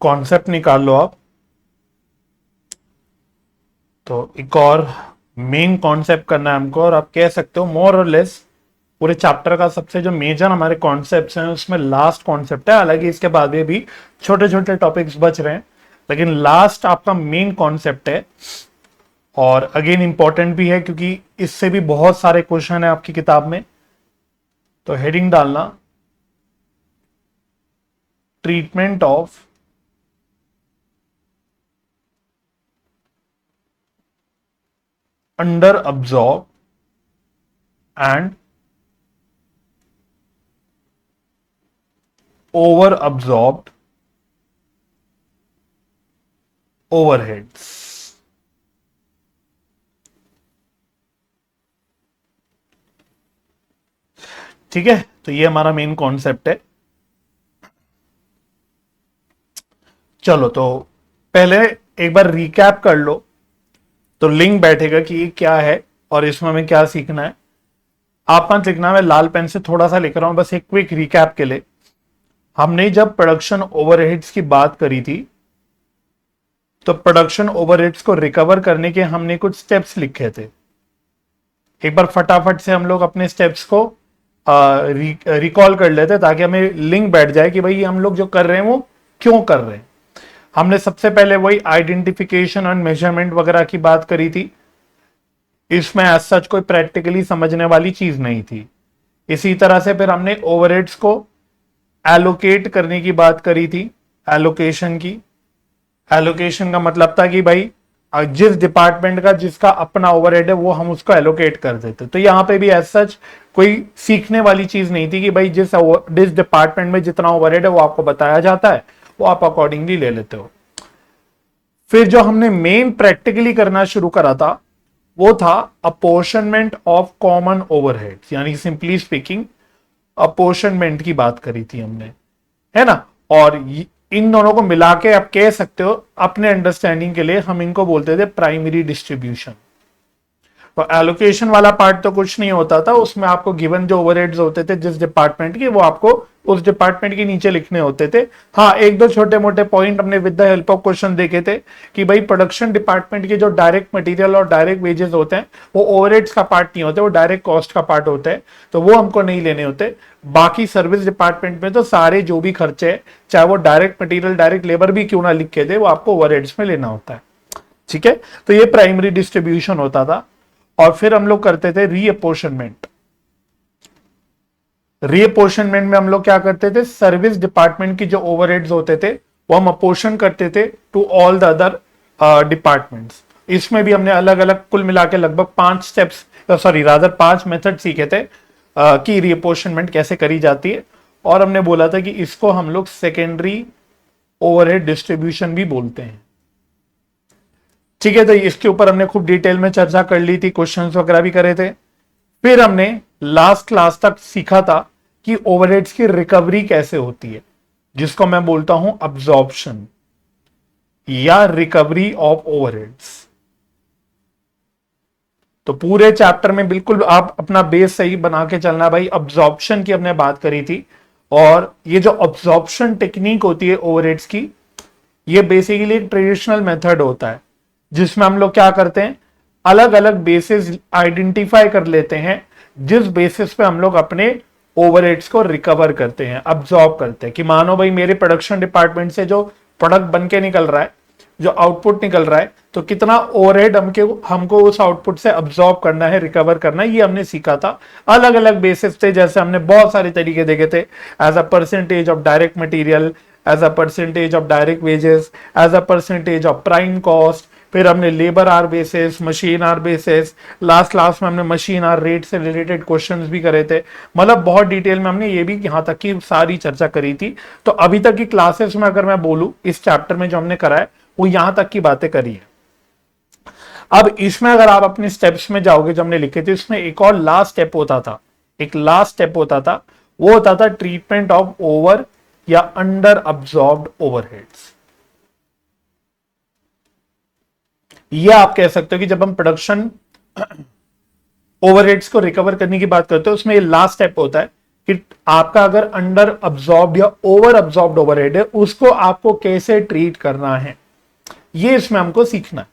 Concept निकाल लो आप। तो एक और मेन कॉन्सेप्ट करना है हमको, और आप कह सकते हो मोर और लेस पूरे चैप्टर का सबसे जो मेजर हमारे कॉन्सेप्ट्स हैं उसमें लास्ट कॉन्सेप्ट है। हालांकि इसके बाद में भी छोटे छोटे टॉपिक्स बच रहे हैं, लेकिन लास्ट आपका मेन कॉन्सेप्ट है। और अगेन इंपॉर्टेंट भी है क्योंकि इससे भी बहुत सारे क्वेश्चन है आपकी किताब में। तो हेडिंग डालना, treatment of under absorb and over absorbed overheads. ठीक है, तो ये हमारा मेन कॉन्सेप्ट है। चलो तो पहले एक बार रिकैप कर लो, तो लिंक बैठेगा कि ये क्या है और इसमें हमें क्या सीखना है। आप मत लिखना, मैं लाल पेन से थोड़ा सा लिख रहा हूं बस एक क्विक रिकैप के लिए। हमने जब प्रोडक्शन ओवरहेड्स की बात करी थी, तो प्रोडक्शन ओवरहेड्स को रिकवर करने के हमने कुछ स्टेप्स लिखे थे। एक बार फटाफट से हम लोग अपने स्टेप्स को रिकॉल कर लेते ताकि हमें लिंक बैठ जाए कि भाई हम लोग जो कर रहे हैं वो क्यों कर रहे हैं। हमने सबसे पहले वही आइडेंटिफिकेशन एंड मेजरमेंट वगैरह की बात करी थी। इसमें एज सच कोई प्रैक्टिकली समझने वाली चीज नहीं थी। इसी तरह से फिर हमने ओवरहेड्स को एलोकेट करने की बात करी थी, एलोकेशन की। एलोकेशन का मतलब था कि भाई जिस डिपार्टमेंट का जिसका अपना ओवरहेड है वो हम उसको एलोकेट कर देते। तो यहां पे भी एज सच कोई सीखने वाली चीज नहीं थी कि भाई जिस डिपार्टमेंट में जितना ओवरहेड है वो आपको बताया जाता है, वो आप अकॉर्डिंगली ले लेते हो। फिर जो हमने मेन प्रैक्टिकली करना शुरू करा था वो था अपोर्शनमेंट ऑफ कॉमन ओवरहेड्स, यानी सिंपली स्पीकिंग अपोर्शनमेंट की बात करी थी हमने, है ना। और इन दोनों को मिला के आप कह सकते हो अपने अंडरस्टैंडिंग के लिए हम इनको बोलते थे प्राइमरी डिस्ट्रीब्यूशन। तो एलोकेशन वाला पार्ट तो कुछ नहीं होता था, उसमें आपको गिवन जो ओवरहेड्स होते थे जिस डिपार्टमेंट के, वो आपको उस डिपार्टमेंट के नीचे लिखने होते थे। हाँ, एक दो छोटे मोटे पॉइंट हमने with the help of question देखे थे कि भाई प्रोडक्शन डिपार्टमेंट के जो डायरेक्ट मटेरियल और डायरेक्ट वेजेस होते हैं वो ओवरहेड्स का पार्ट नहीं होते, वो डायरेक्ट कॉस्ट का पार्ट होते हैं, तो वो हमको नहीं लेने होते। बाकी सर्विस डिपार्टमेंट में तो सारे जो भी खर्चे हैं, चाहे वो डायरेक्ट मटेरियल डायरेक्ट लेबर भी क्यों ना लिख के दे, वो आपको ओवरहेड्स में लेना होता है। ठीक है, तो ये प्राइमरी डिस्ट्रीब्यूशन होता था। और फिर हम लोग करते थे रीअपोर्शनमेंट। रीअपोर्शनमेंट में हम लोग क्या करते थे, सर्विस डिपार्टमेंट की जो ओवरहेड्स होते थे वो हम अपोर्शन करते थे to all the other departments. इसमें भी हमने अलग अलग कुल मिला के लगभग 5 स्टेप्स, सॉरी रादर 5 मेथड सीखे थे कि रीअपोर्शनमेंट कैसे करी जाती है। और हमने बोला था कि इसको हम लोग सेकेंडरी ओवरहेड डिस्ट्रीब्यूशन भी बोलते हैं। ठीक है, तो इसके ऊपर हमने खूब डिटेल में चर्चा कर ली थी, क्वेश्चंस वगैरह भी करे थे। फिर हमने लास्ट क्लास तक सीखा था कि ओवरहेड्स की रिकवरी कैसे होती है, जिसको मैं बोलता हूं अब्जॉर्प्शन या रिकवरी ऑफ ओवरहेड्स। तो पूरे चैप्टर में बिल्कुल आप अपना बेस सही बना के चलना भाई। अब्जॉर्प्शन की हमने बात करी थी, और ये जो अब्जॉर्प्शन टेक्निक होती है ओवरहेड्स की, ये बेसिकली एक ट्रेडिशनल मेथड होता है जिसमें हम लोग क्या करते हैं, अलग अलग बेसिस आइडेंटिफाई कर लेते हैं जिस बेसिस पे हम लोग अपने ओवरहेड्स को रिकवर करते हैं, अब्सॉर्ब करते हैं। कि मानो भाई मेरे प्रोडक्शन डिपार्टमेंट से जो प्रोडक्ट बन के निकल रहा है, जो आउटपुट निकल रहा है, तो कितना ओवरहेड हमको उस आउटपुट से अब्सॉर्ब करना है, रिकवर करना है, ये हमने सीखा था। अलग अलग बेसिस थे, जैसे हमने बहुत सारे तरीके देखे थे, as a percentage of direct material, as a percentage of direct wages, as a percentage of prime cost. फिर हमने labour hour basis, machine hour basis, last class में हमने मशीन आर रेट से रिलेटेड क्वेश्चंस भी करे थे। मतलब बहुत डिटेल में हमने ये भी यहां तक की सारी चर्चा करी थी। तो अभी तक की क्लासेस में अगर मैं बोलूं, इस चैप्टर में जो हमने करा है वो यहां तक की बातें करी है। अब इसमें अगर आप अपने स्टेप्स में जाओगे जो हमने लिखे थे, इसमें एक और लास्ट स्टेप होता था, एक लास्ट स्टेप होता था, वो होता था ट्रीटमेंट ऑफ ओवर या अंडर अब्सॉर्ब्ड ओवरहेड्स। ये आप कह सकते हो कि जब हम प्रोडक्शन ओवरहेड्स को रिकवर करने की बात करते हैं, उसमें ये लास्ट स्टेप होता है कि आपका अगर अंडर अब्सॉर्ब या ओवर अब्सॉर्ब्ड ओवरहेड है उसको आपको कैसे ट्रीट करना है, ये इसमें हमको सीखना है।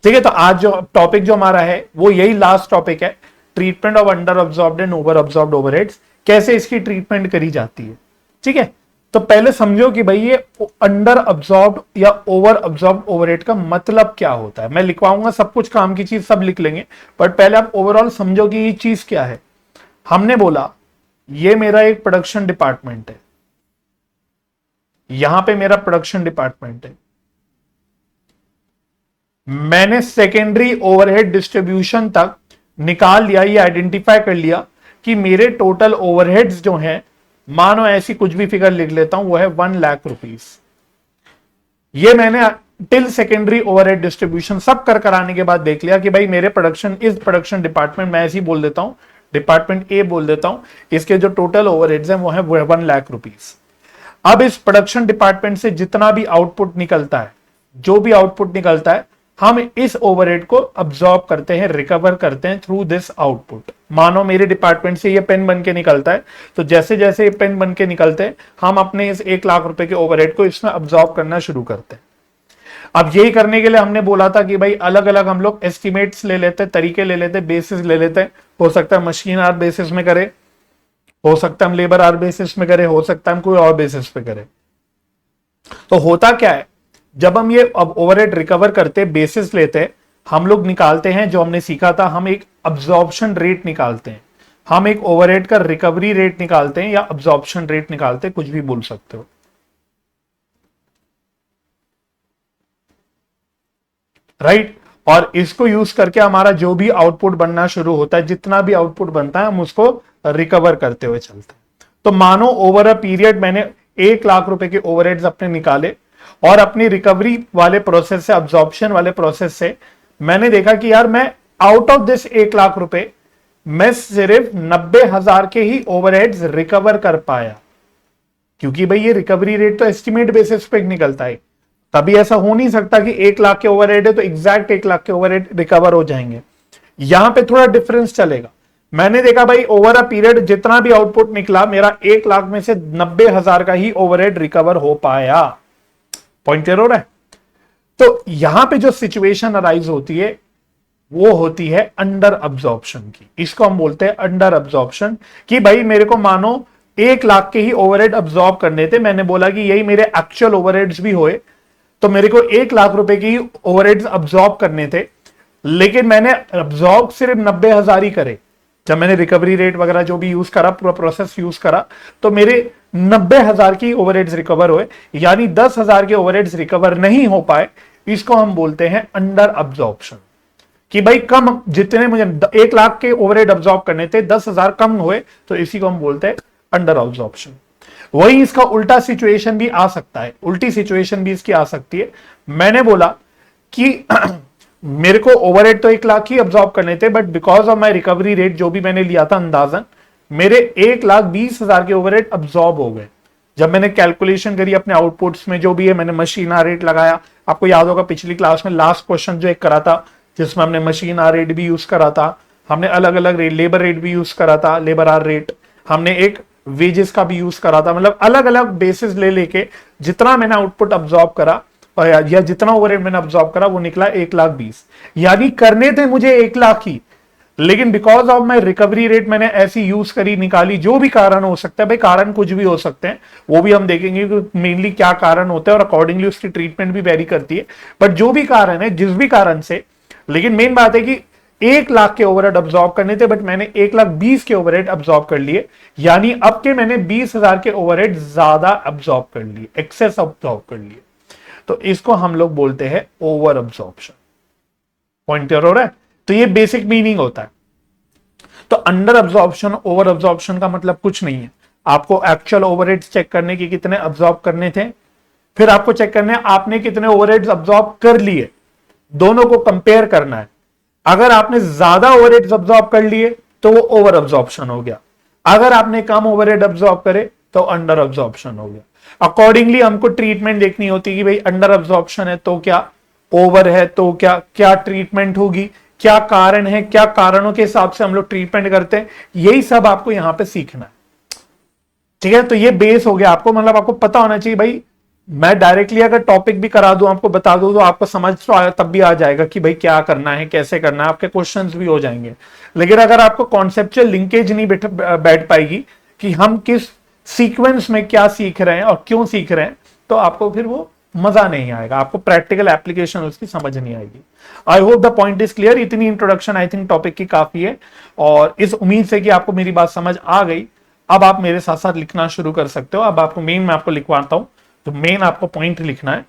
ठीक है, तो आज जो टॉपिक जो हमारा है वो यही लास्ट टॉपिक है, treatment of under absorbed and over absorbed overheads, कैसे इसकी ट्रीटमेंट करी जाती है। ठीक है, तो पहले समझो कि भाई ये अंडर अब्सॉर्ब्ड या ओवर अब्सॉर्ब्ड ओवरहेड का मतलब क्या होता है। मैं लिखवाऊंगा सब कुछ, काम की चीज सब लिख लेंगे, बट पहले आप ओवरऑल समझो कि ये चीज क्या है। हमने बोला ये मेरा एक प्रोडक्शन डिपार्टमेंट है, यहां पे मेरा प्रोडक्शन डिपार्टमेंट है, मैंने सेकेंडरी ओवरहेड डिस्ट्रीब्यूशन तक निकाल लिया, ये आइडेंटिफाई कर लिया कि मेरे टोटल ओवरहेड्स जो हैं, मानो ऐसी कुछ भी फिगर लिख लेता हूं, वो है 1 लाख रुपीस। ये मैंने टिल सेकेंडरी ओवरहेड डिस्ट्रीब्यूशन सब कर कराने के बाद देख लिया कि भाई मेरे प्रोडक्शन डिपार्टमेंट, मैं ऐसे ही बोल देता हूं, डिपार्टमेंट ए बोल देता हूं, इसके जो टोटल ओवरहेड्स हैं वो है 1 लाख रुपीस। अब इस प्रोडक्शन डिपार्टमेंट से जितना भी आउटपुट निकलता है, जो भी आउटपुट निकलता है, हम इस ओवरहेड को अब्सॉर्ब करते हैं, रिकवर करते हैं थ्रू दिस आउटपुट। मानो मेरे डिपार्टमेंट से ये पेन बन के निकलता है, तो जैसे जैसे ये पेन बन के निकलते हैं, हम अपने इस 1 लाख रुपए के ओवरहेड को इसमें अब्सॉर्ब करना शुरू करते हैं। अब यही करने के लिए हमने बोला था कि भाई अलग अलग हम लोग एस्टिमेट्स ले लेते, तरीके ले लेते, बेसिस ले लेते हैं। हो सकता है मशीन आर बेसिस में करे, हो सकता है हम लेबर आर बेसिस में करे, हो सकता है हम कोई और बेसिस पे करें। तो होता क्या है, जब हम ये अब ओवरहेड रिकवर करते, बेसिस लेते, हम लोग निकालते हैं, जो हमने सीखा था, हम एक अब्जॉर्प्शन रेट निकालते हैं, हम एक ओवरहेड का रिकवरी रेट निकालते हैं या अब्जॉर्प्शन रेट निकालते हैं, कुछ भी बोल सकते हो। राइट, और इसको यूज करके हमारा जो भी आउटपुट बनना शुरू होता है, जितना भी आउटपुट बनता है, हम उसको रिकवर करते हुए चलते हैं। तो मानो ओवर अ पीरियड मैंने 1 लाख रुपए के ओवरहेड्स अपने निकाले, और अपनी रिकवरी वाले प्रोसेस से, अब्जॉर्प्शन वाले प्रोसेस से मैंने देखा कि यार मैं आउट ऑफ दिस 1 लाख रुपए मैं सिर्फ 90,000 के ही ओवरहेड्स रिकवर कर पाया। क्योंकि भाई ये रिकवरी रेट तो एस्टिमेट बेसिस पे निकलता है, तभी ऐसा हो नहीं सकता कि 1 लाख के ओवरहेड है तो एग्जैक्ट 1 लाख के ओवरहेड रिकवर हो जाएंगे। यहां पे थोड़ा डिफरेंस चलेगा। मैंने देखा भाई ओवर अ पीरियड जितना भी आउटपुट निकला, मेरा 1 लाख में से 90,000 का ही ओवरहेड रिकवर हो पाया। पॉइंट क्लियर हो रहा है? तो यहां पे जो सिचुएशन अराइज होती है वो होती है अंडर अब्जॉर्प्शन की। इसको हम बोलते हैं अंडर अब्जॉर्प्शन, कि भाई मेरे को मानो 1 लाख के ही ओवरहेड अब्सॉर्ब करने थे, मैंने बोला कि यही मेरे एक्चुअल ओवरहेड्स भी हुए, तो मेरे को 1 लाख रुपए की ओवरहेड्स अब्सॉर्ब करने थे, लेकिन मैंने अब्सॉर्ब सिर्फ 90,000 ही करे। जब मैंने रिकवरी रेट वगैरह जो भी यूज करा, पूरा प्रोसेस यूज करा, तो मेरे 90,000 की ओवरहेड्स रिकवर हुए, यानी 10,000 के ओवरहेड्स रिकवर नहीं हो पाए। इसको हम बोलते हैं अंडर अब्सॉर्प्शन, कि भाई कम, जितने मुझे 1 लाख के ओवरहेड अब्सॉर्ब करने थे, 10,000 कम हुए, तो इसी को हम बोलते हैं अंडर अब्सॉर्प्शन। वही इसका उल्टा सिचुएशन भी आ सकता है, उल्टी सिचुएशन भी इसकी आ सकती है। मैंने बोला कि मेरे को ओवरहेड तो 1 लाख ही अब्सॉर्ब करने थे, but because of my recovery rate जो भी मैंने लिया था अंदाजन, मेरे 1,20,000 के ओवरहेड अब्सॉर्ब हो गए। जब मैंने कैलकुलेशन करी अपने आउटपुट्स में जो भी है, मैंने मशीन आर रेट लगाया। आपको याद होगा पिछली क्लास में लास्ट क्वेश्चन जो एक करा था, जिसमें हमने मशीन आर रेट भी यूज करा था, हमने अलग अलग रेट, लेबर रेट भी यूज करा था, लेबर आर रेट, हमने एक वेजेस का भी यूज करा था। मतलब अलग अलग बेसिस ले लेके जितना मैंने आउटपुट अब्सॉर्ब करा या जितना ओवरहेड मैंने अब्सॉर्ब करा, वो निकला 1,20,000। यानी करने थे मुझे 1 लाख ही, लेकिन because of my recovery rate मैंने ऐसी यूज करी, निकाली। जो भी कारण हो सकता है भाई, कारण कुछ भी हो सकते हैं, वो भी हम देखेंगे कि मेनली क्या कारण होता है और अकॉर्डिंगली उसकी ट्रीटमेंट भी वेरी करती है। बट जो भी कारण है, जिस भी कारण से, लेकिन मेन बात है कि 1 लाख के ओवरहेड अब्सॉर्ब करने थे, बट मैंने 1,20,000 के ओवरहेड अब्सॉर्ब कर लिए, यानी अब के मैंने 20,000 के ओवरहेड ज्यादा अब्सॉर्ब कर लिए, एक्सेस अब्सॉर्ब कर लिए। तो इसको हम लोग बोलते हैं ओवर अब्सॉर्प्शन। पॉइंट क्लियर हो रहा है? तो ये बेसिक मीनिंग होता है। तो अंडर अब्सॉर्प्शन, ओवर अब्सॉर्प्शन का मतलब कुछ नहीं है। आपको एक्चुअल ओवरहेड्स चेक करने की कितने अब्सॉर्ब करने थे, फिर आपको चेक करने हैं आपने कितने ओवरहेड्स अब्सॉर्ब कर लिए, दोनों को कंपेयर करना है। अगर आपने ज्यादा ओवरहेड्स अब्सॉर्ब कर लिए तो वो ओवर अब्सॉर्प्शन हो गया, अगर आपने कम ओवरहेड अब्सॉर्ब करे तो अंडर अब्सॉर्प्शन हो गया। अकॉर्डिंगली हमको ट्रीटमेंट देखनी होती है कि भाई अंडर अब्सॉर्प्शन है तो क्या, ओवर है तो क्या, क्या ट्रीटमेंट होगी, क्या कारण है, क्या कारणों के हिसाब से हम लोग ट्रीटमेंट करते हैं। यही सब आपको यहां पे सीखना है। ठीक है, तो ये बेस हो गया आपको, मतलब आपको पता होना चाहिए भाई, मैं डायरेक्टली अगर टॉपिक भी करा दूं, आपको बता दूं, तो आपको समझ तो तब भी आ जाएगा कि भाई क्या करना है, कैसे करना है, आपके क्वेश्चंस भी हो जाएंगे। लेकिन अगर आपको कॉन्सेप्चुअल लिंकेज नहीं बैठ पाएगी कि हम किस सीक्वेंस में क्या सीख रहे हैं और क्यों सीख रहे हैं, तो आपको फिर वो मजा नहीं आएगा, आपको प्रैक्टिकल एप्लीकेशन उसकी समझ नहीं आएगी। I hope the point is clear. इतनी इंट्रोडक्शन आई थिंक टॉपिक की काफी है, और इस उम्मीद से कि आपको मेरी बात समझ आ गई। अब आप मेरे साथ साथ लिखना शुरू कर सकते हो। अब आपको मेन मैं आपको लिखवाता हूं, तो मेन आपको पॉइंट लिखना है।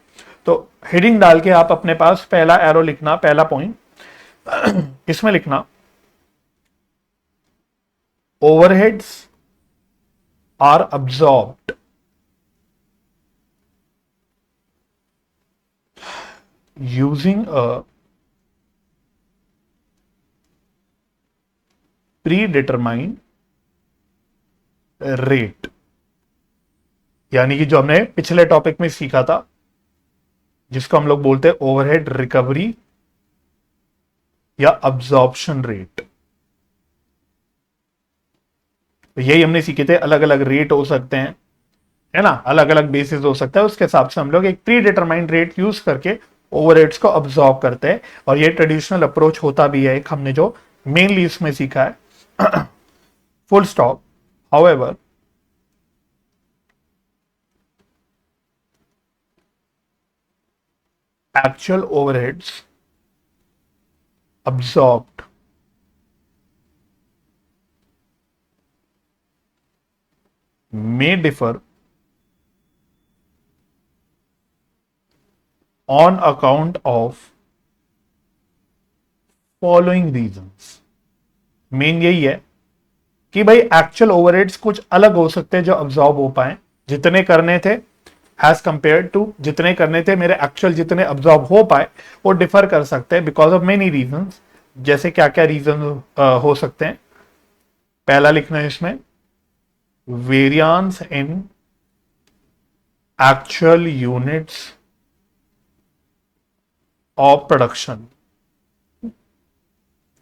तो हेडिंग डाल के आप अपने पास पहला एरो लिखना, पहला पॉइंट इसमें लिखना, overheads are absorbed using a predetermined rate, यानी कि जो हमने पिछले टॉपिक में सीखा था, जिसको हम लोग बोलते हैं ओवरहेड रिकवरी या अब्जॉर्प्शन रेट। तो यही हमने सीखे थे, अलग अलग रेट हो सकते हैं, है ना, अलग अलग बेसिस हो सकता है, उसके हिसाब से हम लोग एक प्री डिटरमाइंड रेट यूज करके ओवरहेड्स को अब्सॉर्ब करते हैं। और ये ट्रेडिशनल अप्रोच होता भी है, एक हमने जो मेनली इसमें सीखा है। Full stop. However actual overheads absorbed may differ on account of following reasons. Main यही है कि भाई एक्चुअल ओवरहेड्स कुछ अलग हो सकते हैं जो अब्सॉर्ब हो पाए, जितने करने थे एज कंपेयर टू जितने करने थे मेरे एक्चुअल जितने अब्सॉर्ब हो पाए, वो डिफर कर सकते हैं बिकॉज ऑफ मेनी रीजंस। जैसे क्या क्या रीजन हो सकते हैं, पहला लिखना है इसमें, variance in actual units of production,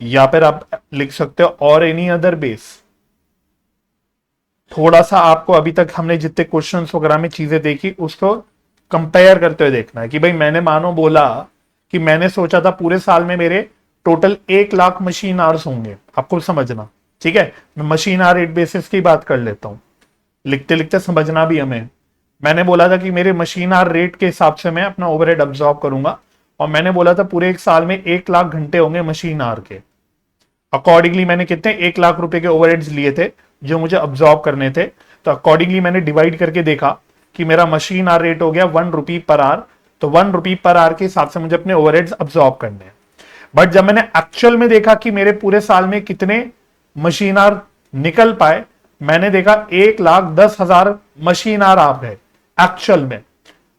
या फिर आप लिख सकते हो और एनी अदर बेस। थोड़ा सा आपको अभी तक हमने जितने क्वेश्चंस वगैरह में चीजें देखी उसको कंपेयर करते हुए देखना है कि भाई मैंने मानो बोला कि मैंने सोचा था पूरे साल में मेरे टोटल 1 लाख मशीन आवर्स होंगे, आपको समझना, ठीक है। मैं मशीन आवर रेट बेसिस की बात कर लेता हूं, लिखते लिखते समझना भी हमें। मैंने बोला था कि मेरे मशीन आवर रेट के हिसाब से मैं अपना ओवरहेड अब्सॉर्ब करूंगा, और मैंने बोला था पूरे एक साल में 1 लाख घंटे होंगे मशीन आवर के। अकॉर्डिंगली मैंने कितने 1 लाख रुपए के ओवरहेड्स लिए थे जो मुझे अब्सॉर्ब करने थे। तो अकॉर्डिंगली मैंने डिवाइड करके देखा कि मेरा मशीन आवर रेट हो गया 1 रुपी पर आवर, तो 1 रुपी पर आवर के हिसाब से मुझे अपने ओवरहेड्स अब्सॉर्ब करने हैं। बट जब मैंने एक्चुअल में देखा कि मेरे पूरे साल में कितने मशीन आवर निकल पाए, मैंने देखा 1,10,000 मशीन आवर आ गए एक्चुअल में,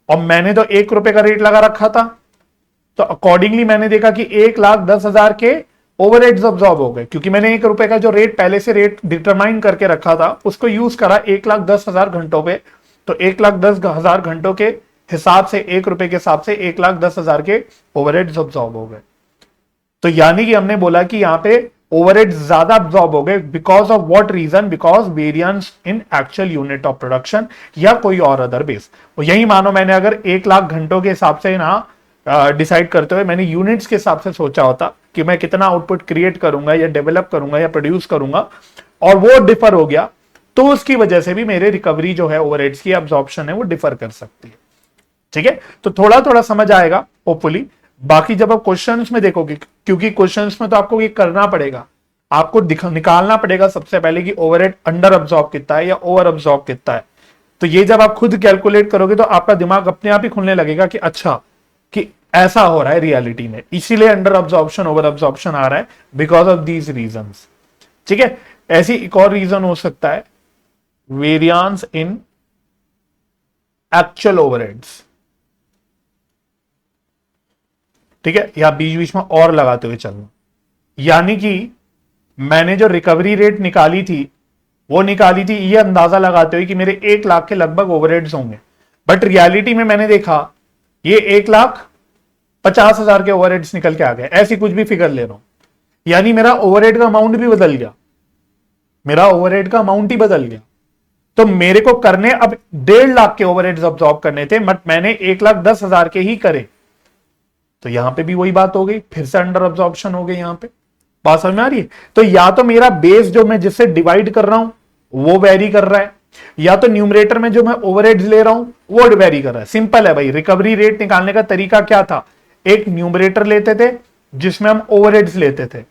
और मैंने तो 1 रुपए का रेट लगा रखा था। तो अकॉर्डिंगली मैंने देखा कि 1,10,000 के ओवरहेड्स अब्सॉर्ब हो गए, क्योंकि मैंने 1 रुपए का जो रेट पहले से रेट डिटरमाइन करके रखा था उसको यूज करा 1,10,000 घंटों पे। तो 1,10,000 घंटों के हिसाब से 1 रुपए के हिसाब से 1,10,000 के ओवरहेड्स अब्सॉर्ब हो गए। तो यानी कि हमने बोला कि यहां पे ओवरहेड ज्यादा अब्सॉर्ब हो गए, because of what reason, because variance in actual unit of production या कोई और अदर बेस। और यही मानो मैंने अगर 1 लाख घंटों के हिसाब से ना डिसाइड करते हुए मैंने यूनिट्स के हिसाब से सोचा होता कि मैं कितना आउटपुट क्रिएट करूंगा या डेवलप करूंगा या प्रोड्यूस करूंगा, और वो डिफर हो गया, तो उसकी वजह से भी मेरे रिकवरी जो है ओवरहेड्स की अब्सॉर्प्शन है वो डिफर कर सकती है। ठीक है, तो थोड़ा थोड़ा समझ आएगा होपफुली। बाकी जब आप क्वेश्चंस में देखोगे, क्योंकि क्वेश्चंस में तो आपको ये करना पड़ेगा, आपको निकालना पड़ेगा सबसे पहले कि ओवरहेड अंडर अब्सॉर्ब कितना है या ओवर अब्सॉर्ब कितना है। तो ये जब आप खुद कैलकुलेट करोगे तो आपका दिमाग अपने आप ही खुलने लगेगा कि अच्छा, कि ऐसा हो रहा है रियलिटी में, इसीलिए अंडर अब्सॉर्प्शन ओवर अब्सॉर्प्शन आ रहा है बिकॉज ऑफ दीज रीजंस। ठीक है, ऐसी एक और रीजन हो सकता है, वेरिएंस इन एक्चुअल ओवरहेड्स। ठीक है, या बीच बीच में और लगाते हुए चलना, यानी कि मैंने जो रिकवरी रेट निकाली थी वो निकाली थी ये अंदाजा लगाते हुए कि मेरे 1 लाख के लगभग ओवरहेड्स होंगे, बट रियलिटी में मैंने देखा ये 1,50,000 के ओवरहेड्स निकल के आ गए, ऐसी कुछ भी फिगर ले रहा हूं, यानी मेरा ओवरहेड का अमाउंट भी बदल गया, मेरा ओवरहेड का अमाउंट ही बदल गया। तो मेरे को करने अब 1.5 लाख के ओवरहेड्स अब्सॉर्ब करने थे, बट मैंने 1,10,000 के ही करे। तो यहां पे भी वही बात हो गई, फिर से अंडर अब्सॉर्प्शन हो गई। यहां पे बात समझ में आ रही है? तो या तो मेरा बेस जो मैं जिससे डिवाइड कर रहा हूं वो वेरी कर रहा है, या तो न्यूमरेटर में जो मैं ओवरहेड्स ले रहा हूं वो वेरी कर रहा है। सिंपल है भाई, रिकवरी रेट निकालने का तरीका क्या था? एक न्यूमरेटर लेते थे जिसमें हम ओवरहेड्स लेते थे,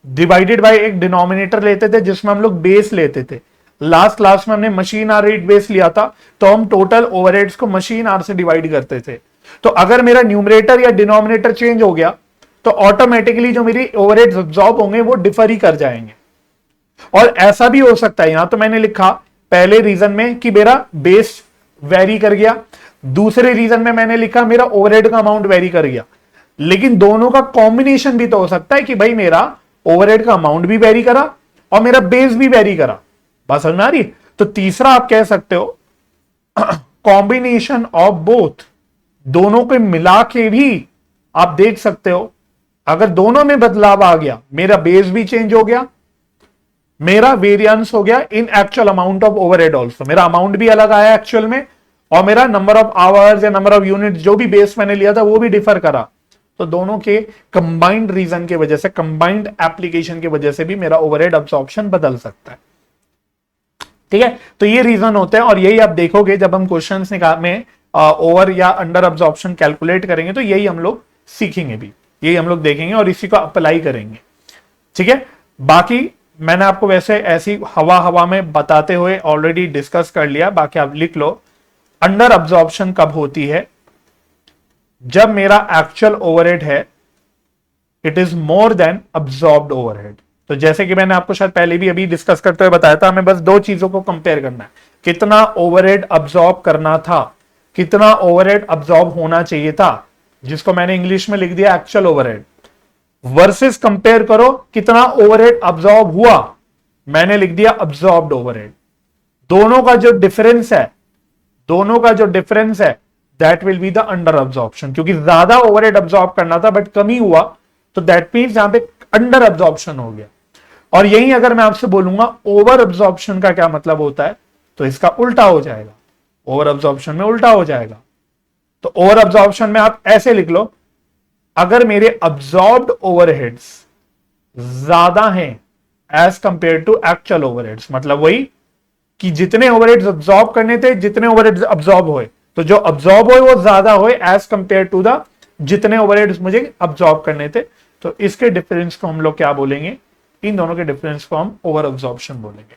डिवाइडेड बाय एक डिनोमिनेटर लेते थे जिसमें हम लोग बेस लेते थे। लास्ट क्लास में हमने मशीन आर रेट बेस लिया था, तो हम टोटल ओवरहेड्स को मशीन आर से डिवाइड करते थे। तो अगर मेरा न्यूमरेटर या डिनोमिनेटर चेंज हो गया तो ऑटोमेटिकली जो मेरी ओवरहेड्स अब्सॉर्ब होंगे वो डिफर ही कर जाएंगे। और ऐसा भी हो सकता है, यहां तो मैंने लिखा पहले रीजन में कि मेरा बेस वेरी कर गया, दूसरे रीजन में मैंने लिखा मेरा ओवरहेड का अमाउंट वेरी कर गया, लेकिन दोनों का कॉम्बिनेशन भी तो हो सकता है कि भाई मेरा ओवरहेड का अमाउंट भी वेरी करा और मेरा बेस भी वेरी करा। बात समझ में आ रही है? तो तीसरा आप कह सकते हो कॉम्बिनेशन ऑफ बोथ, दोनों को मिला के भी आप देख सकते हो। अगर दोनों में बदलाव आ गया, मेरा बेस भी चेंज हो गया, मेरा वेरिएंस हो गया इन actual amount of overhead also, मेरा अमाउंट भी अलग आया एक्चुअल में, और मेरा नंबर ऑफ आवर्स या नंबर ऑफ यूनिट जो भी बेस मैंने लिया था वो भी डिफर करा। तो दोनों के कंबाइंड रीजन की वजह से, कंबाइंड एप्लीकेशन की वजह से भी मेरा ओवरहेड अब्सॉर्प्शन बदल सकता है। ठीक है, तो ये रीजन होते हैं, और यही आप देखोगे जब हम क्वेश्चन में ओवर या अंडर अब्सॉर्प्शन कैलकुलेट करेंगे तो यही हम लोग सीखेंगे भी, यही हम लोग देखेंगे और इसी को अप्लाई करेंगे। ठीक है, बाकी मैंने आपको वैसे ऐसी हवा हवा में बताते हुए ऑलरेडी डिस्कस कर लिया, बाकी आप लिख लो। अंडर अब्सॉर्प्शन कब होती है? जब मेरा एक्चुअल ओवरहेड है it is more than absorbed overhead. तो जैसे कि मैंने आपको शायद पहले भी अभी डिस्कस करते हुए बताया था, हमें बस दो चीजों को कंपेयर करना है, कितना ओवरहेड अब्सॉर्ब करना था, कितना ओवरहेड अब्सॉर्ब होना चाहिए था, जिसको मैंने इंग्लिश में लिख दिया एक्चुअल ओवरहेड, वर्सेस कंपेयर करो कितना ओवरहेड अब्सॉर्ब हुआ, मैंने लिख दिया अब्सॉर्ब्ड ओवरहेड। दोनों का जो डिफरेंस है, दोनों का जो डिफरेंस है that will be the under absorption, क्योंकि ज्यादा ओवरहेड अब्सॉर्ब करना था बट कमी हुआ, तो दैट मींस यहां पे अंडर अब्सॉर्प्शन हो गया। और यही अगर मैं आपसे बोलूंगा ओवर अब्सॉर्प्शन का क्या मतलब होता है, तो इसका उल्टा हो जाएगा, ओवर अब्सॉर्प्शन में उल्टा हो जाएगा। तो ओवर अब्सॉर्प्शन में आप ऐसे लिख लो, अगर मेरे अब्सॉर्ब्ड ओवरहेड्स ज्यादा हैं as compare to actual overheads, मतलब वही कि जितने ओवरहेड्स अब्सॉर्ब करने थे, जितने ओवरहेड्स अब्सॉर्ब हुए, तो जो अब्सॉर्ब हुए वो ज्यादा हुए एज कंपेयर टू द जितने ओवरहेड्स मुझे अब्सॉर्ब करने थे, तो इसके डिफरेंस को हम लोग क्या बोलेंगे? इन दोनों के डिफरेंस को हम ओवर अब्सॉर्प्शन बोलेंगे।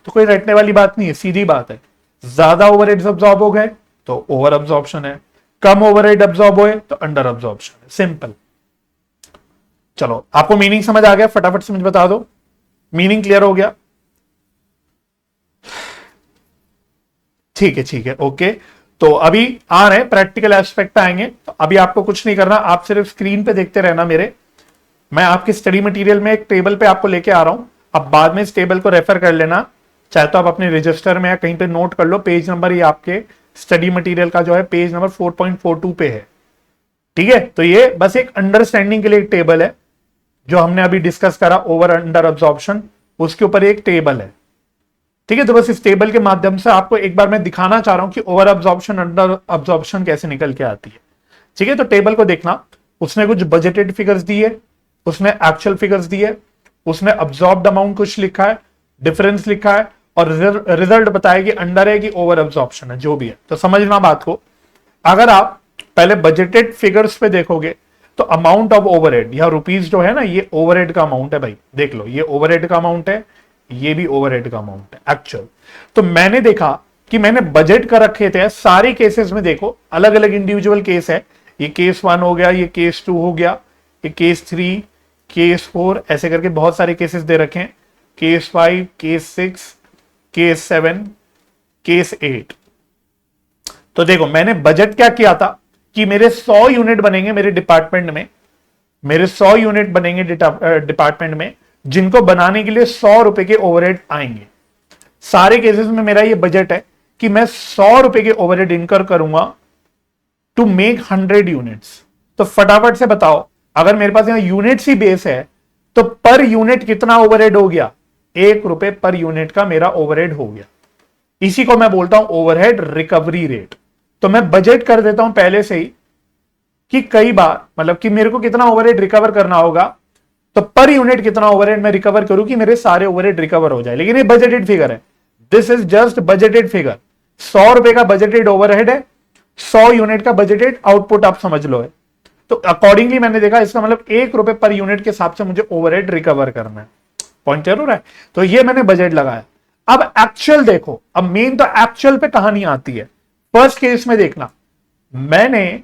तो कोई रटने वाली बात नहीं है, सीधी बात है। ज्यादा ओवरहेड्स अब्सॉर्ब हो गए तो ओवर अब्सॉर्प्शन है, कम ओवरहेड अब्सॉर्ब हुए तो अंडर अब्सॉर्प्शन है, सिंपल। चलो, आपको मीनिंग समझ आ गया? फटाफट समझ बता दो, मीनिंग क्लियर हो गया? ठीक है, ठीक है, ओके। तो अभी आ रहे हैं प्रैक्टिकल एस्पेक्ट पे आएंगे, तो अभी आपको कुछ नहीं करना, आप सिर्फ स्क्रीन पे देखते रहना मेरे। मैं आपके स्टडी मटेरियल में एक टेबल पे आपको लेके आ रहा हूं, अब बाद में इस टेबल को रेफर कर लेना, चाहे तो आप अपने रजिस्टर में या कहीं पे नोट कर लो। पेज नंबर ये आपके स्टडी मटेरियल का जो है पेज नंबर 4.42 पे है। ठीक है, तो ये बस एक अंडरस्टैंडिंग के लिए एक टेबल है, जो हमने अभी डिस्कस करा ओवर अंडर अब्सॉर्प्शन, उसके ऊपर एक टेबल है। ठीक है, तो बस इस टेबल के माध्यम से आपको एक बार मैं दिखाना चाह रहा हूं कि ओवर अब्सॉर्प्शन अंडर अब्सॉर्प्शन कैसे निकल के आती है। ठीक है, तो टेबल को देखना, उसने कुछ बजटेड फिगर्स दी है, उसने एक्चुअल फिगर्स दी है, उसने अब्सॉर्ब्ड अमाउंट कुछ लिखा है, डिफरेंस लिखा है, और रिजल्ट बताया कि अंडर है कि ओवर अब्सॉर्प्शन है, जो भी है। तो समझना बात को, अगर आप पहले बजटेड फिगर्स पे देखोगे तो अमाउंट ऑफ ओवरहेड, यह रुपीज जो है ना, ये ओवरहेड का अमाउंट है भाई, देख लो, ये ओवरहेड का अमाउंट है, ये भी ओवरहेड का अमाउंट है एक्चुअल। तो मैंने देखा कि मैंने बजट कर रखे थे सारे केसेस में, देखो अलग अलग इंडिविजुअल केस है, ये केस 1 हो गया, ये केस 2 हो गया, ये केस 3, केस 4, ऐसे करके बहुत सारे केसेस दे रखे हैं, केस 5, केस 6, केस 7, केस 8। तो देखो मैंने बजट क्या किया था कि मेरे 100 यूनिट बनेंगे मेरे डिपार्टमेंट में, मेरे 100 यूनिट बनेंगे डिपार्टमेंट में, जिनको बनाने के लिए 100 रुपए के ओवरहेड आएंगे। सारे केसेस में मेरा ये बजट है कि मैं 100 रुपए के ओवरहेड इनकर करूंगा टू मेक 100 यूनिट्स। तो फटाफट से बताओ, अगर मेरे पास यहां यूनिट्स ही बेस है तो पर यूनिट कितना ओवरहेड हो गया? 1 रुपए पर यूनिट का मेरा ओवरहेड हो गया। इसी को मैं बोलता हूं ओवरहेड रिकवरी रेट। तो मैं बजट कर देता हूं पहले से ही कि कई बार मतलब कि मेरे को कितना ओवरहेड रिकवर करना होगा, तो पर यूनिट कितना ओवरहेड मैं रिकवर करूं कि मेरे सारे ओवरहेड रिकवर हो जाए। लेकिन ये बजटेड फिगर है, this is just budgeted figure. 100 रुपए का बजटेड ओवरहेड है, 100 यूनिट का बजटेड आउटपुट आप समझ लो है। तो अकॉर्डिंगली मैंने देखा इसका मतलब 1 रुपए पर यूनिट के हिसाब से मुझे ओवरहेड रिकवर करना है। पॉइंट जरूर है। तो ये मैंने बजट लगाया। अब एक्चुअल देखो, अब मेन तो एक्चुअल पे कहानी आती है। फर्स्ट केस में देखना, मैंने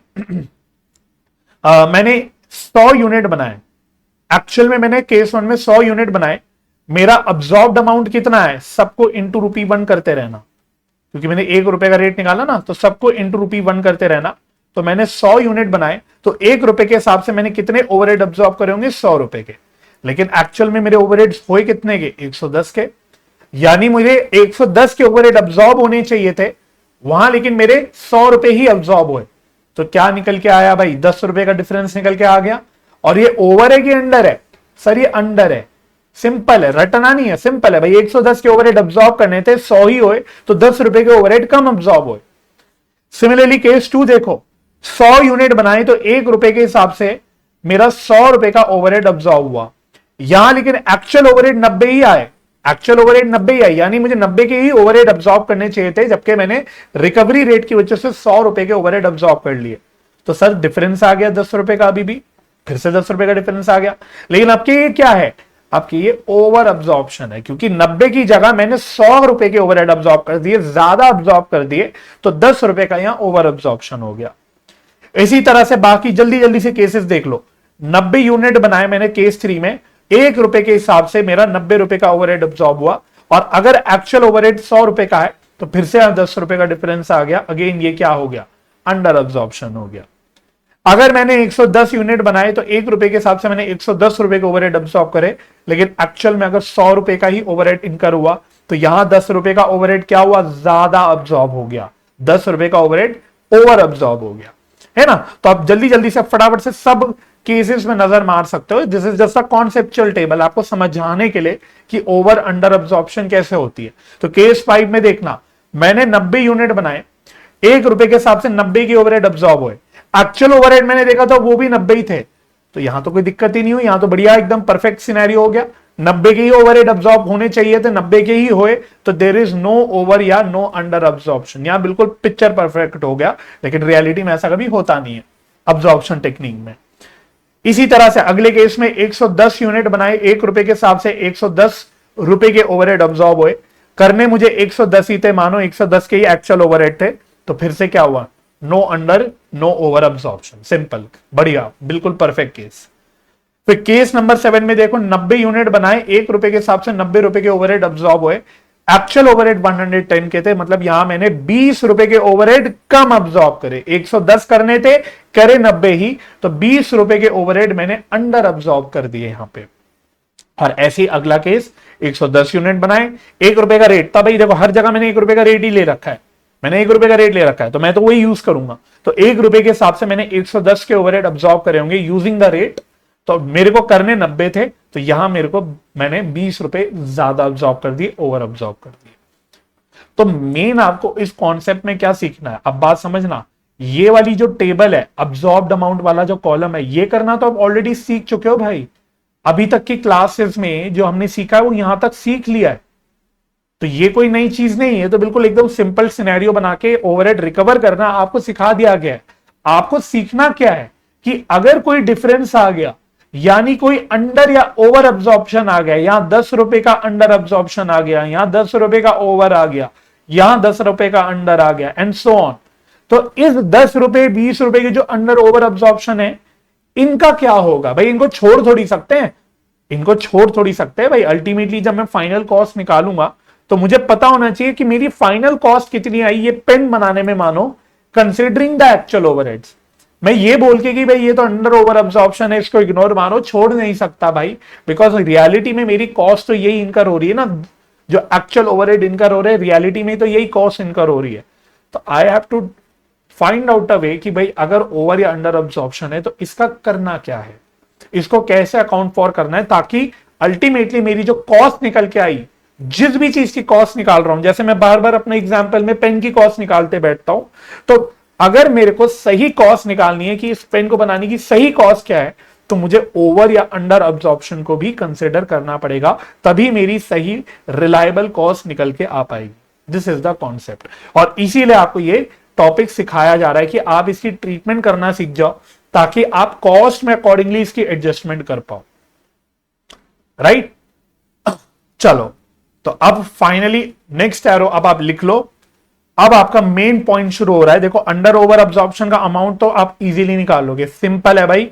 100 यूनिट बनाए। एक्चुअल में मैंने केस 1 में 100 यूनिट बनाए। मेरा अब्सॉर्ब्ड अमाउंट कितना है, सबको इंटू ₹1 करते रहना, क्योंकि मैंने 1 रुपए का रेट निकाला ना, तो सबको इंटू ₹1 करते रहना। तो मैंने 100 यूनिट बनाए, तो 1 रुपए के हिसाब से मैंने कितने ओवरहेड अब्सॉर्ब करे होंगे, 100 रुपए के। लेकिन एक्चुअल में मेरे ओवरहेड हुए कितने के, 110 के। यानी मुझे 110 के ओवरहेड अब्सॉर्ब होने चाहिए थे वहां, लेकिन मेरे 100 रुपए ही अब्सॉर्ब हुए। तो क्या निकल के आया भाई, 10 रुपए का डिफरेंस निकल के आ गया। और ये ओवर है कि अंडर है, सर ये अंडर है। सिंपल है, रटना नहीं है, सिंपल है भाई। 110 के ओवरहेड अब्सॉर्ब करने थे, 100 ही हुए, तो 10 रुपए के ओवरहेड कम अब्सॉर्ब हुए। सिमिलरली केस 2 देखो, 100 यूनिट बनाए तो 1 रुपए के हिसाब से मेरा 100 रुपए का ओवरहेड अब्सॉर्ब हुआ। यहां लेकिन एक्चुअल ओवरहेड 90 ही आए, एक्चुअल ओवरहेड 90 ही आए, यानी मुझे 90 के ही ओवरहेड अब्सॉर्ब करने चाहिए थे, जबकि मैंने रिकवरी रेट की वजह से 100 रुपए के ओवरहेड अब्सॉर्ब कर लिए। तो सर डिफरेंस आ गया 10 रुपए का, अभी भी फिर से 10 रुपए का डिफरेंस आ गया। लेकिन आपके ये क्या है, आपकी ये ओवर अब्सॉर्प्शन है, क्योंकि 90 की जगह मैंने 100 रुपए के ओवरहेड अब्सॉर्ब कर दिए, ज्यादा अब्सॉर्ब कर दिए, तो 10 रुपए का यहां ओवर अब्सॉर्प्शन हो गया। इसी तरह से बाकी जल्दी जल्दी से केसेस देख लो। 90 यूनिट बनाए मैंने केस 3 में, 1 रुपए के हिसाब से मेरा 90 रुपए का ओवरहेड अब्सॉर्ब हुआ। और अगर एक्चुअल ओवरहेड 100 रुपए का है, तो फिर से 10 रुपए का डिफरेंस आ गया। अगेन ये क्या हो गया, अंडर अब्सॉर्प्शन हो गया। अगर मैंने 110 यूनिट बनाए तो 1 रुपए के हिसाब से मैंने 110 रुपए के ओवरहेड अब्सॉर्ब करे, लेकिन एक्चुअल में अगर 100 रुपए का ही ओवरहेड इनकर हुआ, तो यहां 10 रुपए का ओवरहेड क्या हुआ, ज्यादा अब्सॉर्ब हो गया। 10 रुपए का ओवरहेड ओवर अब्सॉर्ब हो गया, है ना। तो आप जल्दी जल्दी से फटाफट से सब केसेस में नजर मार सकते हो। This is just a conceptual table, आपको समझाने के लिए कि ओवर अंडर अब्सॉर्प्शन कैसे होती है। तो केस 5 में देखना, मैंने 90 यूनिट बनाए, 1 रुपए के हिसाब से 90 की ओवरहेड अब्सॉर्ब हुए। एक्चुअल ओवरहेड मैंने देखा था वो भी 90 ही थे, तो यहां तो कोई दिक्कत ही नहीं हुई, यहां तो बढ़िया एकदम परफेक्ट सिनेरियो हो गया। 90 के ही ओवरहेड अब्सॉर्ब होने चाहिए थे, 90 के ही हुए, तो देयर इज नो ओवर या नो अंडर अब्सॉर्प्शन। यहां बिल्कुल पिक्चर परफेक्ट हो गया, लेकिन रियलिटी में ऐसा कभी होता नहीं है अब्सॉर्प्शन टेक्निक में। इसी तरह से अगले केस में 110 यूनिट बनाए, 1 रुपए के हिसाब से 110 रुपए के ओवरहेड अब्सॉर्ब हुए। करने मुझे 110 ही थे, मानो 110 के ही एक्चुअल ओवरहेड थे, तो फिर से क्या हुआ, no under no over absorption. Simple, बढ़िया, बिल्कुल परफेक्ट केस। फिर केस नंबर 7 में देखो, 90 यूनिट बनाए, 1 रुपए के हिसाब से 90 रुपए के ओवरहेड अब्सॉर्ब हुए। एक्चुअल ओवरहेड 110 के थे, मतलब यहां मैंने 20 रुपए के ओवरहेड कम अब्सॉर्ब करे। 110 करने थे, करे 90 ही, तो 20 रुपए के ओवरहेड मैंने अंडर अब्सॉर्ब कर दिए यहां पे। और ऐसे ही अगला केस, 110 यूनिट बनाए, 1 रुपए का रेट था। भाई देखो हर जगह मैंने 1 रुपए का रेट ही ले रखा है, मैंने 1 रुपए का रेट ले रखा है, तो मैं तो वही यूज करूंगा। तो 1 रुपए के हिसाब से मैंने 110 के ओवरहेड अब्सॉर्ब करे होंगे यूजिंग द रेट। तो मेरे को करने 90 थे, तो यहां मेरे को मैंने 20 रुपए ज्यादा अब्सॉर्ब कर दिए, ओवर अब्सॉर्ब कर दिए। तो मेन आपको इस कॉन्सेप्ट में क्या सीखना है, अब बात समझना। ये वाली जो टेबल है, अब्सॉर्ब्ड अमाउंट वाला जो कॉलम है, ये करना तो आप ऑलरेडी सीख चुके हो भाई। अभी तक की क्लासेस में जो हमने सीखा है वो यहां तक सीख लिया है, तो ये कोई नई चीज नहीं है। तो बिल्कुल एकदम सिंपल सिनेरियो बना के ओवरहेड रिकवर करना आपको सिखा दिया गया है। आपको सीखना क्या है कि अगर कोई डिफरेंस आ गया, यानी कोई अंडर या ओवर अब्सॉर्प्शन आ गया, यहां 10 रुपए का अंडर अब्सॉर्प्शन आ गया, यहां 10 रुपए का ओवर आ गया, यहां 10 रुपए का अंडर आ गया, एंड सो ऑन। तो इस 10 रुपए 20 रुपए के जो अंडर ओवर अब्सॉर्प्शन है, इनका क्या होगा भाई, इनको छोड़ थोड़ी सकते हैं, इनको छोड़ थोड़ी सकते हैं भाई। अल्टीमेटली जब मैं फाइनल कॉस्ट निकालूंगा, तो मुझे पता होना चाहिए कि मेरी फाइनल कॉस्ट कितनी आई ये पेन बनाने में, मानो कंसिडरिंग द एक्चुअल ओवरहेड्स। मैं ये बोल के कि भाई ये तो अंडर ओवर अब्सॉर्प्शन है, इसको इग्नोर मानो, छोड़ नहीं सकता भाई, बिकॉज रियलिटी में मेरी कॉस्ट तो यही इनकर हो रही है ना, जो एक्चुअल ओवरहेड इनकर हो रहे हैं, रियलिटी में तो यही कॉस्ट इनकर हो रही है। तो I have to find out a way कि भाई अगर ओवर या अंडर अब्सॉर्प्शन है तो इसका करना क्या है, इसको कैसे अकाउंट फॉर करना है, ताकि अल्टीमेटली मेरी जो कॉस्ट निकल के आई जिस भी चीज की कॉस्ट निकाल रहा हूं, जैसे मैं बार बार अपने एग्जाम्पल में पेन की कॉस्ट निकालते बैठता हूं, तो अगर मेरे को सही कॉस्ट निकालनी है कि इस पेन को बनाने की सही कॉस्ट क्या है, तो मुझे ओवर या अंडर अब्जॉर्प्शन को भी कंसिडर करना पड़ेगा, तभी मेरी सही रिलायबल कॉस्ट निकल के आ पाएगी। दिस इज द कॉन्सेप्ट, और इसीलिए आपको ये टॉपिक सिखाया जा रहा है कि आप इसकी ट्रीटमेंट करना सीख जाओ, ताकि आप कॉस्ट में अकॉर्डिंगली इसकी एडजस्टमेंट कर पाओ। राइट, चलो, तो अब फाइनली नेक्स्ट एरो अब आप लिख लो। अब आपका मेन पॉइंट शुरू हो रहा है। देखो, अंडर ओवर अब्जॉर्प्शन का अमाउंट तो आप इजीली निकालोगे, सिंपल है भाई।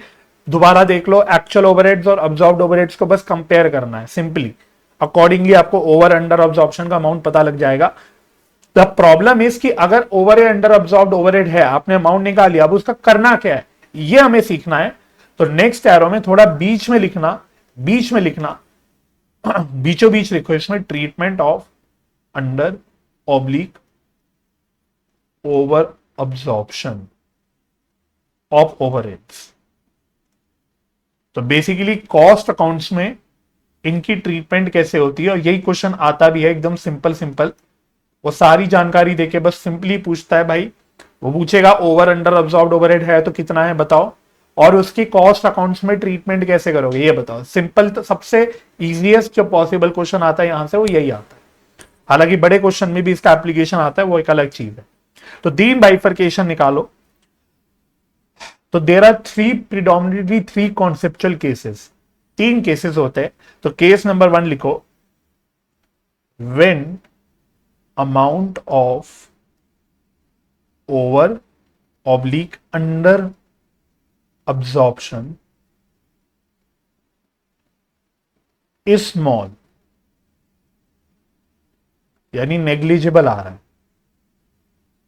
दोबारा देख लो, एक्चुअल ओवरहेड्स और अब्जॉर्ब्ड ओवरहेड्स को बस कंपेयर करना है सिंपली, अकॉर्डिंगली आपको ओवर अंडर अब्जॉर्प्शन का अमाउंट पता लग जाएगा। द प्रॉब्लम इज कि अगर ओवर या अंडर अब्जॉर्ब्ड ओवरहेड है, आपने अमाउंट निकाल लिया, अब उसका करना क्या है ये हमें सीखना है। तो नेक्स्ट एरो में थोड़ा बीच में लिखना, बीचों बीच लिखो इसमें, treatment of under oblique over absorption of overheads. तो बेसिकली कॉस्ट अकाउंट्स में इनकी ट्रीटमेंट कैसे होती है, और यही क्वेश्चन आता भी है एकदम सिंपल। वो सारी जानकारी देके बस सिंपली पूछता है भाई, वो पूछेगा ओवर अंडर अब्जॉर्ब्ड ओवरहेड है तो कितना है बताओ, और उसकी कॉस्ट अकाउंट्स में ट्रीटमेंट कैसे करोगे ये बताओ। सिंपल, तो सबसे इजीएस्ट जो पॉसिबल क्वेश्चन आता है यहां से वो यही आता है। हालांकि बड़े क्वेश्चन में भी इसका एप्लीकेशन आता है, वो एक अलग चीज है। तो तीन बाइफर्केशन निकालो। तो there are predominantly three conceptual cases, तीन केसेस होते हैं। तो केस नंबर 1 लिखो, when amount of over oblique under absorption is small, यानी नेग्लिजिबल आ रहा है,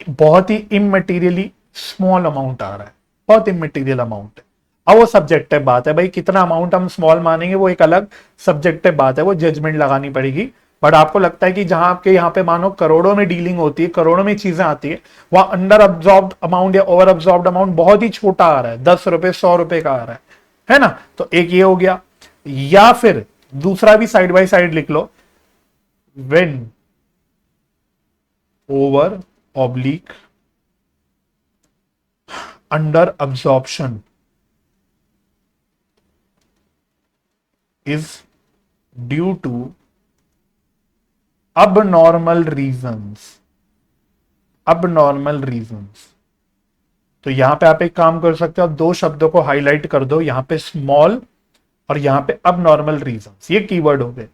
बहुत ही इमटेरियली स्मॉल अमाउंट आ रहा है, बहुत इमटेरियल अमाउंट है। अब वो सब्जेक्टिव बात है भाई, कितना अमाउंट हम स्मॉल मानेंगे वो एक अलग सब्जेक्टिव बात है, वो जजमेंट लगानी पड़ेगी। बट आपको लगता है कि जहां आपके यहाँ पे मानो करोड़ों में डीलिंग होती है, करोड़ों में चीजें आती है, वहां अंडर अब्जॉर्ब्ड अमाउंट या ओवर अब्जॉर्ब्ड अमाउंट बहुत ही छोटा आ रहा है, 10 रुपए 100 रुपए का आ रहा है ना। तो एक ये हो गया, या फिर दूसरा भी साइड बाय साइड लिख लो, when over oblique under absorption is due to abnormal reasons, abnormal reasons। तो यहां पे आप एक काम कर सकते हो, दो शब्दों को हाईलाइट कर दो, यहां पे स्मॉल और यहां पे abnormal reasons, ये कीवर्ड हो गए।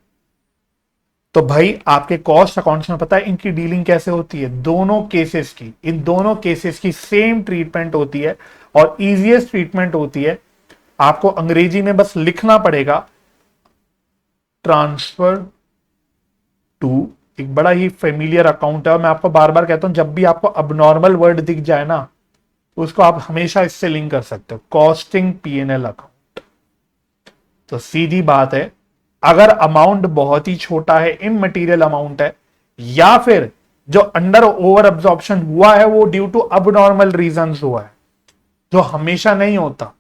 तो भाई आपके कॉस्ट अकाउंट्स में पता है इनकी डीलिंग कैसे होती है, दोनों केसेस की, इन दोनों केसेस की सेम ट्रीटमेंट होती है और इजीएस्ट ट्रीटमेंट होती है। आपको अंग्रेजी में बस लिखना पड़ेगा, ट्रांसफर टू, एक बड़ा ही फेमिलियर अकाउंट है, और मैं आपको बार बार कहता हूं जब भी आपको अबनॉर्मल वर्ड दिख जाए ना, तो उसको आप हमेशा इससे लिंक कर सकते हो, कॉस्टिंग P&L अकाउंट। तो सीधी बात है, अगर अमाउंट बहुत ही छोटा है, इमटेरियल अमाउंट है, या फिर जो अंडर ओवर अब्जॉर्प्शन हुआ है वो ड्यू टू अबनॉर्मल रीजंस हुआ है, जो हमेशा नहीं होता,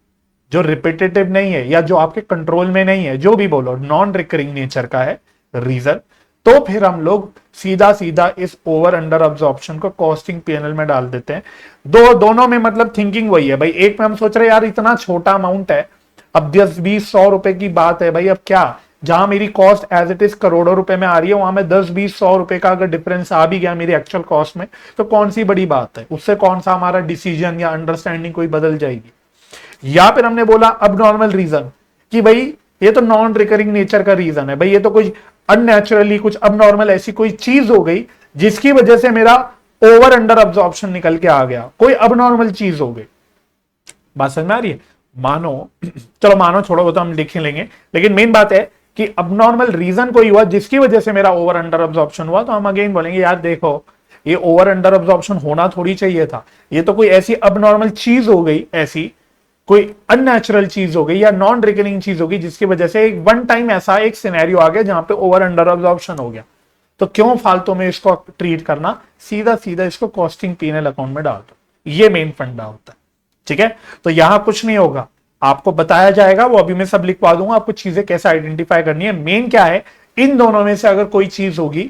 जो रिपीटेटिव नहीं है, या जो आपके कंट्रोल में नहीं है, जो भी बोलो, नॉन रिकरिंग नेचर का है रीजन, तो फिर हम लोग सीधा सीधा इस ओवर अंडर अब्जॉर्प्शन को कॉस्टिंग P&L में डाल देते हैं। दोनों में मतलब थिंकिंग वही है भाई। एक में हम सोच रहे हैं यार इतना छोटा अमाउंट है, अब 10-20-100 रुपए की बात है भाई, अब क्या, जहां मेरी कॉस्ट एज इट इज करोड़ों रुपए में आ रही है, वहां में 10-20-100 रुपए का अगर डिफरेंस आ भी गया मेरी एक्चुअल कॉस्ट में, तो कौन सी बड़ी बात है, उससे कौन सा हमारा डिसीजन या अंडरस्टैंडिंग कोई बदल जाएगी। या फिर हमने बोला अब नॉर्मल रीजन, कि भाई ये तो नॉन रिकरिंग नेचर का रीजन है भाई, ये तो कुछ अननेचुरली, कुछ अबनॉर्मल ऐसी कोई चीज हो गई जिसकी वजह से मेरा ओवर अंडर अब्जॉर्प्शन निकल के आ गया, कोई अबनॉर्मल चीज हो गई। बात समझ में आ रही है। मानो, चलो मानो छोड़ो, वो तो हम लिख लेंगे, लेकिन मेन बात है कि अबनॉर्मल रीजन कोई हुआ जिसकी वजह से मेरा ओवर अंडर अब्जॉर्प्शन हुआ, तो हम अगेन बोलेंगे यार देखो ये ओवर अंडर अब्जॉर्प्शन होना थोड़ी चाहिए था, ये तो कोई ऐसी अबनॉर्मल चीज हो गई, ऐसी कोई अननेचुरल चीज हो गई या नॉन रिकरिंग चीज हो गई, जिसकी वजह से एक वन टाइम ऐसा एक सिनेरियो आ गया जहां पे ओवर अंडर अब्जॉर्प्शन हो गया। तो क्यों फालतू में इसको ट्रीट करना, सीधा सीधा इसको कॉस्टिंग P&L अकाउंट में डाल दो, ये मेन फंडा होता है। ठीक है, तो यहां कुछ नहीं होगा, आपको बताया जाएगा, वो अभी मैं सब लिखवा दूंगा आपको चीजें कैसे आइडेंटिफाई करनी है। मेन क्या है इन दोनों में से अगर कोई चीज होगी,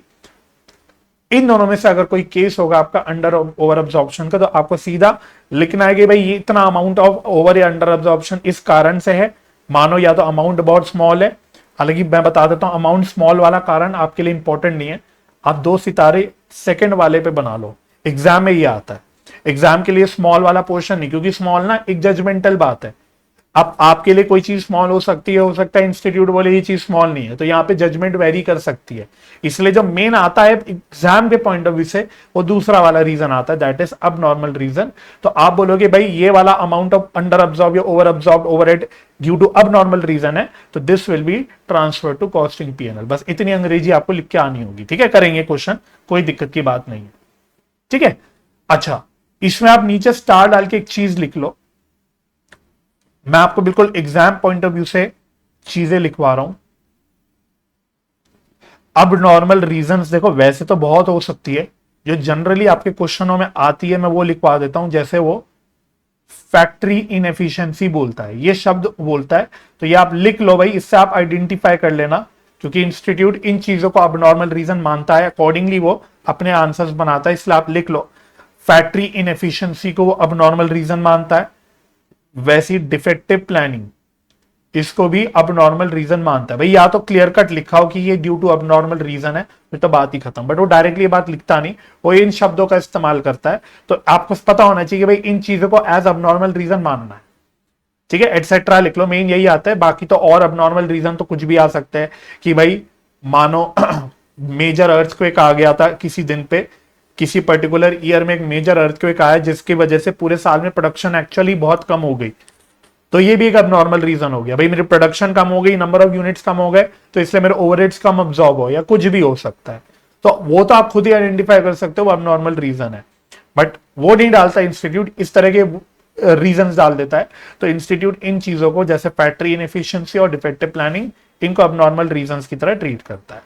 इन दोनों में से अगर कोई केस होगा आपका अंडर ओवर अब्जॉर्प्शन का, तो आपको सीधा लिखना है कि भाई ये इतना अमाउंट ऑफ ओवर या अंडर अब्जॉर्प्शन इस कारण से है। मानो या तो अमाउंट बहुत स्मॉल है, हालांकि मैं बता देता हूं अमाउंट स्मॉल वाला कारण आपके लिए इंपॉर्टेंट नहीं है, आप 2 सितारे सेकंड वाले पे बना लो, एग्जाम में ये आता है। एग्जाम के लिए स्मॉल वाला पोर्शन नहीं, क्योंकि स्मॉल ना एक जजमेंटल बात है। अब आपके लिए कोई चीज स्मॉल हो सकती है, हो सकता है इंस्टीट्यूट बोले ये चीज स्मॉल नहीं है, तो यहाँ पे जजमेंट वेरी कर सकती है। इसलिए जो मेन आता है एग्जाम के पॉइंट ऑफ व्यू से, वो दूसरा वाला रीजन आता है, that is abnormal reason. तो आप बोलोगे भाई ये वाला अमाउंट ऑफ अंडर अब्जॉर्ब या over absorb overhead due to abnormal reason है, तो this will be transfer to costing PNL. बस इतनी अंग्रेजी आपको लिख के आनी होगी, ठीक है, करेंगे क्वेश्चन, कोई दिक्कत की बात नहीं है, ठीक है। अच्छा, इसमें आप नीचे स्टार डाल के एक चीज लिख लो, मैं आपको बिल्कुल एग्जाम पॉइंट ऑफ व्यू से चीजें लिखवा रहा हूं। अब नॉर्मल रीजंस देखो, वैसे तो बहुत हो सकती है, जो जनरली आपके क्वेश्चनों में आती है मैं वो लिखवा देता हूं। जैसे वो फैक्ट्री इनएफिशिएंसी बोलता है, ये शब्द बोलता है, तो ये आप लिख लो भाई, इससे आप आइडेंटिफाई कर लेना, क्योंकि इंस्टीट्यूट इन चीजों को अब नॉर्मल रीजन मानता है, अकॉर्डिंगली वो अपने आंसर्स बनाता है, इसलिए आप लिख लो फैक्ट्री इनएफिशिएंसी को वो अब नॉर्मल रीजन मानता है। वैसी डिफेक्टिव प्लानिंग, इसको भी अब नॉर्मल रीजन मानता है। भाई या तो क्लियर कट लिखा हो कि ये due to abnormal reason है, फिर तो बात ही खत्म, बट वो डायरेक्टली बात लिखता नहीं, वो इन शब्दों का इस्तेमाल करता है। तो आपको पता होना चाहिए कि भाई इन चीजों को एज अब नॉर्मल रीजन मानना है, ठीक है, एटसेट्रा लिख लो, मेन यही आता है। बाकी तो और अब नॉर्मल रीजन तो कुछ भी आ सकते हैं, कि भाई मानो मेजर अर्थक्वेक आ गया था किसी दिन पे, किसी पर्टिकुलर ईयर में एक मेजर अर्थक्वेक आया जिसकी वजह से पूरे साल में प्रोडक्शन एक्चुअली बहुत कम हो गई, तो ये भी एक अब नॉर्मल रीजन हो गया, भाई मेरी प्रोडक्शन कम हो गई, नंबर ऑफ यूनिट्स कम हो गए, तो इसलिए मेरे ओवरहेड्स कम अब्सॉर्ब हो, या कुछ भी हो सकता है। तो वो तो आप खुद ही आइडेंटिफाई कर सकते हो, वो अब नॉर्मल रीजन है, बट वो नहीं डालता इंस्टीट्यूट, इस तरह के रीजन डाल देता है। तो इंस्टीट्यूट इन चीजों को, जैसे फैक्ट्री इनएफिशिएंसी और डिफेक्टिव प्लानिंग, इनको अब नॉर्मल रीजन की तरह ट्रीट करता है,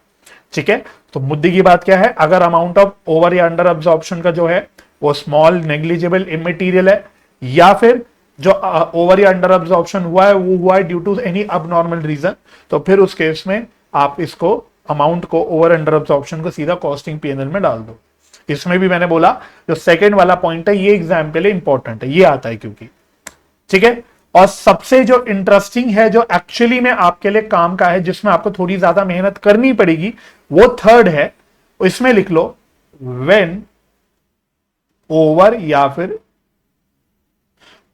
ठीक है। तो मुद्दे की बात क्या है, अगर अमाउंट ऑफ ओवर या अंडर अब्जॉर्प्शन का जो है वो स्मॉल, नेग्लिजिबल, इमटेरियल है, या फिर जो ओवर या अंडर अब्जॉर्प्शन हुआ है वो हुआ है ड्यू टू एनी अब नॉर्मल रीजन, तो फिर उस केस में आप इसको अमाउंट को ओवर अंडर अब्जॉर्प्शन को सीधा कॉस्टिंग पीएनएल में डाल दो। इसमें भी मैंने बोला जो सेकंड वाला पॉइंट है ये एग्जाम के लिए इंपॉर्टेंट है, ये आता है क्योंकि, ठीक है। और सबसे जो इंटरेस्टिंग है, जो एक्चुअली में आपके लिए काम का है, जिसमें आपको थोड़ी ज्यादा मेहनत करनी पड़ेगी, वो थर्ड है। इसमें लिख लो व्हेन ओवर या फिर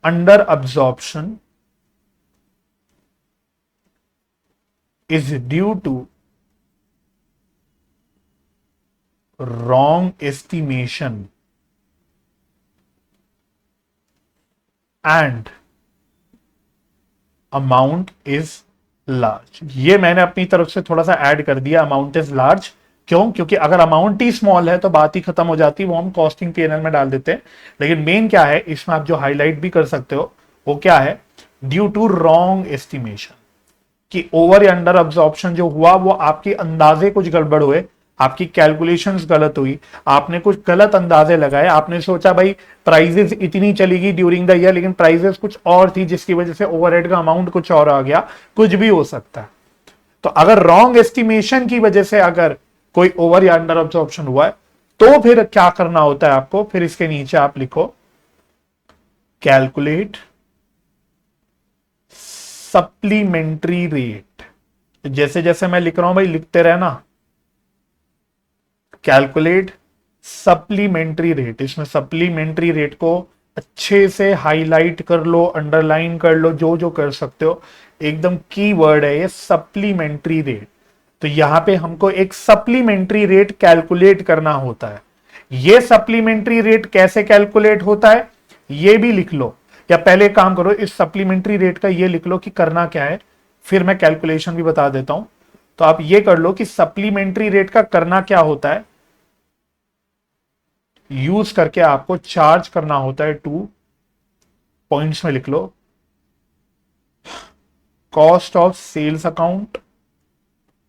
under absorption is due to wrong estimation and amount is large. ये मैंने अपनी तरफ से थोड़ा सा ऐड कर दिया, अमाउंट इज लार्ज, क्यों? क्योंकि अगर अमाउंट ही स्मॉल है तो बात ही खत्म हो जाती, वो हम कॉस्टिंग पीएनएल में डाल देते हैं। लेकिन मेन क्या है इसमें, आप जो हाईलाइट भी कर सकते हो वो क्या है, ड्यू टू रॉन्ग एस्टिमेशन, कि ओवर या अंडर अब्जॉर्प्शन जो हुआ वो आपके अंदाजे कुछ गड़बड़ हुए, आपकी कैलकुलेशंस गलत हुई, आपने कुछ गलत अंदाजे लगाए, आपने सोचा भाई प्राइजेस इतनी चलेगी ड्यूरिंग द ईयर, लेकिन प्राइजेस कुछ और थी जिसकी वजह से ओवरहेड का अमाउंट कुछ और आ गया, कुछ भी हो सकता है। तो अगर रॉन्ग एस्टिमेशन की वजह से अगर कोई ओवर या अंडर अब्जॉर्प्शन हुआ है, तो फिर क्या करना होता है आपको, फिर इसके नीचे आप लिखो कैलकुलेट सप्लीमेंट्री रेट। जैसे जैसे मैं लिख रहा हूं भाई लिखते रहना, कैलकुलेट सप्लीमेंट्री रेट। इसमें सप्लीमेंट्री रेट को अच्छे से हाईलाइट कर लो, अंडरलाइन कर लो, जो जो कर सकते हो, एकदम की वर्ड है ये सप्लीमेंट्री रेट। तो यहां पे हमको एक सप्लीमेंट्री रेट कैलकुलेट करना होता है। ये सप्लीमेंट्री रेट कैसे कैलकुलेट होता है ये भी लिख लो, या पहले काम करो इस सप्लीमेंट्री रेट का ये लिख लो कि करना क्या है, फिर मैं कैलकुलेशन भी बता देता हूं। तो आप ये कर लो कि सप्लीमेंट्री रेट का करना क्या होता है, यूज करके आपको चार्ज करना होता है टू पॉइंट्स में लिख लो, कॉस्ट ऑफ सेल्स अकाउंट,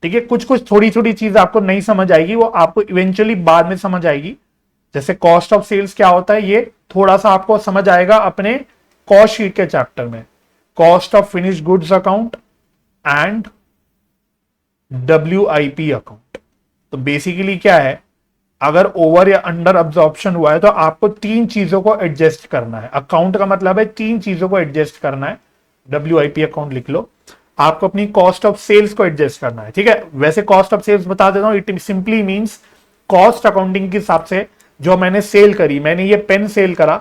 ठीक है। कुछ कुछ थोड़ी थोड़ी चीज आपको नहीं समझ आएगी, वो आपको इवेंचुअली बाद में समझ आएगी। जैसे कॉस्ट ऑफ सेल्स क्या होता है, ये थोड़ा सा आपको समझ आएगा अपने कॉस्ट शीट के चैप्टर में। Cost of finished goods account and WIP account. तो बेसिकली क्या है, अगर ओवर या अंडर अब्जॉर्प्शन हुआ है तो आपको तीन चीजों को एडजस्ट करना है। अकाउंट का मतलब है तीन चीजों को एडजस्ट करना है। WIP अकाउंट लिख लो। आपको अपनी कॉस्ट ऑफ सेल्स को एडजस्ट करना है, ठीक है। वैसे कॉस्ट ऑफ सेल्स बता देता हूं, it simply means cost accounting के हिसाब से जो मैंने सेल करी, मैंने ये पेन सेल करा,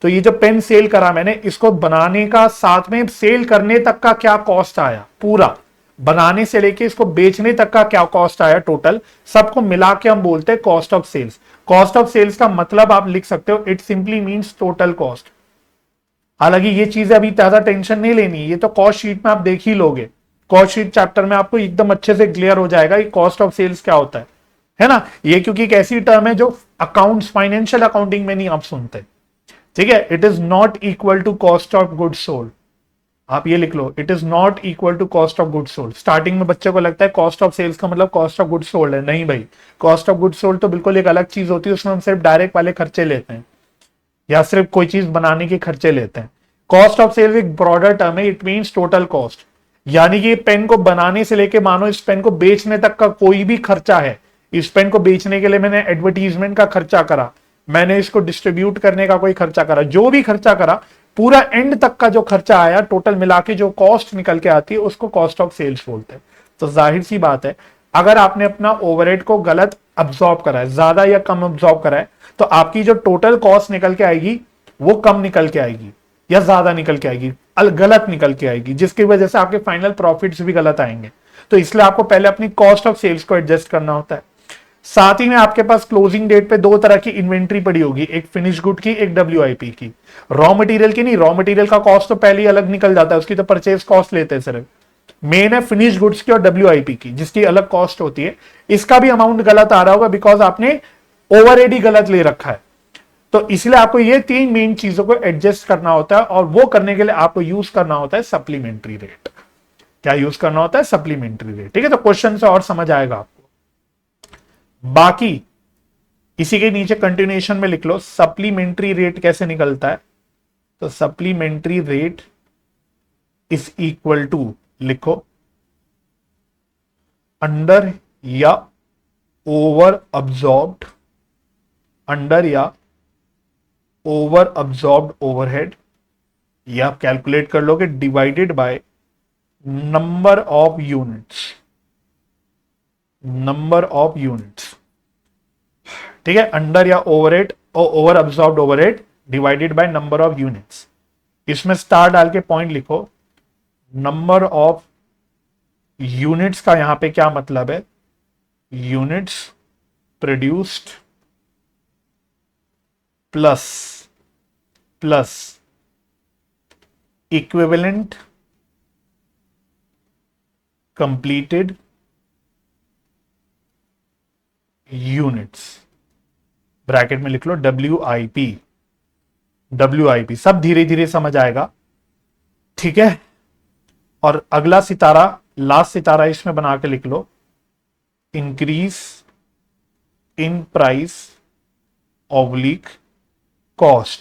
तो ये जो पेन सेल करा मैंने, इसको बनाने का साथ में सेल करने तक का क्या कॉस्ट आया, पूरा बनाने से लेके इसको बेचने तक का क्या कॉस्ट आया, टोटल सबको मिला के हम बोलते हैं cost of sales. Cost of sales का मतलब आप लिख सकते हो, it simply means total cost. हालांकि ये चीजें अभी ज्यादा टेंशन नहीं लेनी, ये तो कॉस्ट शीट में आप देख ही लोगे। कॉस्ट शीट चैप्टर में आपको एकदम अच्छे से क्लियर हो जाएगा कि कॉस्ट ऑफ सेल्स क्या होता है ना। ये क्योंकि एक ऐसी टर्म है जो अकाउंट्स, फाइनेंशियल अकाउंटिंग में नहीं आप सुनते, ठीक है। It is not equal to cost of goods sold. आप ये लिख लो, it is not equal to cost of goods sold. Starting में बच्चे को लगता है कॉस्ट ऑफ सेल्स का मतलब कॉस्ट ऑफ गुड्स सोल्ड है, नहीं भाई। कॉस्ट ऑफ गुड्स सोल्ड तो बिल्कुल एक अलग चीज होती है, उसमें हम सिर्फ डायरेक्ट वाले खर्चे लेते हैं या सिर्फ कोई चीज बनाने के खर्चे लेते हैं। कॉस्ट ऑफ सेल्स एक ब्रॉडर टर्म है, इट मींस टोटल कॉस्ट। यानी कि पेन को बनाने से लेके मानो इस पेन को बेचने तक का कोई भी खर्चा है। इस पेन को बेचने के लिए मैंने एडवर्टीजमेंट का खर्चा करा, मैंने इसको डिस्ट्रीब्यूट करने का कोई खर्चा करा, जो भी खर्चा करा, पूरा एंड तक का जो खर्चा आया, टोटल मिला के जो कॉस्ट निकल के आती है, उसको कॉस्ट ऑफ सेल्स बोलते हैं। तो जाहिर सी बात है, अगर आपने अपना ओवरहेड को गलत अब्सॉर्ब करा है, ज्यादा या कम अब्सॉर्ब करा है, तो आपकी जो टोटल कॉस्ट निकल के आएगी वो कम निकल के आएगी या ज्यादा निकल के आएगी, गलत निकल के आएगी, जिसकी वजह से आपके फाइनल प्रॉफिट्स भी गलत आएंगे। तो इसलिए आपको पहले अपनी कॉस्ट ऑफ सेल्स को एडजस्ट करना होता है। साथ ही में आपके पास क्लोजिंग डेट पे दो तरह की इन्वेंट्री पड़ी होगी, एक फिनिश गुड की, एक WIP की। रॉ मटेरियल की नहीं, रॉ मटेरियल का कॉस्ट तो पहले ही अलग निकल जाता है, उसकी तो परचेज कॉस्ट लेते हैं सिर्फ। मेन है फिनिश गुड्स की और WIP की, जिसकी अलग कॉस्ट होती है। इसका भी अमाउंट गलत आ रहा होगा बिकॉज आपने ओवरहेड ही गलत ले रखा है। तो इसलिए आपको ये तीन मेन चीजों को एडजस्ट करना होता है, और वो करने के लिए आपको यूज करना होता है सप्लीमेंट्री रेट। क्या यूज करना होता है? सप्लीमेंट्री रेट, ठीक है। तो क्वेश्चन से और समझ आएगा आपको। बाकी इसी के नीचे कंटिन्यूएशन में लिख लो सप्लीमेंट्री रेट कैसे निकलता है। तो supplementary rate is equal to, लिखो, अंडर या ओवर अब्सॉर्ब्ड, अंडर या ओवर अब्सॉर्ब्ड ओवरहेड, ये आप कैलकुलेट कर लोगे, divided by number of units, number of units, ठीक है। अंडर या overhead, over absorbed overhead divided by number of units. इसमें स्टार डाल के पॉइंट लिखो। नंबर ऑफ यूनिट्स का यहां पे क्या मतलब है? Units produced plus equivalent completed units, bracket में लिख लो WIP। WIP सब धीरे धीरे समझ आएगा, ठीक है। और अगला सितारा, लास्ट सितारा इसमें बना के लिख लो, increase in price oblique cost,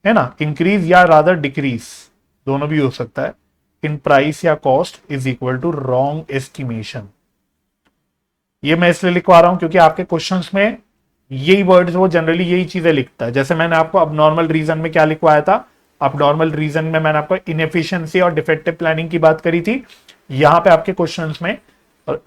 है ना। इंक्रीज या रादर डिक्रीज, दोनों भी हो सकता है। इन प्राइस या cost is equal to wrong estimation. ये मैं इसलिए लिखवा रहा हूं क्योंकि आपके क्वेश्चंस में यही वर्ड्स, वो जनरली यही चीजें लिखता है। जैसे मैंने आपको अब नॉर्मल रीजन में क्या लिखवाया था, अब नॉर्मल रीजन में मैंने आपको इनएफिशिएंसी और डिफेक्टिव प्लानिंग की बात करी थी। यहां पे आपके क्वेश्चंस में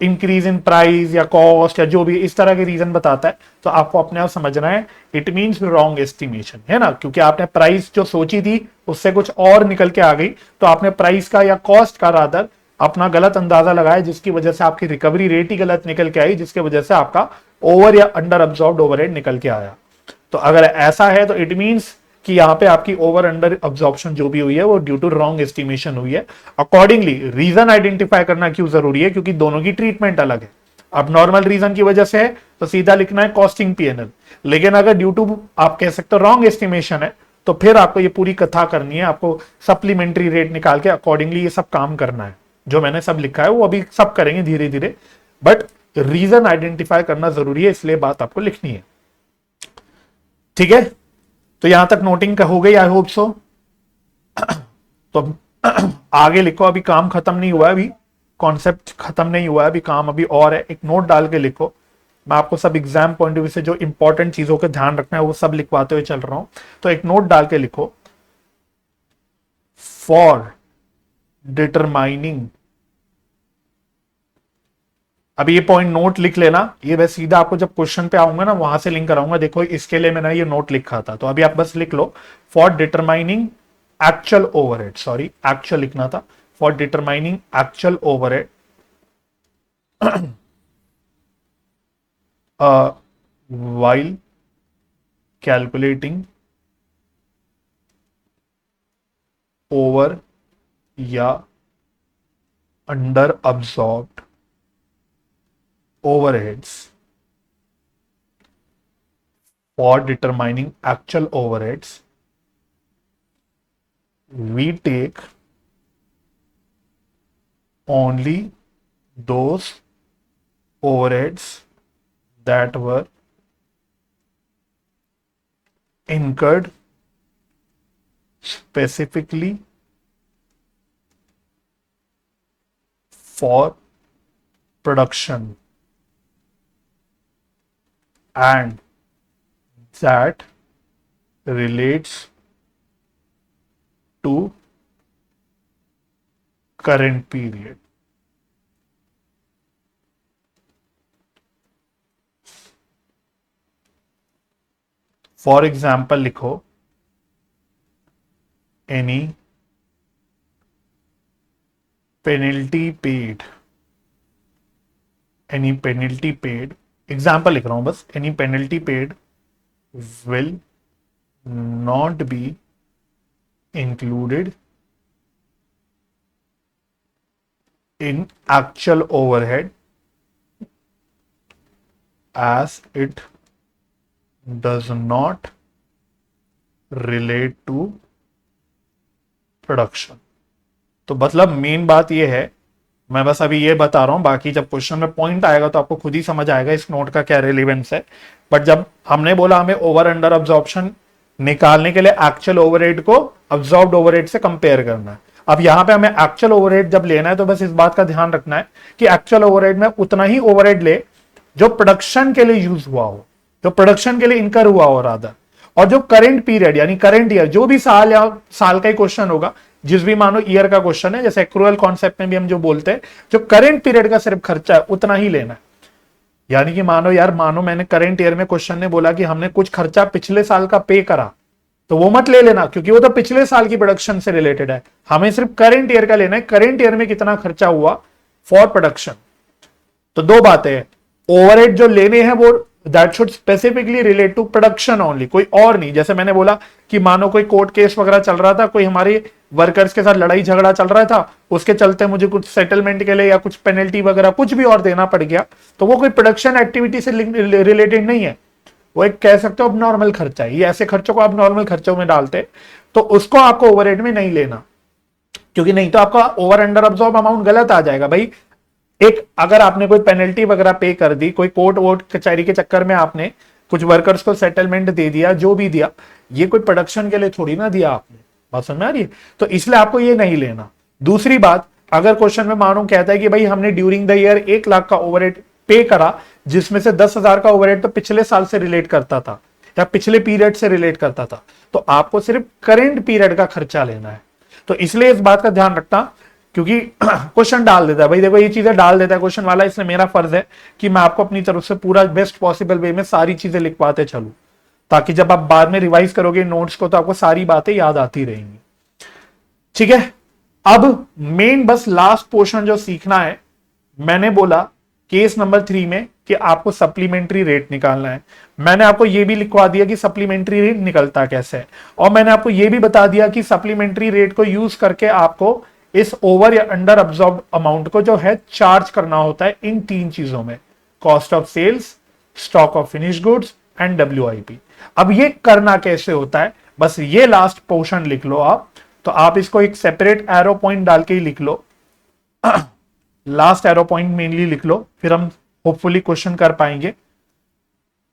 इंक्रीज इन प्राइस या कॉस्ट या जो भी इस तरह के रीजन बताता है, तो आपको अपने आप समझना है इट मींस रॉन्ग एस्टिमेशन, है ना। क्योंकि आपने प्राइस जो सोची थी उससे कुछ और निकल के आ गई, तो आपने प्राइस का या कॉस्ट का रादर अपना गलत अंदाजा लगाया, जिसकी वजह से आपकी रिकवरी रेट ही गलत निकल के आई, जिसकी वजह से आपका ओवर या अंडर अब्सॉर्ब्ड ओवरहेड निकल के आया। तो अगर ऐसा है तो इट मींस कि यहां पे आपकी ओवर अंडर अब्सॉर्प्शन जो भी हुई है वो ड्यू टू रॉन्ग एस्टिमेशन हुई है। अकॉर्डिंगली रीजन आइडेंटिफाई करना क्यों जरूरी है? क्योंकि दोनों की ट्रीटमेंट अलग है। अब नॉर्मल रीजन की वजह से है तो सीधा लिखना है कॉस्टिंग PNL, लेकिन अगर ड्यू टू आप कह सकते हो रॉन्ग एस्टिमेशन है, तो फिर आपको ये पूरी कथा करनी है, आपको सप्लीमेंट्री रेट निकाल के अकॉर्डिंगली ये सब काम करना है। जो मैंने सब लिखा है वो अभी सब करेंगे धीरे धीरे, बट रीजन आइडेंटिफाई करना जरूरी है, इसलिए बात आपको लिखनी है, ठीक है। तो यहां तक नोटिंग हो गई, आई होप सो। तो आगे लिखो, अभी काम खत्म नहीं हुआ है अभी, कॉन्सेप्ट खत्म नहीं हुआ है, अभी काम अभी और है। एक नोट डाल के लिखो, मैं आपको सब एग्जाम पॉइंट ऑफ व्यू से जो इंपॉर्टेंट चीजों का ध्यान रखना है वो सब लिखवाते हुए चल रहा हूं। तो एक नोट डाल के लिखो, फॉर डिटरमाइनिंग, अभी ये पॉइंट नोट लिख लेना, ये मैं सीधा आपको जब क्वेश्चन पे आऊंगा ना वहां से लिंक कराऊंगा। देखो इसके लिए मैंने ये नोट लिखा था, तो अभी आप बस लिख लो, for determining actual overhead, sorry actual लिखना था, for determining actual overhead while calculating over या under absorbed overheads, for determining actual overheads we take only those overheads that were incurred specifically for production and that relates to current period. For example लिखो, any penalty paid, any penalty paid, example लिख रहा हूं बस, any penalty paid will not be included in actual overhead as it does not relate to production. तो मतलब main बात ये है, मैं बस अभी ये बता रहा हूं, बाकी जब क्वेश्चन में पॉइंट आएगा तो आपको खुद ही समझ आएगा इस नोट का क्या रिलेवेंस है। बट जब हमने बोला हमें ओवर अंडर अब्जॉर्प्शन निकालने के लिए एक्चुअल ओवरहेड को अब्जॉर्ब्ड ओवरहेड से कंपेयर करना है। अब यहां पे हमें एक्चुअल ओवरहेड जब लेना है तो बस इस बात का ध्यान रखना है कि एक्चुअल ओवरहेड में उतना ही ओवरहेड ले जो प्रोडक्शन के लिए यूज हुआ हो, जो प्रोडक्शन के लिए इनकर हुआ हो रादर, और जो करंट पीरियड यानी करंट ईयर, जो भी साल या साल का ही क्वेश्चन होगा, जिस भी मानो ईयर का क्वेश्चन है, जैसे एक्रूअल कॉन्सेप्ट में भी हम जो बोलते हैं, जो करंट पीरियड का सिर्फ खर्चा है उतना ही लेना है। यानी कि मानो यार, मानो मैंने करंट ईयर में क्वेश्चन ने बोला कि हमने कुछ खर्चा पिछले साल का पे करा, तो वो मत ले लेना क्योंकि वो तो पिछले साल की प्रोडक्शन से रिलेटेड है। हमें सिर्फ करंट ईयर का लेना है, करंट ईयर में कितना खर्चा हुआ फॉर प्रोडक्शन। तो दो बातें हैं, ओवरहेड जो लेने हैं वो that should specifically relate to production only, कोई और नहीं। जैसे मैंने बोला कि मानो कोई कोर्ट केस वगैरह चल रहा था, कोई हमारे वर्कर्स के साथ लड़ाई झगड़ा चल रहा था, उसके चलते मुझे कुछ सेटलमेंट के लिए या कुछ पेनल्टी वगैरह कुछ भी और देना पड़ गया, तो वो कोई प्रोडक्शन एक्टिविटी से रिलेटेड नहीं है, वो एक कह सकते हो अब नॉर्मल खर्चा है। ये ऐसे खर्चों को आप नॉर्मल खर्चों में डालते, तो उसको आपको ओवरहेड में नहीं लेना, क्योंकि नहीं तो आपका ओवर अंडर अब्सॉर्ब अमाउंट गलत आ जाएगा भाई। एक अगर आपने कोई पेनल्टी वगैरह पे कर दी, कोई कोर्ट वोट कचहरी के चक्कर में आपने कुछ वर्कर्स को सेटलमेंट दे दिया, जो भी दिया, ये कोई प्रोडक्शन के लिए थोड़ी ना दिया आपने, बात समझ में आ रही है? तो इसलिए आपको ये नहीं लेना। दूसरी बात, अगर क्वेश्चन में मानो कहता है कि भाई हमने ड्यूरिंग द ईयर 1 लाख का ओवरहेड पे करा, जिसमें से 10,000 का ओवरहेड तो पिछले साल से रिलेट करता था या पिछले पीरियड से रिलेट करता था, तो आपको सिर्फ करेंट पीरियड का खर्चा लेना है। तो इसलिए इस बात का ध्यान रखना, क्योंकि क्वेश्चन डाल देता है भाई, देखो ये चीजें डाल देता है क्वेश्चन वाला, इसलिए मेरा फर्ज है कि मैं आपको अपनी तरफ से पूरा बेस्ट पॉसिबल वे में सारी चीजें लिखवाते चलूं, ताकि जब आप बाद में रिवाइज करोगे नोट्स को तो आपको सारी बातें याद आती रहेंगी। ठीक है, अब मेन बस लास्ट पोर्शन जो सीखना है, मैंने बोला केस नंबर 3 में कि आपको सप्लीमेंट्री रेट निकालना है। मैंने आपको यह भी लिखवा दिया कि सप्लीमेंट्री रेट निकलता कैसे है, और मैंने आपको यह भी बता दिया कि सप्लीमेंट्री रेट को यूज करके आपको इस ओवर या अंडर अब्सॉर्ब अमाउंट को जो है चार्ज करना होता है इन 3 चीजों में, cost of sales, stock of finish goods and WIP। अब ये करना कैसे होता है, बस ये लास्ट पोर्शन लिख लो आप, तो आप इसको एक सेपरेट एरो पॉइंट डाल के ही लिख लो, लास्ट एरो पॉइंट मेनली लिख लो, फिर हम होपफुली क्वेश्चन कर पाएंगे।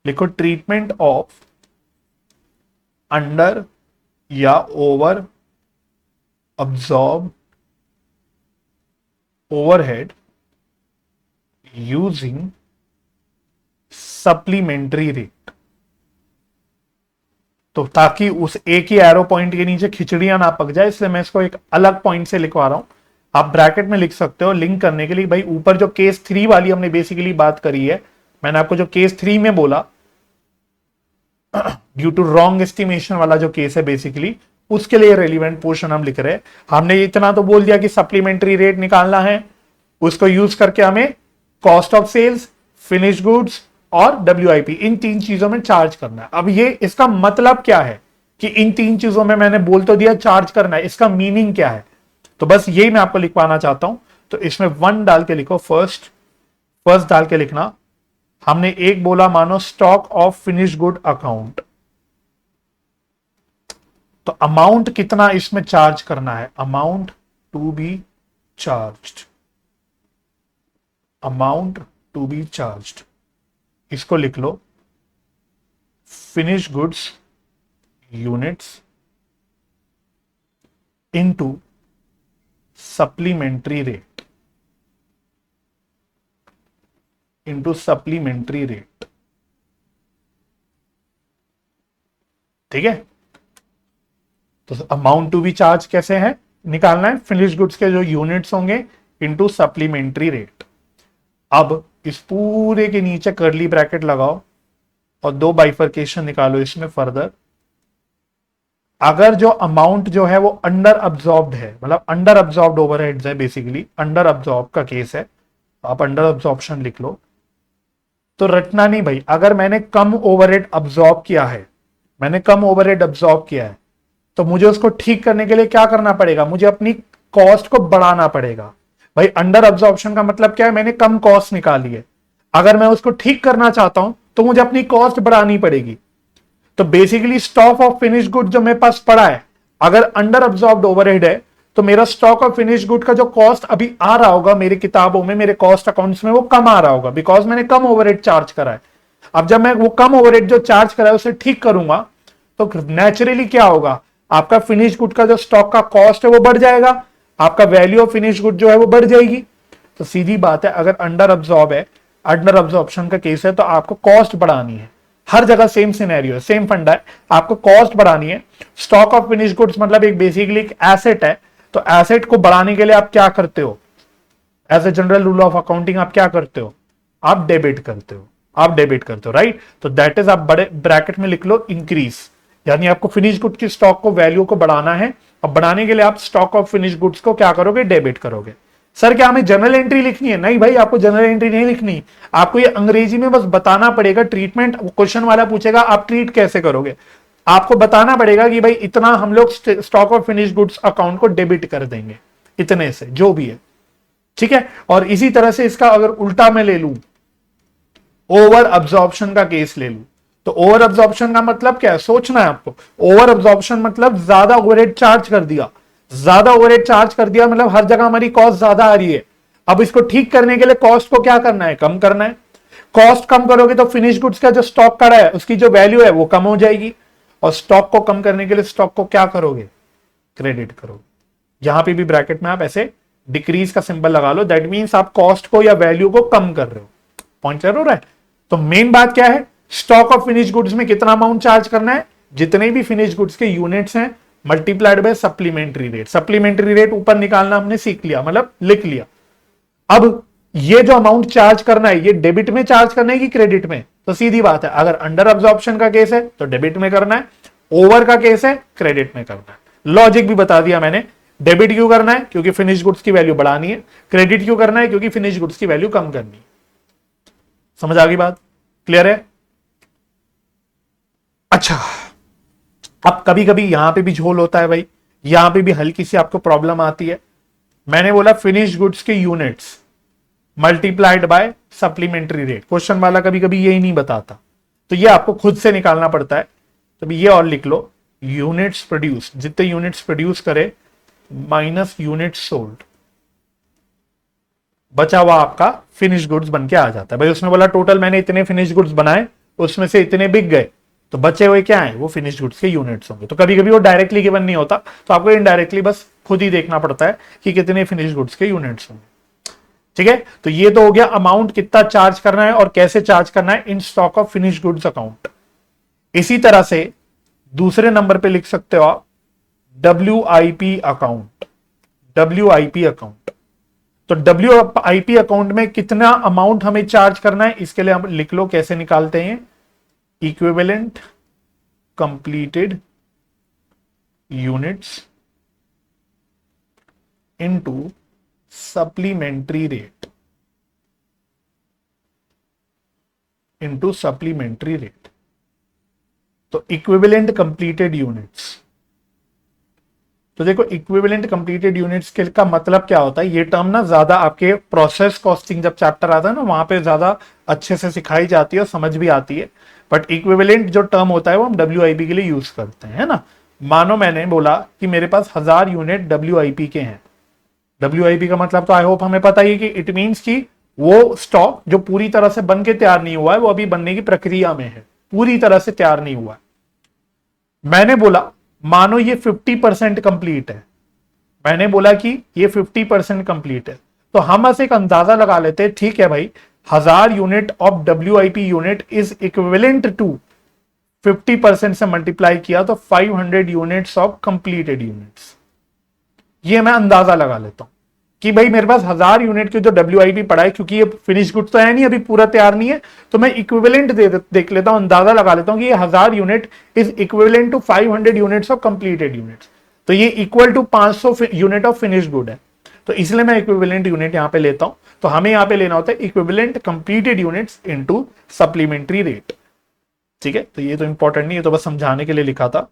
लिखो ट्रीटमेंट ऑफ अंडर या over absorb overhead using supplementary rate. तो ताकि उस एक ही एरो पॉइंट के नीचे खिचड़ियां ना पक जाए, इसलिए मैं इसको एक अलग पॉइंट से लिखवा रहा हूं। आप ब्रैकेट में लिख सकते हो लिंक करने के लिए। भाई ऊपर जो केस 3 वाली हमने बेसिकली बात करी है, मैंने आपको जो केस 3 में बोला ड्यू टू रॉन्ग एस्टिमेशन वाला जो केस है बेसिकली, उसके लिए रेलिवेंट पोर्शन हम लिख रहे हैं। हमने इतना तो बोल दिया कि सप्लीमेंट्री रेट निकालना है, उसको यूज करके हमें cost of sales, finish goods और WIP इन 3 चीजों में चार्ज करना है। अब ये इसका मतलब क्या है कि इन 3 चीजों में मैंने बोल तो दिया चार्ज करना है, इसका मीनिंग क्या है? तो बस यही मैं आपको लिखवाना चाहता हूं। तो इसमें 1 डाल के लिखो, फर्स्ट डाल के लिखना। हमने एक बोला मानो stock of finish good account, तो अमाउंट कितना इसमें चार्ज करना है? Amount to be charged, amount to be charged, इसको लिख लो finish goods units into supplementary rate, into supplementary rate. ठीक है, तो अमाउंट टू बी चार्ज कैसे है निकालना है? फिनिश गुड्स के जो यूनिट्स होंगे इनटू सप्लीमेंट्री रेट। अब इस पूरे के नीचे कर्ली ब्रैकेट लगाओ और 2 बाइफर्केशन निकालो इसमें फर्दर। अगर जो अमाउंट जो है वो अंडर अब्जॉर्ब्ड है, मतलब अंडर अब्जॉर्ब्ड ओवरहेड्स है, बेसिकली अंडर अब्जॉर्ब का केस है, आप अंडर अब्जॉर्प्शन लिख लो। तो रटना नहीं भाई, अगर मैंने कम ओवरहेड अब्जॉर्ब किया है, मैंने कम ओवरहेड अब्जॉर्ब किया है, तो मुझे उसको ठीक करने के लिए क्या करना पड़ेगा? मुझे अपनी कॉस्ट को बढ़ाना पड़ेगा। भाई अंडर अब्जॉर्प्शन का मतलब क्या है? मैंने कम कॉस्ट निकाली है, अगर मैं उसको ठीक करना चाहता हूं तो मुझे अपनी कॉस्ट बढ़ानी पड़ेगी। तो basically stock of finish good जो मेरे पास पड़ा है, अगर अंडर अब्जॉर्ब्ड ओवरहेड है, तो मेरा स्टॉक ऑफ फिनिश गुड का जो कॉस्ट अभी आ रहा होगा मेरी किताबों में, मेरे कॉस्ट अकाउंट्स में, वो कम आ रहा होगा, बिकॉज मैंने कम ओवरहेड चार्ज करा है। अब जब मैं वो कम ओवरहेड जो चार्ज करा है उसे ठीक करूंगा, तो नेचुरली क्या होगा? आपका फिनिश गुड का जो स्टॉक का कॉस्ट है वो बढ़ जाएगा, आपका वैल्यू ऑफ फिनिश गुड जो है वो बढ़ जाएगी। तो सीधी बात है, अगर अंडर अब्जॉर्ब है, अंडर अब्जॉर्प्शन का केस है, तो आपको कॉस्ट बढ़ानी है। हर जगह सेम सिनेरियो है, सेम फंडा है, आपको कॉस्ट बढ़ानी है। स्टॉक ऑफ फिनिश गुड्स मतलब एक बेसिकली एक एसेट है, तो एसेट को बढ़ाने के लिए आप क्या करते हो? As a general rule of accounting आप क्या करते हो? आप डेबिट करते हो, आप डेबिट करते हो, राइट? तो दैट इज, आप बड़े ब्रैकेट में लिख लो इंक्रीज, यानी आपको फिनिश गुड की स्टॉक को, वैल्यू को बढ़ाना है। अब बढ़ाने के लिए आप स्टॉक ऑफ फिनिश गुड्स को क्या करोगे? डेबिट करोगे। सर क्या हमें जनरल एंट्री लिखनी है? नहीं भाई, आपको जनरल एंट्री नहीं लिखनी, आपको ये अंग्रेजी में बस बताना पड़ेगा। ट्रीटमेंट क्वेश्चन वाला पूछेगा आप ट्रीट कैसे करोगे, आपको बताना पड़ेगा कि भाई इतना हम लोग stock of finish goods account को डेबिट कर देंगे, इतने से जो भी है, ठीक है। और इसी तरह से इसका अगर उल्टा मैं ले लूं, ओवर अब्जॉर्प्शन का केस ले लूं, तो ओवर अब्जॉर्प्शन का मतलब क्या है? सोचना है आपको। ओवर अब्जॉर्प्शन मतलब ज्यादा ओवरहेड चार्ज कर दिया, ज्यादा ओवरहेड चार्ज कर दिया मतलब हर जगह हमारी कॉस्ट ज्यादा आ रही है। अब इसको ठीक करने के लिए कॉस्ट को क्या करना है? कम करना है। कॉस्ट कम करोगे तो फिनिश गुड्स का जो स्टॉक पड़ा है उसकी जो वैल्यू है वो कम हो जाएगी, और स्टॉक को कम करने के लिए स्टॉक को क्या करोगे? क्रेडिट करोगे। यहां पे भी ब्रैकेट में आप ऐसे डिक्रीज का सिंबल लगा लो, दैट मींस आप कॉस्ट को या वैल्यू को कम कर रहे हो। पॉइंट क्लियर हो रहा है? तो मेन बात क्या है? स्टॉक ऑफ फिनिश गुड्स में कितना अमाउंट चार्ज करना है? जितने भी फिनिश गुड्स के यूनिट्स हैं multiplied by supplementary rate. Supplementary rate ऊपर निकालना हमने सीख लिया, मतलब लिख लिया। अब ये जो अमाउंट चार्ज करना है, ये डेबिट में चार्ज करना है कि क्रेडिट में? तो सीधी बात है, अगर अंडर अब्जॉर्प्शन का केस है तो डेबिट में करना है, ओवर का केस है क्रेडिट में करना है। लॉजिक भी बता दिया मैंने। डेबिट क्यों करना है? क्योंकि फिनिश गुड्स की वैल्यू बढ़ानी है। क्रेडिट क्यों करना है? क्योंकि फिनिश गुड्स की वैल्यू कम करनी है। समझ आ गई बात? क्लियर है? अच्छा, अब कभी कभी यहां पे भी झोल होता है भाई, यहां पे भी हल्की सी आपको प्रॉब्लम आती है। मैंने बोला फिनिश गुड्स के units multiplied by supplementary rate. Question वाला कभी कभी यही नहीं बताता, तो ये आपको खुद से निकालना पड़ता है। तो ये और लिख लो, यूनिट्स प्रोड्यूस, जितने यूनिट्स प्रोड्यूस करे माइनस यूनिट्स सोल्ड, बचा हुआ आपका फिनिश गुड्स बन के आ जाता है। भाई उसने बोला टोटल मैंने इतने फिनिश गुड्स बनाए, उसमें से इतने बिक गए, तो बचे हुए क्या है? वो फिनिश गुड्स के यूनिट्स होंगे। तो कभी कभी वो डायरेक्टली गिवन नहीं होता, तो आपको इनडायरेक्टली बस खुद ही देखना पड़ता है कि कितने फिनिश गुड्स के यूनिट्स होंगे। ठीक है, तो ये तो हो गया अमाउंट कितना चार्ज करना है और कैसे चार्ज करना है in stock of finish goods account. इसी तरह से दूसरे नंबर पे लिख सकते हो आप WIP अकाउंट। WIP अकाउंट, तो WIP अकाउंट में कितना अमाउंट हमें चार्ज करना है, इसके लिए हम लिख लो कैसे निकालते हैं, equivalent completed units into supplementary rate, into supplementary rate. तो इक्विवेलेंट कंप्लीटेड यूनिट्स, तो देखो इक्विवेलेंट कंप्लीटेड यूनिट्स के का मतलब क्या होता है, ये टर्म ना ज्यादा आपके प्रोसेस कॉस्टिंग जब चैप्टर आता है ना वहां पे ज्यादा अच्छे से सिखाई जाती है और समझ भी आती है। बट इक्विवेलेंट जो टर्म होता है वो हम WIP के लिए यूज करते हैं, है ना। मानो मैंने बोला कि मेरे पास 1000 यूनिट WIP के हैं। WIP का मतलब तो आई होप हमें पता ही है कि इट मीन्स कि वो स्टॉक जो पूरी तरह से बन के तैयार नहीं हुआ है, वो अभी बनने की प्रक्रिया में है, पूरी तरह से तैयार नहीं हुआ है। मैंने बोला मानो ये 50% कंप्लीट है, मैंने बोला कि ये 50% कंप्लीट है, तो हम बस एक अंदाजा लगा लेते हैं, ठीक है भाई 1000 unit of WIP unit is equivalent to 50% से मल्टीप्लाई किया तो 500 यूनिट्स ऑफ कंप्लीटेड यूनिट्स। ये मैं अंदाजा लगा लेता हूं कि भाई मेरे पास 1000 यूनिट की जो WIP पड़ा है, क्योंकि ये फिनिश गुड्स तो है नहीं, अभी पूरा तैयार नहीं है, तो मैं इक्विवेलेंट देख लेता हूं, अंदाजा लगा लेता हूं कि ये 1000 unit is equivalent to 500 units of completed units. तो ये equal to 500 unit of finish good है, तो इसलिए मैं इक्विवेलेंट यूनिट यहां पे लेता हूं। तो हमें यहां पे लेना होता है equivalent completed units into supplementary rate. ठीक है, तो ये तो इंपॉर्टेंट नहीं है, तो बस समझाने के लिए लिखा था,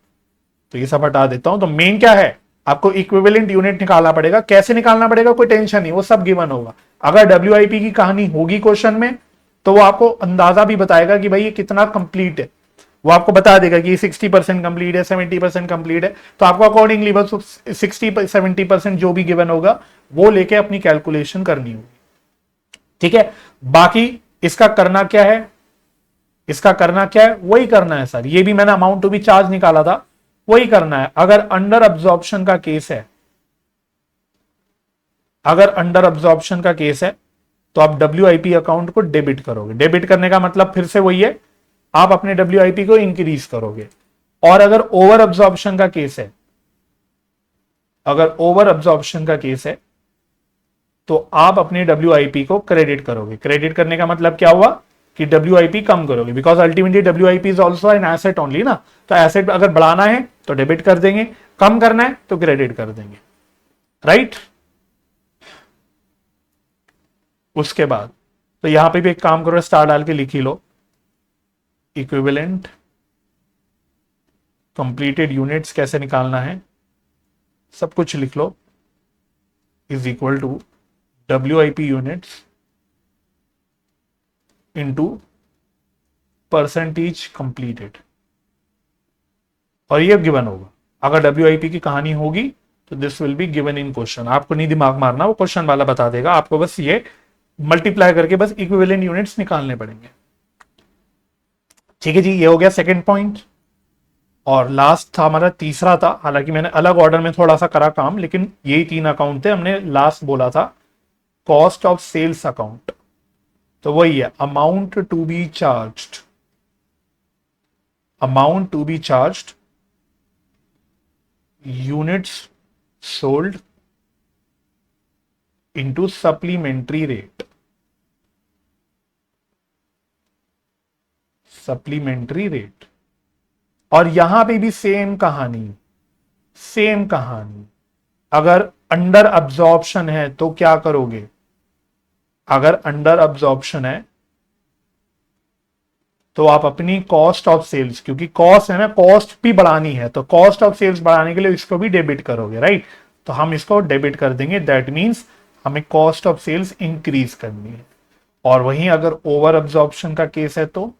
तो ये सब हटा देता हूं। तो मेन क्या है, आपको इक्विवेलेंट यूनिट निकालना पड़ेगा। कैसे निकालना पड़ेगा कोई टेंशन नहीं, वो सब गिवन होगा। अगर WIP की कहानी होगी क्वेश्चन में तो वो आपको अंदाजा भी बताएगा कि भाई ये कितना कंप्लीट है, वो आपको बता देगा कि 60% कंप्लीट है, 70% कंप्लीट है, तो आपको अकॉर्डिंगली बस 60-70% जो भी गिवन होगा वो लेके अपनी कैलकुलेशन करनी होगी। ठीक है, बाकी इसका करना क्या है, इसका करना क्या है, वही करना है सर। ये भी मैंने अमाउंट टू बी चार्ज निकाला था, वही करना है। अगर अंडर अब्जॉर्प्शन का केस है, अगर अंडर अब्जॉर्प्शन का केस है तो आप WIP अकाउंट को डेबिट करोगे। डेबिट करने का मतलब फिर से वही है, आप अपने WIP को इंक्रीज करोगे। और अगर ओवर अब्जॉर्प्शन का केस है, अगर ओवर अब्जॉर्प्शन का केस है तो आप अपने WIP को क्रेडिट करोगे। क्रेडिट करने का मतलब क्या हुआ कि WIP कम करोगे, because ultimately WIP is also an asset only ना। तो एसेट अगर बढ़ाना है तो डेबिट कर देंगे, कम करना है तो क्रेडिट कर देंगे, राइट। उसके बाद तो यहां पे भी एक काम करो, स्टार डाल के लिख ही लो, इक्विवेलेंट कंप्लीटेड यूनिट्स कैसे निकालना है सब कुछ लिख लो, is equal to WIP units into percentage completed, और ये गिवन होगा। अगर WIP की कहानी होगी तो this will be given in question. आपको नहीं दिमाग मारना, वो क्वेश्चन वाला बता देगा, आपको बस ये मल्टीप्लाई करके बस इक्विवेलेंट यूनिट्स निकालने पड़ेंगे। ठीक है जी, ये हो गया सेकंड पॉइंट। और लास्ट था हमारा तीसरा था, हालांकि मैंने अलग ऑर्डर में थोड़ा सा करा काम, लेकिन यही 3 अकाउंट थे। हमने लास्ट बोला था कॉस्ट ऑफ सेल्स अकाउंट, तो वही है amount to be charged, amount to be charged units sold into supplementary rate, supplementary rate. और यहां पे भी सेम कहानी, सेम कहानी। अगर अंडर अब्जॉर्प्शन है तो क्या करोगे, अगर अंडर अब्जॉर्प्शन है तो आप अपनी कॉस्ट ऑफ सेल्स, क्योंकि कॉस्ट है ना, कॉस्ट भी बढ़ानी है, तो कॉस्ट ऑफ सेल्स बढ़ाने के लिए इसको भी डेबिट करोगे, राइट। तो हम इसको डेबिट कर देंगे, दैट मींस हमें कॉस्ट ऑफ सेल्स इंक्रीज करनी है। और वहीं अगर ओवर अब्जॉर्प्शन का केस है तो,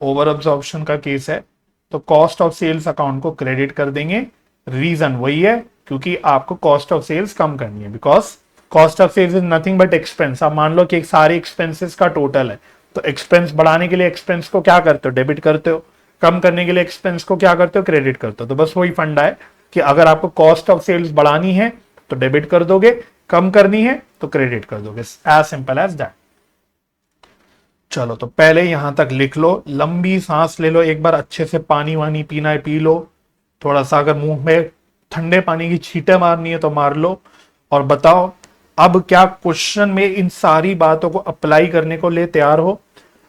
ओवर अब्जॉर्प्शन का केस है तो कॉस्ट ऑफ सेल्स अकाउंट को क्रेडिट कर देंगे। रीजन वही है क्योंकि आपको कॉस्ट ऑफ सेल्स कम करनी है, because cost of sales is nothing but expense. आप मान लो कि एक सारे एक्सपेंसेस का टोटल है, तो एक्सपेंस बढ़ाने के लिए एक्सपेंस को क्या करते हो, डेबिट करते हो, कम करने के लिए एक्सपेंस को क्या करते हो, क्रेडिट करते हो। तो बस वही फंडा है कि अगर आपको कॉस्ट ऑफ सेल्स बढ़ानी है तो डेबिट कर दोगे, कम करनी है तो क्रेडिट कर दोगे, एज सिंपल एज दैट। चलो तो पहले यहां तक लिख लो, लंबी सांस ले लो, एक बार अच्छे से पानी वानी पीना है पी लो, थोड़ा सा अगर मुंह में ठंडे पानी की छींटे मारनी है तो मार लो, और बताओ अब क्या क्वेश्चन में इन सारी बातों को अप्लाई करने को ले तैयार हो।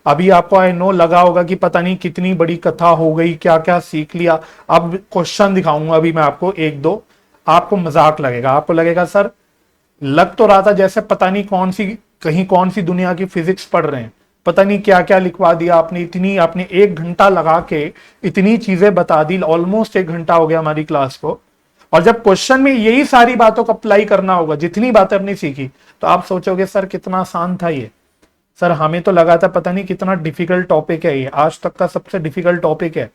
अभी आपको आई नो लगा होगा कि पता नहीं कितनी बड़ी कथा हो गई, क्या क्या सीख लिया। अब क्वेश्चन दिखाऊंगा अभी मैं आपको एक दो, आपको मजाक लगेगा, आपको लगेगा सर लग तो रहा था जैसे पता नहीं कौन सी दुनिया की फिजिक्स पढ़ रहे हैं, पता नहीं क्या क्या लिखवा दिया आपने, इतनी आपने 1 घंटा लगा के इतनी चीजें बता दी, ऑलमोस्ट 1 घंटा हो गया हमारी क्लास को, और जब क्वेश्चन में यही सारी बातों को अप्लाई करना होगा, जितनी बातें अपनी सीखी, तो आप सोचोगे सर कितना आसान था ये, सर हमें तो लगा था पता नहीं कितना डिफिकल्ट टॉपिक है ये, आज तक का सबसे डिफिकल्ट टॉपिक है,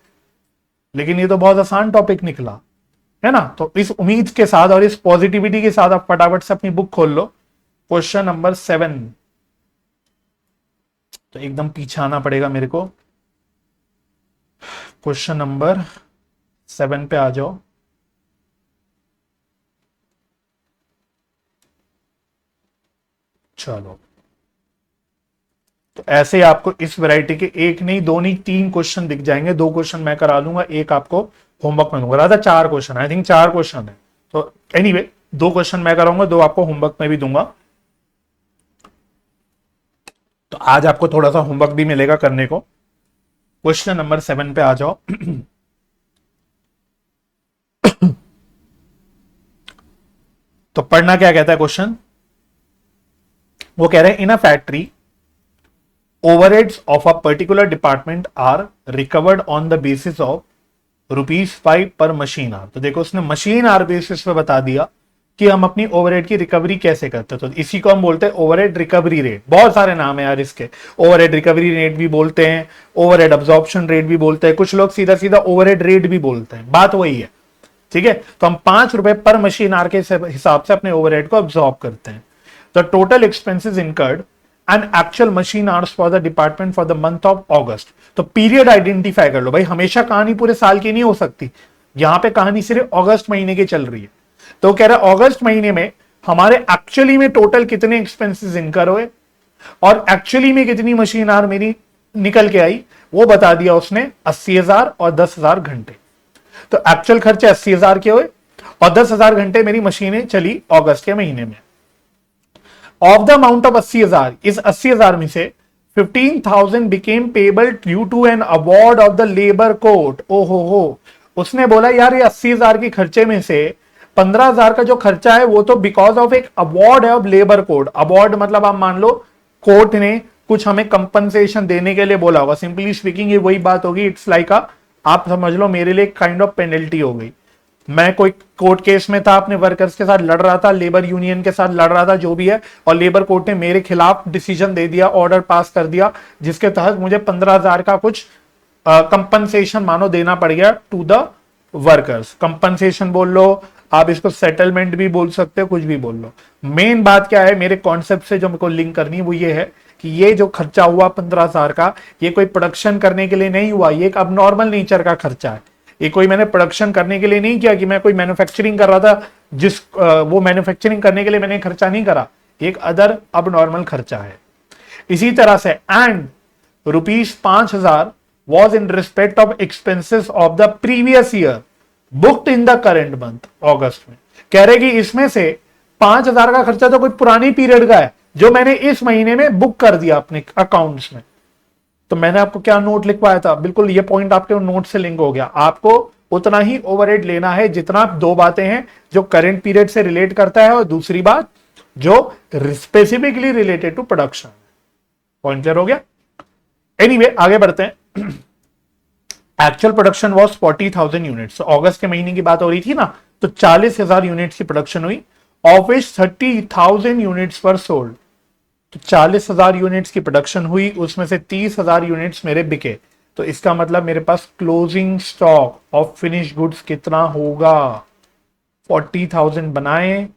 लेकिन ये तो बहुत आसान टॉपिक निकला, है ना। तो इस उम्मीद के साथ और इस पॉजिटिविटी के साथ आप फटाफट से अपनी बुक खोल लो, क्वेश्चन नंबर 7। तो एकदम पीछे आना पड़ेगा मेरे को, क्वेश्चन नंबर 7 पे आ जाओ। चलो तो ऐसे आपको इस वैरायटी के एक नहीं, दो नहीं, 3 क्वेश्चन दिख जाएंगे, 2 क्वेश्चन मैं करा लूंगा, एक आपको होमवर्क में दूंगा, Radha 4 question, I think 4 question है, तो एनीवे 2 क्वेश्चन मैं कराऊंगा, 2 आपको होमवर्क में भी दूंगा। तो आज आपको थोड़ा सा होमवर्क भी मिलेगा करने को। क्वेश्चन नंबर 7 पे आ जाओ। तो पढ़ना क्या कहता है क्वेश्चन, वो कह रहे हैं in a factory overheads of a particular department are recovered on the basis of ₹5 per machine hour। तो देखो उसने मशीन आर बेसिस पे बता दिया कि हम अपनी ओवरहेड की रिकवरी कैसे करते हैं, तो इसी को हम बोलते हैं ओवरहेड रिकवरी रेट। बहुत सारे नाम है यार इसके, ओवरहेड रिकवरी रेट भी बोलते हैं, ओवरहेड अब्जॉर्प्शन रेट भी बोलते हैं, कुछ लोग सीधा सीधा ओवरहेड रेट भी बोलते हैं, बात वही है, ठीक है। तो हम ₹5 पर मशीन आर के हिसाब से अपने ओवरहेड को अब्सॉर्ब करते हैं। The total expenses incurred and actual machine hours for the department for the month of अगस्त। तो पीरियड आइडेंटिफाई कर लो भाई, हमेशा कहानी पूरे साल की नहीं हो सकती, यहां पे कहानी सिर्फ अगस्त महीने की चल रही है। तो कह रहा है अगस्त महीने में हमारे एक्चुअली में टोटल कितने एक्सपेंसेस इनकर हुए और एक्चुअली में कितनी मशीन आवर मेरी निकल के आई, वो बता दिया उसने 80,000 और 10,000 घंटे। तो एक्चुअल खर्चे 80,000 के हुए और 10,000 घंटे मेरी मशीनें चली अगस्त के महीने में। ऑफ द अमाउंट ऑफ 80,000, इस 80,000 में से 15,000 became payable due to an award of the labour court. हो उसने बोला यार ये 80,000 के खर्चे में से 15,000 का जो खर्चा है वो तो बिकॉज ऑफ एक अवार्ड है ऑफ लेबर कोर्ट। अवार्ड मतलब आप मान लो कोर्ट ने कुछ हमें कंपनसेशन देने के लिए बोला होगा, सिंपली स्पीकिंग ये वही बात होगी, इट्स लाइक आप समझ लो मेरे लिए काइंड ऑफ पेनल्टी हो गई। मैं कोई कोर्ट केस में था, अपने वर्कर्स के साथ लड़ रहा था, लेबर यूनियन के साथ लड़ रहा था, जो भी है, और लेबर कोर्ट ने मेरे खिलाफ डिसीजन दे दिया, ऑर्डर पास कर दिया, जिसके तहत मुझे 15,000 का कुछ कंपनसेशन मानो देना पड़ गया टू द वर्कर्स। कंपनसेशन बोल लो, आप इसको सेटलमेंट भी बोल सकते हो, कुछ भी बोल लो। मेन बात क्या है मेरे कॉन्सेप्ट से जो मेरे को लिंक करनी है वो ये है कि ये जो खर्चा हुआ 15,000 का, ये कोई प्रोडक्शन करने के लिए नहीं हुआ, ये एक अबनॉर्मल नेचर का खर्चा है। ये कोई मैंने प्रोडक्शन करने के लिए नहीं किया कि मैं कोई मैन्युफैक्चरिंग कर रहा था, वो मैन्युफैक्चरिंग करने के लिए मैंने खर्चा नहीं करा, एक अदर अब नॉर्मल खर्चा है। इसी तरह से and ₹5,000 was in respect of expenses of the previous year booked in the current month August में। कह रहे कि इसमें से 5,000 का खर्चा तो कोई पुरानी पीरियड का है जो मैंने इस महीने में बुक कर दिया अपने अकाउंट्स में। तो मैंने आपको क्या नोट लिखवाया था, बिल्कुल ये पॉइंट आपके नोट से लिंक हो गया। आपको उतना ही ओवरहेड लेना है जितना, दो बातें हैं जो करंट पीरियड से रिलेट करता है और दूसरी बात जो specifically related to production. Point clear हो गया। एनीवे आगे बढ़ते हैं। Actual production was 40,000 units. अगस्त के महीने की बात हो रही थी ना, तो 40,000 यूनिट्स की प्रोडक्शन हुई, ऑफ विच 30,000 यूनिट्स पर सोल्ड। तो 40,000 यूनिट्स की प्रोडक्शन हुई, उसमें से 30,000 यूनिट्स मेरे बिके। तो इसका मतलब मेरे पास closing stock of finish goods कितना होगा, 40,000 बनाए,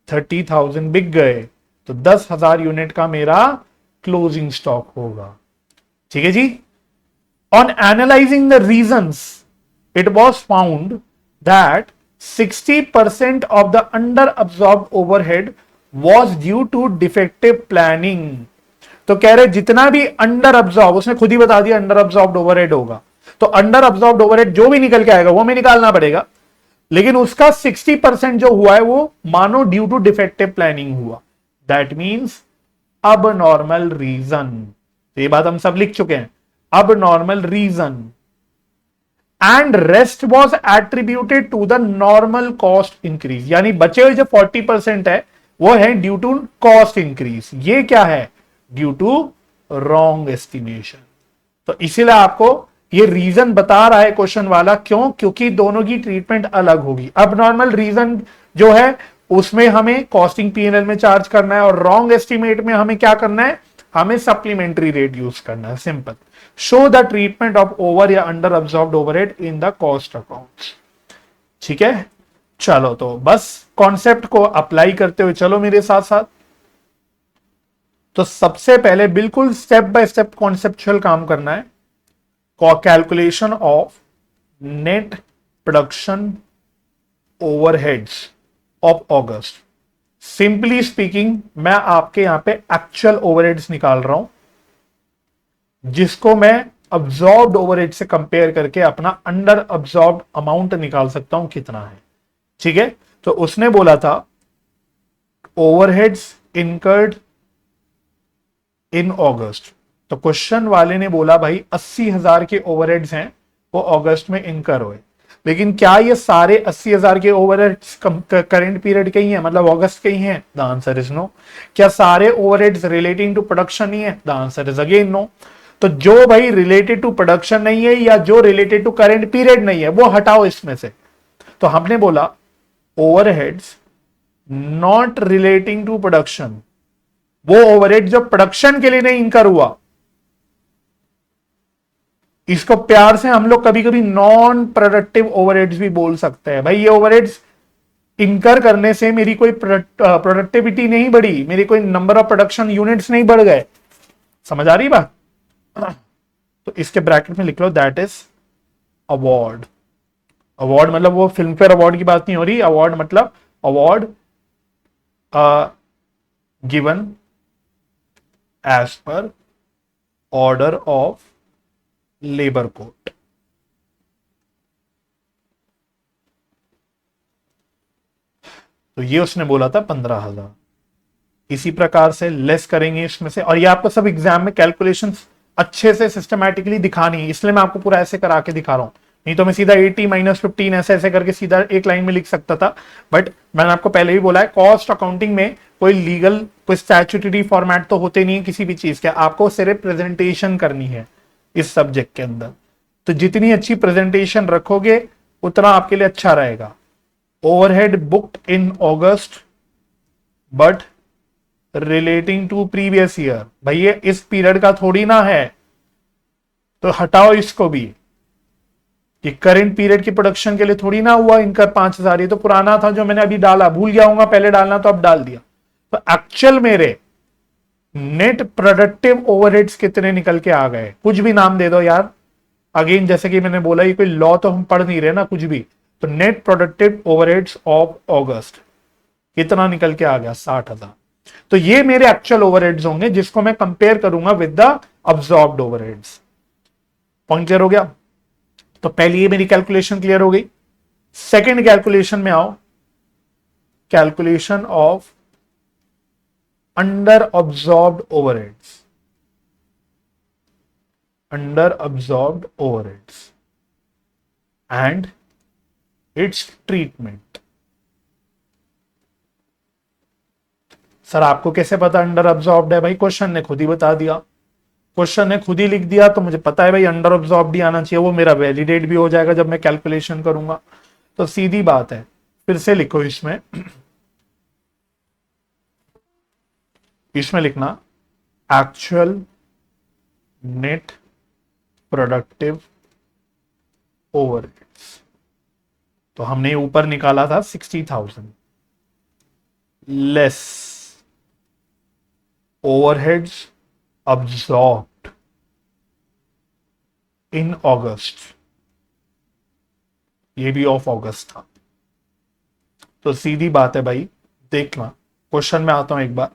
30,000 बिक गए, तो 10,000 यूनिट का मेरा क्लोजिंग स्टॉक होगा। ठीक है जी। On analysing the reasons it was found that 60% of the under absorbed overhead was due to defective planning. तो कह रहे जितना भी अंडर अब्जॉर्ब, उसने खुद ही बता दिया अंडर अब्जॉर्ब ओवरहेड होगा, तो अंडर अब्जॉर्ब ओवरहेड जो भी निकल के आएगा वो हमें निकालना पड़ेगा, लेकिन उसका 60% जो हुआ है वो मानो ड्यू टू डिफेक्टिव प्लानिंग हुआ। That means abnormal reason, ये बात हम सब लिख चुके हैं, abnormal reason and rest was attributed to the normal cost increase, यानी बचे हुए जो 40% है वो है ड्यू टू कॉस्ट इंक्रीज। ये क्या है? Due to wrong estimation. तो इसीलिए आपको ये रीजन बता रहा है क्वेश्चन वाला, क्यों? क्योंकि दोनों की ट्रीटमेंट अलग होगी। अब नॉर्मल रीजन जो है उसमें हमें कॉस्टिंग पीएनएल में चार्ज करना है, और रॉन्ग एस्टिमेट में हमें क्या करना है? हमें सप्लीमेंट्री रेट यूज करना है। Simple. Show the treatment of over या under absorbed overhead in the cost account. ठीक है, चलो तो बस कॉन्सेप्ट को अप्लाई करते हुए चलो मेरे साथ साथ। तो सबसे पहले बिल्कुल स्टेप बाय स्टेप कॉन्सेप्चुअल काम करना है। Calculation of net production overheads of August. Simply speaking मैं आपके यहां पे एक्चुअल ओवरहेड्स निकाल रहा हूं, जिसको मैं अब्सॉर्ब्ड ओवरहेड से कंपेयर करके अपना अंडर अब्सॉर्ब्ड अमाउंट निकाल सकता हूं कितना है। ठीक है, तो उसने बोला था ओवरहेड्स इनकर्ड इन अगस्त। तो क्वेश्चन वाले ने बोला भाई 80,000 के ओवरहेड्स हैं वो अगस्त में इनकर हुए, लेकिन क्या ये सारे 80,000 के ओवरहेड्स करंट पीरियड के ही हैं, मतलब अगस्त के ही हैं? The answer is no. क्या सारे ओवरहेड्स रिलेटिंग टू प्रोडक्शन ही है? The answer is again no. तो जो भाई रिलेटेड टू प्रोडक्शन नहीं है या जो रिलेटेड टू करंट पीरियड नहीं है वो हटाओ इसमें से। तो हमने बोला overheads not relating to production, वो ओवरहेड जो प्रोडक्शन के लिए नहीं इनकर हुआ, इसको प्यार से हम लोग कभी कभी नॉन प्रोडक्टिव ओवरहेड्स भी बोल सकते हैं। भाई ये ओवरहेड्स इनकर करने से मेरी कोई प्रोडक्टिविटी नहीं बढ़ी, मेरी कोई नंबर ऑफ प्रोडक्शन यूनिट्स नहीं बढ़ गए। समझ आ रही बात? तो इसके ब्रैकेट में लिख लो दैट इज अवार्ड। अवार्ड मतलब वो फिल्म फेयर अवार्ड की बात नहीं हो रही, अवार्ड मतलब award given as per order of labour court. तो ये उसने बोला था 15,000। इसी प्रकार से लेस करेंगे इसमें से, और ये आपको सब एग्जाम में कैलकुलेशंस अच्छे से सिस्टमैटिकली दिखानी है, इसलिए मैं आपको पूरा ऐसे करा के दिखा रहा हूं। नहीं तो मैं सीधा 80 - 15 ऐसे ऐसे करके सीधा एक लाइन में लिख सकता था, बट मैंने आपको पहले ही बोला है कॉस्ट अकाउंटिंग में कोई लीगल कोई स्टैट्यूटरी फॉर्मेट तो होते नहीं है किसी भी चीज के, आपको सिर्फ प्रेजेंटेशन करनी है इस सब्जेक्ट के अंदर। तो जितनी अच्छी प्रेजेंटेशन रखोगे उतना आपके लिए अच्छा रहेगा। Overhead booked in August but relating to previous year, भैया इस पीरियड का थोड़ी ना है, तो हटाओ इसको भी। ये करंट पीरियड की प्रोडक्शन के लिए थोड़ी ना हुआ इनका 5,000, ये तो पुराना था जो मैंने अभी डाला, भूल गया हूं पहले डालना तो अब डाल दिया। तो एक्चुअल मेरे नेट प्रोडक्टिव ओवरहेड्स कितने निकल के आ गए, कुछ भी नाम दे दो यार। अगेन जैसे कि मैंने बोला ये कोई लॉ तो हम पढ़ नहीं रहे ना कुछ भी। तो नेट प्रोडक्टिव ओवरहेड्स ऑफ अगस्त कितना निकल के आ गया? 60,000। तो ये मेरे एक्चुअल ओवरहेड्स होंगे जिसको मैं कंपेयर करूंगा with the absorbed overheads. Point clear हो गया? तो पहली ये मेरी कैलकुलेशन क्लियर हो गई। सेकंड कैलकुलेशन में आओ, calculation of under absorbed overheads. Under absorbed overheads and it's treatment. Sir आपको कैसे पता अंडर अब्सॉर्ब्ड है? भाई क्वेश्चन ने खुद ही बता दिया, क्वेश्चन ने खुद ही लिख दिया, तो मुझे पता है भाई अंडर अब्सॉर्ब्ड ही आना चाहिए, वो मेरा वैलिडेट भी हो जाएगा जब मैं कैलकुलेशन करूंगा। तो सीधी बात है, फिर से लिखो इसमें, इसमें लिखना एक्चुअल नेट प्रोडक्टिव ओवरहेड्स। तो हमने ऊपर निकाला था 60,000 लेस ओवरहेड्स अब्सॉर्ब्ड इन अगस्त, ये भी ऑफ अगस्त था। तो सीधी बात है भाई, देखना क्वेश्चन में आता हूं एक बार।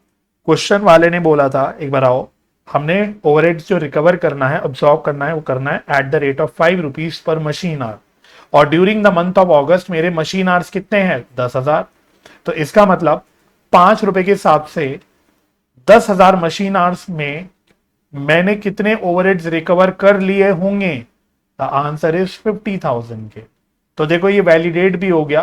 क्वेश्चन वाले ने बोला था, एक बार आओ, हमने ओवरहेड जो रिकवर करना है, ऑब्जॉर्व करना है, वो करना है at the rate of 5 rupees पर मशीन आवर, और during the month of August मेरे मशीन आवर्स कितने हैं 10,000। तो इसका मतलब 5 रुपए के हिसाब से 10,000 मशीन आवर्स में मैंने कितने ओवरहेड्स रिकवर कर लिए होंगे? द आंसर इज 50,000 के। तो देखो ये वैलिडेट भी हो गया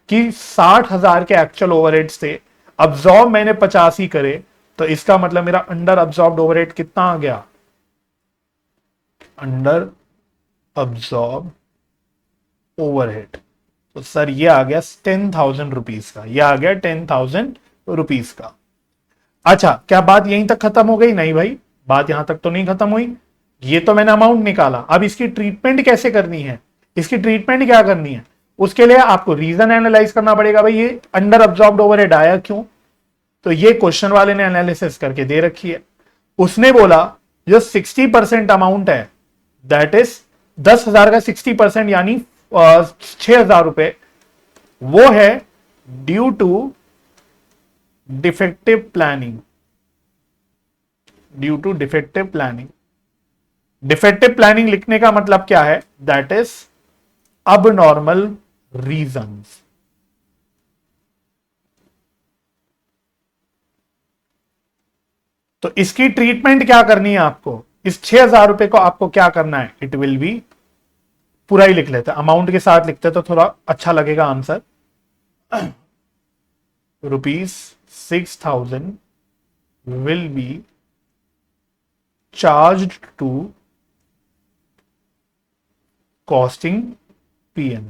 कि 60,000 के एक्चुअल ओवरहेड्स थे, अब्जॉर्ब मैंने 85 करे, तो इसका मतलब मेरा अंडर अब्जॉर्ब्ड ओवरहेड कितना आ गया? अंडर अब्जॉर्ब ओवरहेड, तो सर ये आ गया 10,000 रुपीज का, ये आ गया 10,000 रुपीज का। अच्छा, क्या बात यहीं तक खत्म हो गई? नहीं भाई, बात यहां तक तो नहीं खत्म हुई। ये तो मैंने अमाउंट निकाला, अब इसकी ट्रीटमेंट कैसे करनी है, इसकी ट्रीटमेंट क्या करनी है, उसके लिए आपको रीजन एनालाइज करना पड़ेगा। भाई ये अंडर अब्जॉर्ब्ड ओवरहेड आया क्यों? तो ये क्वेश्चन वाले ने एनालिसिस करके दे रखी है। उसने बोला जो 60% अमाउंट है, दैट इज 10,000 का 60% यानी 6,000 रुपए, वो है due to defective planning, due to defective planning. Defective planning लिखने का मतलब क्या है? That is abnormal reasons. तो इसकी ट्रीटमेंट क्या करनी है आपको? इस 6,000 रुपए को आपको क्या करना है? इट विल बी, पूरा ही लिख लेते हैं, अमाउंट के साथ लिखते तो थोड़ा अच्छा लगेगा answer. ₹6,000 will be charged to costing P&L।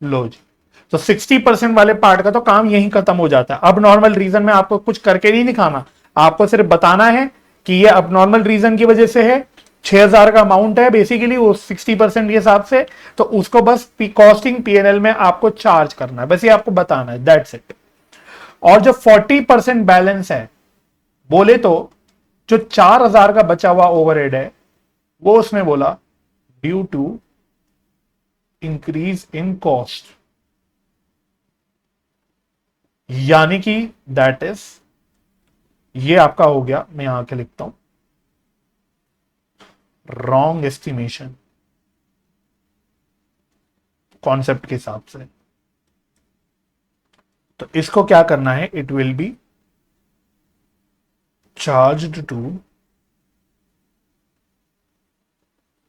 लो जी, तो 60% वाले पार्ट का तो काम यहीं खत्म हो जाता है। अब नॉर्मल रीजन में आपको कुछ करके नहीं दिखाना, आपको सिर्फ बताना है कि ये अब नॉर्मल रीजन की वजह से है, 6,000 का अमाउंट है बेसिकली वो 60% के हिसाब से, तो उसको बस कॉस्टिंग P&L में आपको चार्ज करना है, बस ये आपको बताना है, दैट्स इट। और जो 40% बैलेंस है, बोले तो जो 4,000 का बचा हुआ ओवरहेड है, वो उसने बोला due to increase in cost, यानी कि दैट इज, ये आपका हो गया, मैं यहां के लिखता हूं, रॉन्ग एस्टिमेशन कॉन्सेप्ट के हिसाब से। तो इसको क्या करना है? It will be charged to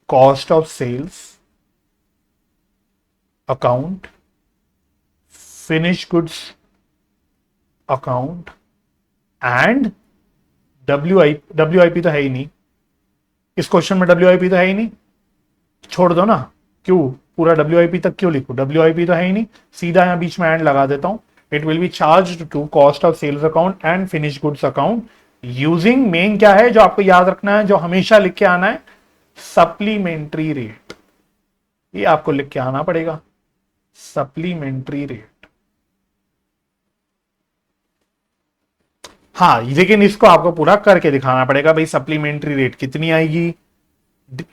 cost of sales account, finish goods account and WIP तो है ही नहीं इस क्वेश्चन में, WIP तो है ही नहीं, छोड़ दो ना, क्यों पूरा WIP तक क्यों लिखूं? WIP तो है ही नहीं, सीधा यहां बीच में एंड लगा देता हूं। It will be charged to cost of sales account and finish goods account using, main क्या है जो आपको याद रखना है, जो हमेशा लिख के आना है, सप्लीमेंट्री रेट। ये आपको लिख के आना पड़ेगा, सप्लीमेंट्री रेट। हाँ, लेकिन इसको आपको पूरा करके दिखाना पड़ेगा, भाई सप्लीमेंट्री रेट कितनी आएगी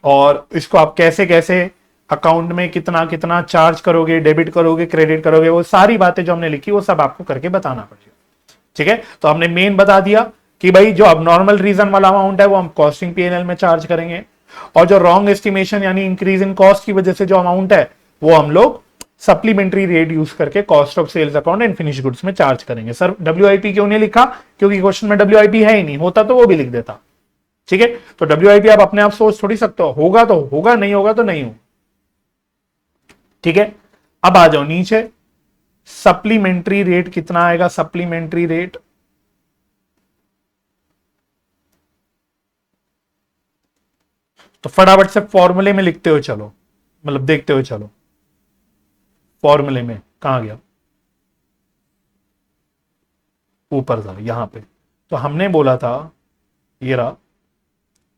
और इसको आप कैसे कैसे अकाउंट में कितना कितना चार्ज करोगे, डेबिट करोगे, क्रेडिट करोगे, वो सारी बातें जो हमने लिखी वो सब आपको करके बताना पड़ेगा। ठीक है, तो हमने मेन बता दिया कि भाई जो अब नॉर्मल रीजन वाला अमाउंट है वो हम कॉस्टिंग P&L में चार्ज करेंगे, और जो रॉन्ग एस्टिमेशन यानी इंक्रीज इन कॉस्ट की वजह से जो अमाउंट है वो हम लोग सप्लीमेंट्री रेट यूज करके cost of sales account and finish goods में चार्ज करेंगे। सर WIP क्यों नहीं लिखा? क्योंकि क्वेश्चन में WIP है ही नहीं, होता तो वो भी लिख देता। ठीक है, तो WIP आप अपने आप सोच थोड़ी सकते हो, होगा तो होगा, नहीं होगा तो नहीं हो। ठीक है, अब आ जाओ नीचे, सप्लीमेंट्री रेट कितना आएगा? सप्लीमेंट्री रेट तो फटाफट से फॉर्मूले में लिखते हुए चलो, मतलब देखते हुए चलो, फॉर्मूले में कहां गया? ऊपर था यहां पे। तो हमने बोला था ये रहा,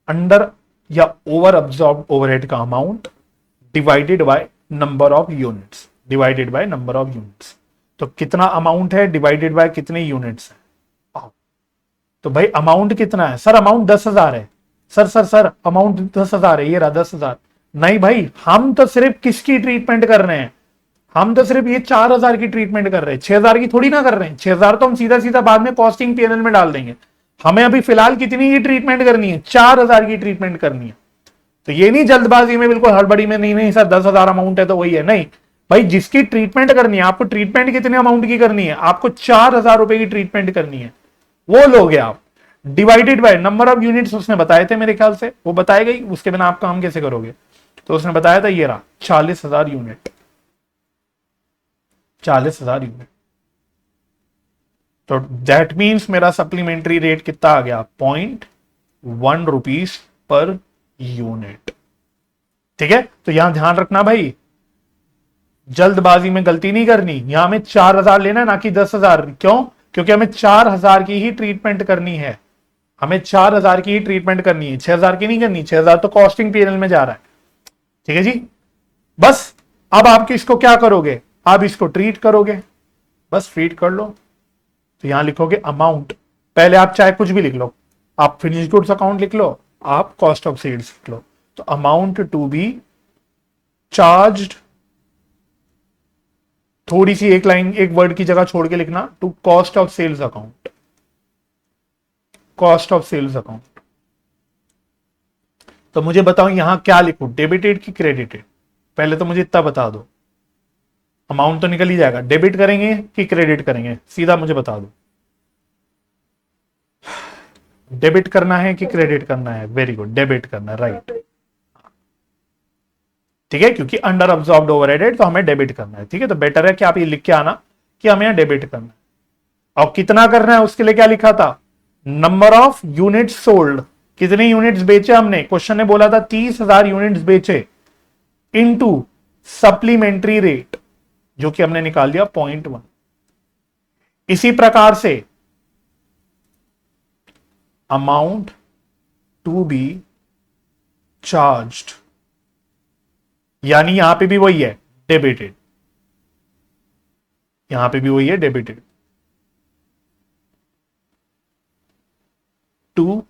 अंडर या ओवर अब्सॉर्ब ओवरहेड का amount divided by number of units, divided by number of units. तो कितना अमाउंट है डिवाइडेड बाय कितने यूनिट्स है? तो भाई अमाउंट कितना है? सर अमाउंट 10,000 है। सर अमाउंट 10,000 है, ये रहा 10,000। नहीं भाई, हम तो सिर्फ किसकी ट्रीटमेंट कर रहे हैं? हम तो सिर्फ ये 4,000 की ट्रीटमेंट कर रहे हैं, 6,000 की थोड़ी ना कर रहे हैं। 6,000 तो हम सीधा सीधा बाद में कॉस्टिंग पीएनएल में डाल देंगे। हमें अभी फिलहाल कितनी की ट्रीटमेंट करनी है, 4,000 की ट्रीटमेंट करनी है। तो ये नहीं जल्दबाजी में, बिल्कुल हड़बड़ी में, नहीं नहीं सर 10,000 अमाउंट है तो वही है, नहीं भाई, जिसकी ट्रीटमेंट करनी है, आपको ट्रीटमेंट कितने अमाउंट की करनी है, आपको 4,000 रुपए की ट्रीटमेंट करनी है, वो लोगे आप। Divided by number of units उसने बताए थे मेरे ख्याल से, वो बताएगा ही, उसके बिना आप काम कैसे करोगे। तो उसने बताया था ये रहा 40,000 यूनिट, 40,000 यूनिट। तो दैट मीन्स मेरा सप्लीमेंट्री रेट कितना आ गया, 0.1 रुपीज पर यूनिट। ठीक है, तो यहां ध्यान रखना भाई, जल्दबाजी में गलती नहीं करनी। यहां हमें 4,000 लेना है, ना कि 10,000। क्यों? क्योंकि हमें 4,000 की ही ट्रीटमेंट करनी है, हमें 4,000 की ही ट्रीटमेंट करनी है, 6,000 की नहीं करनी। 6,000 तो कॉस्टिंग पीएनएल में जा रहा है। ठीक है जी, बस अब आप इसको क्या करोगे, आप इसको ट्रीट करोगे, बस ट्रीट कर लो। तो यहां लिखोगे अमाउंट, पहले आप चाहे कुछ भी लिख लो, आप फिनिश गुड्स अकाउंट लिख लो, आप कॉस्ट ऑफ सेल्स लिख लो। तो अमाउंट टू बी चार्ज्ड, थोड़ी सी एक लाइन एक वर्ड की जगह छोड़ के लिखना, to cost of sales account, cost of sales account. तो मुझे बताओ यहां क्या लिखूं, डेबिटेड की क्रेडिटेड? पहले तो मुझे इतना बता दो, अमाउंट तो निकल ही जाएगा, डेबिट करेंगे कि क्रेडिट करेंगे, सीधा मुझे बता दो। डेबिट करना है कि क्रेडिट करना है? वेरी गुड, डेबिट करना है, राइट। ठीक है, क्योंकि अंडर अब्सॉर्ब्ड ओवरहेड तो हमें डेबिट करना है। ठीक है, तो बेटर है कि आप ये लिख के आना कि हमें यहां डेबिट करना है। और कितना करना है उसके लिए क्या लिखा था, नंबर ऑफ यूनिट्स सोल्ड, कितने यूनिट्स बेचे हमने, क्वेश्चन ने बोला था 30,000 यूनिट्स बेचे, इनटू सप्लीमेंट्री रेट जो कि हमने निकाल दिया 0.1। इसी प्रकार से अमाउंट टू बी चार्ज्ड, यानी यहां पे भी वही है डेबिटेड, यहां पे भी वही है debited, to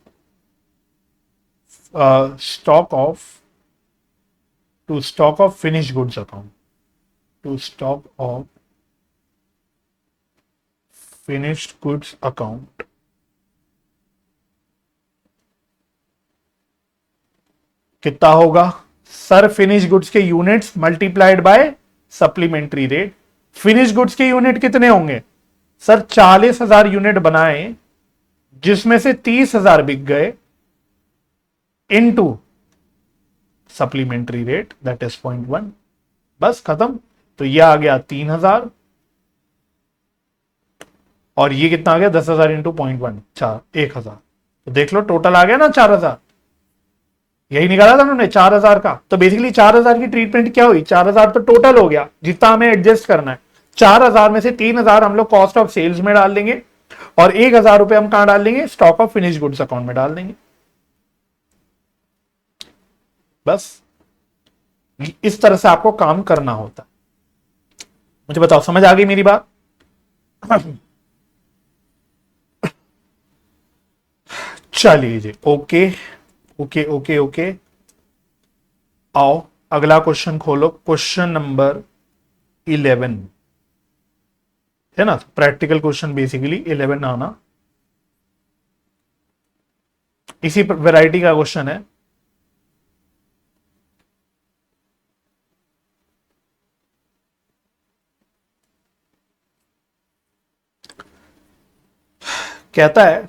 stock of finish goods account, to stock of finished goods account. कितना होगा सर, फिनिश गुड्स के units multiplied by supplementary rate. Finish goods के यूनिट कितने होंगे सर, 40,000 यूनिट बनाए जिसमें से 30,000 बिक गए, into supplementary rate that is 0.1, बस खत्म। तो ये आ गया 3,000 और ये कितना आ गया 10,000 इंटू 0.1, 1,000। तो देख लो टोटल आ गया ना 4,000, यही निकाला था उन्होंने 4,000 का। तो बेसिकली 4,000 की ट्रीटमेंट क्या हुई, 4,000 तो टोटल हो गया जितना हमें एडजस्ट करना है। 4,000 में से 3,000 हम लोग कॉस्ट ऑफ सेल्स में डाल देंगे और 1,000 रुपए हम कहां डाल देंगे, stock of finish goods account में डाल देंगे। बस इस तरह से आपको काम करना होता। मुझे बताओ समझ आ गई मेरी बात? चलिए जी, ओके ओके ओके ओके। आओ अगला क्वेश्चन खोलो, क्वेश्चन नंबर 11 है ना, प्रैक्टिकल क्वेश्चन बेसिकली 11 आना, इसी वैरायटी का क्वेश्चन है। कहता है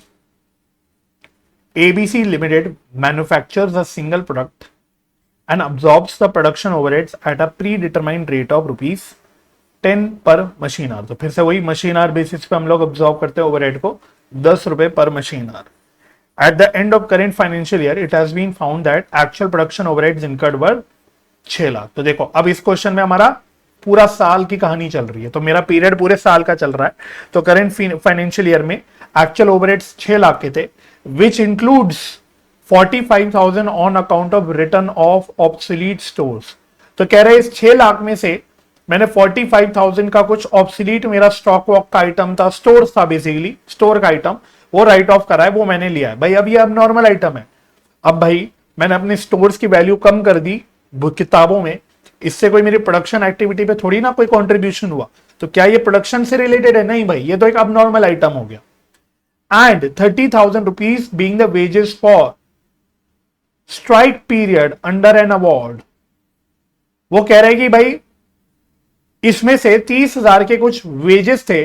ABC Limited manufactures a single product and absorbs the production overheads at a predetermined rate of ₹10 per machine hour। तो फिर से वही मशीन आवर बेसिस पे हम लोग अब्सॉर्ब करते हैं ओवरहेड को, 10 रुपए पर machine our. At the end of current financial year, it has been found that actual production overheads incurred were 6 lakh. तो देखो अब इस क्वेश्चन में हमारा पूरा साल की कहानी चल रही है, तो मेरा पीरियड पूरे साल का चल रहा है। तो करंट फाइनेंशियल ईयर में एक्चुअल ओवरहेड्स 6 लाख के थे, which includes 45,000 on account of return of obsolete stores। तो कह रहे इस 6 लाख में से मैंने 45,000 का कुछ ऑब्सोलीट मेरा स्टॉक वॉक का आइटम था, स्टोर था बेसिकली, स्टोर का आइटम, वो राइट ऑफ करा है, वो मैंने लिया है। भाई अब ये अब नॉर्मल आइटम है, अब भाई मैंने अपने स्टोर्स की वैल्यू कम कर दी किताबों में, इससे कोई मेरी प्रोडक्शन एक्टिविटी पे थोड़ी ना कोई कंट्रीब्यूशन हुआ, तो क्या ये प्रोडक्शन से रिलेटेड है? नहीं भाई, ये तो एक अबनॉर्मल आइटम हो गया। And 30,000 rupees being the wages for strike period under an award. वो कह रहे हैं कि भाई इसमें से 30,000 के कुछ वेजेस थे।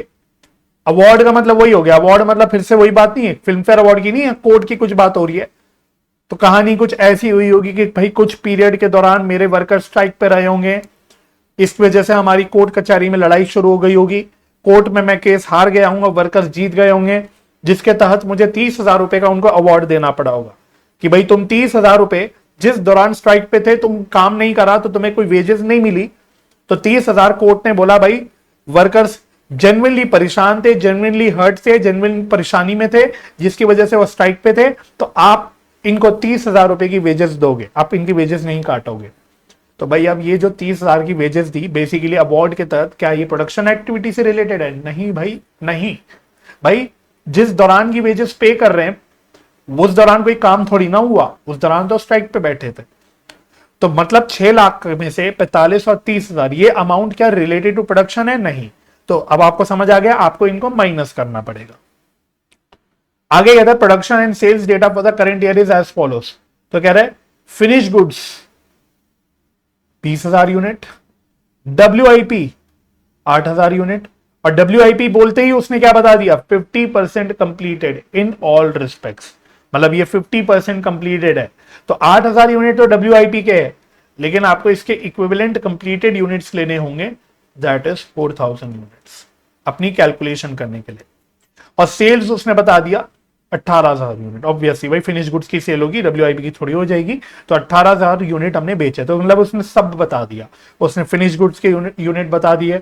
अवार्ड का मतलब वही हो गया, अवार्ड मतलब फिर से वही बात नहीं है, फिल्म फेयर अवार्ड की नहीं है, कोर्ट की कुछ बात हो रही है। तो कहानी कुछ ऐसी हुई होगी कि भाई कुछ पीरियड के दौरान मेरे वर्कर स्ट्राइक पे रहे होंगे, इस वजह से हमारी कोर्ट कचहरी में लड़ाई शुरू हो गई होगी, कोर्ट में मैं केस हार गया हूं, वर्कर्स जीत गए होंगे, जिसके तहत मुझे 30,000 रुपए का उनको अवार्ड देना पड़ा होगा कि भाई तुम 30,000 रुपए जिस दौरान स्ट्राइक पे थे, तुम काम नहीं करा तो तुम्हें कोई वेजेस नहीं मिली। तो 30,000 कोर्ट ने बोला भाई वर्कर्स जेन्युइनली परेशान थे, जेन्युइनली हर्ट थे, जेन्युइन परेशानी में थे, जिसकी वजह से वो स्ट्राइक पे थे, तो आप इनको 30,000 रुपए की वेजेस दोगे, आप इनकी वेजेस नहीं काटोगे। तो भाई अब ये जो 30,000 की वेजेस दी बेसिकली अवार्ड के तहत, क्या ये प्रोडक्शन एक्टिविटी से रिलेटेड है? नहीं भाई, नहीं भाई, जिस दौरान की वेजेस पे कर रहे हैं उस दौरान कोई काम थोड़ी ना हुआ, उस दौरान तो स्ट्राइक पे बैठे थे। तो मतलब 6 लाख में से 45 और 30,000 ये अमाउंट क्या रिलेटेड टू प्रोडक्शन है? नहीं। तो अब आपको समझ आ गया, आपको इनको माइनस करना पड़ेगा। आगे कहता है production and sales data for the current year is as follows. तो कह रहे हैं finish goods 20,000 unit, WIP 8,000 unit, और WIP बोलते ही उसने क्या बता दिया? 50% कंप्लीटेड इन ऑल रिस्पेक्ट्स, मतलब ये 50% कंप्लीटेड है। तो 8,000 यूनिट तो WIP के है, लेकिन आपको इसके इक्विवेलेंट कंप्लीटेड यूनिट्स लेने होंगे, दैट इज 4,000 यूनिट्स अपनी कैलकुलेशन करने के लिए। और सेल्स उसने बता दिया 18,000 यूनिट। ऑब्वियसली भाई फिनिश गुड्स की सेल होगी, WIP की थोड़ी हो जाएगी, तो 18,000 यूनिट हमने बेचे, तो मतलब उसने सब बता दिया। उसने फिनिश गुड्स के यूनिट बता दिए,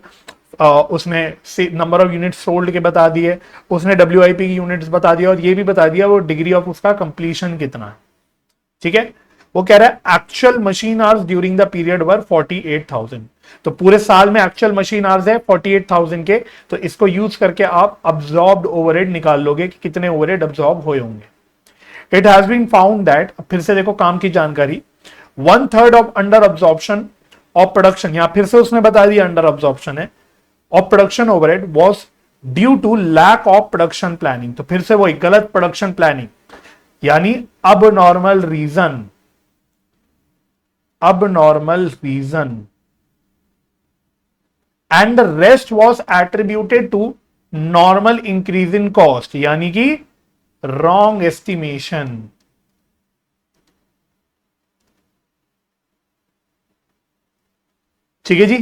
उसने नंबर ऑफ यूनिट सोल्ड के बता दिए, उसने WIP की यूनिट्स बता दिया, और ये भी बता दिया वो डिग्री ऑफ उसका कंप्लीशन कितना है। ठीक है, वो कह रहा है actual machine hours during the period were 48,000। तो पूरे साल में एक्चुअल मशीन आवर्स है 48,000 के, तो इसको यूज करके आप अब्सॉर्ब्ड ओवरहेड निकाल लोगे कि कितने ओवरहेड अब्सॉर्ब हुए होंगे। It has been found that, फिर से देखो काम की जानकारी, 1/3 of under absorption of production, यहां फिर से उसने बता दिया अंडर अब्सॉर्प्शन है, of production overhead was due to lack of production planning. तो फिर से वही गलत प्रोडक्शन प्लानिंग, यानी abnormal reason, and the rest was attributed to normal increase in cost, यानी कि रॉन्ग एस्टिमेशन। ठीक है जी,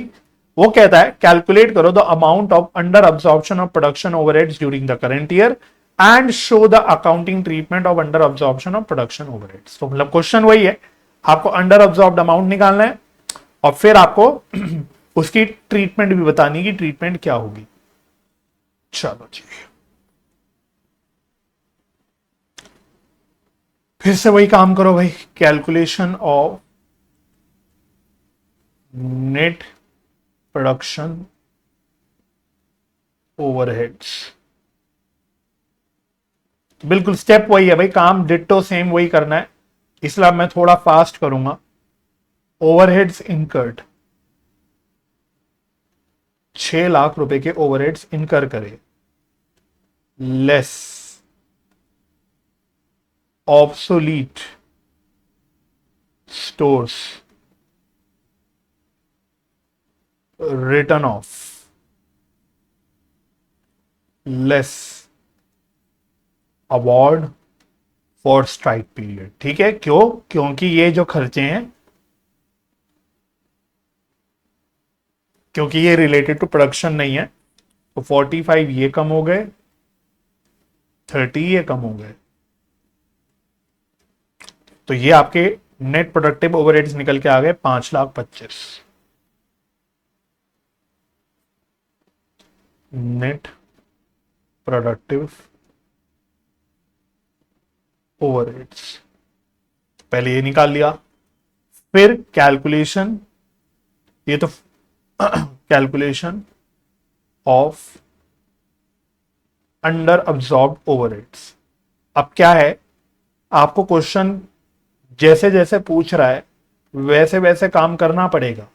वो कहता है कैलकुलेट करो the amount of under absorption of production overheads during the current year and show the accounting treatment of under absorption of production overheads. तो मतलब क्वेश्चन वही है, आपको अंडर अब्सॉर्ब्ड अमाउंट निकालना है और फिर आपको उसकी ट्रीटमेंट भी बतानी कि ट्रीटमेंट क्या होगी। चलो जी, फिर से वही काम करो भाई, calculation of net production overheads. बिल्कुल स्टेप वही है भाई, काम डिट्टो सेम वही करना है, इसलिए मैं थोड़ा फास्ट करूंगा। ओवरहेड्स इनकर्ड, 6 लाख रुपए के ओवरहेड्स इनकर करे, less obsolete stores return of, less award for strike period. ठीक है, क्यों? क्योंकि ये जो खर्चे हैं, क्योंकि ये रिलेटेड टू प्रोडक्शन नहीं है, तो 45 ये कम हो गए, 30 ये कम हो गए, तो ये आपके नेट प्रोडक्टिव ओवरहेड्स निकल के आ गए 5,25,000। नेट प्रोडक्टिव ओवरहेड्स पहले ये निकाल लिया, फिर कैलकुलेशन, ये तो calculation of under absorbed overheads. अब क्या है, आपको क्वेश्चन जैसे जैसे पूछ रहा है वैसे वैसे काम करना पड़ेगा।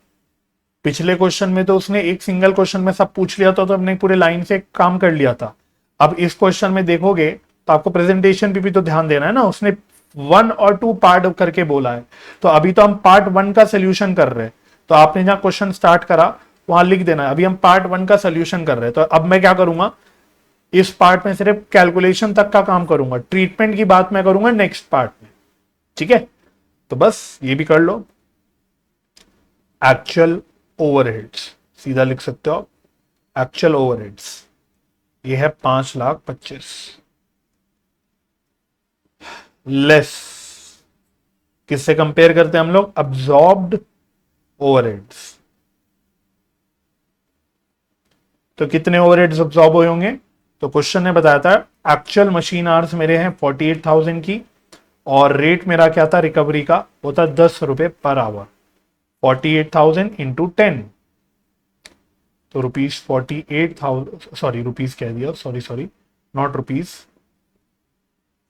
पिछले क्वेश्चन में तो उसने एक सिंगल क्वेश्चन में सब पूछ लिया था, तो हमने पूरे लाइन से काम कर लिया था। अब इस क्वेश्चन में देखोगे तो आपको प्रेजेंटेशन पे भी तो ध्यान देना है ना, उसने 1 और 2 पार्ट करके बोला है। तो अभी तो हम पार्ट 1 का सोल्यूशन कर रहे हैं, तो आपने जहां क्वेश्चन स्टार्ट करा वहां लिख देना है अभी हम पार्ट 1 का सोल्यूशन कर रहे हैं। तो अब मैं क्या करूंगा, इस पार्ट में सिर्फ कैलकुलेशन तक का काम करूंगा, ट्रीटमेंट की बात मैं करूंगा नेक्स्ट पार्ट में। ठीक है, तो बस ये भी कर लो। एक्चुअल ओवरहेड्स सीधा लिख सकते हो आप, एक्चुअल ओवरहेड्स ये है 5,25,000 लेस, किससे कंपेयर करते हैं हम लोग, अब्सॉर्ब्ड ओवरहेड्स। तो कितने ओवरहेड्स अब्सॉर्ब हुए होंगे, तो क्वेश्चन ने बताया था एक्चुअल मशीन आवर्स मेरे हैं 48,000 की, और रेट मेरा क्या था रिकवरी का, वो था 10 रुपए पर आवर। 48,000 इंटू 10, तो ₹48,000, सॉरी रुपीज कह दिया, सॉरी नॉट रुपीज,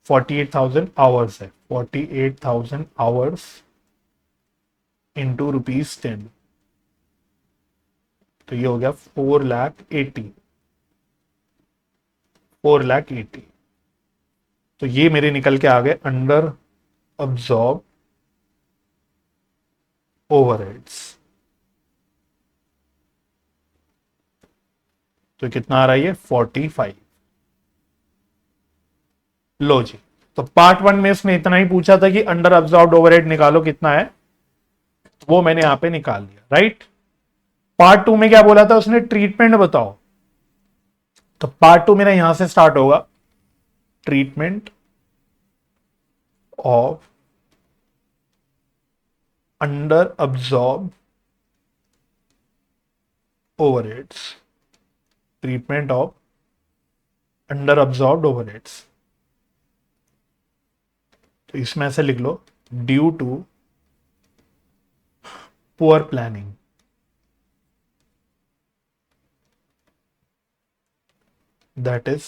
48,000 आवर्स है, 48,000 आवर्स इंटू ₹10, तो ये हो गया 4,80,000। तो ये मेरे निकल के आ गए अंडर अब्सॉर्ब ओवरहेड्स। तो कितना आ रहा है ये 45। लो जी, तो पार्ट 1 में इसमें इतना ही पूछा था कि अंडर अब्सॉर्ब ओवरहेड निकालो कितना है, वो मैंने यहां पे निकाल लिया, राइट। पार्ट 2 में क्या बोला था उसने, ट्रीटमेंट बताओ। तो पार्ट 2 मेरा यहां से स्टार्ट होगा, treatment of under absorb overheads, treatment of under absorb overheads. तो इसमें ऐसे लिख लो, due to poor planning, that is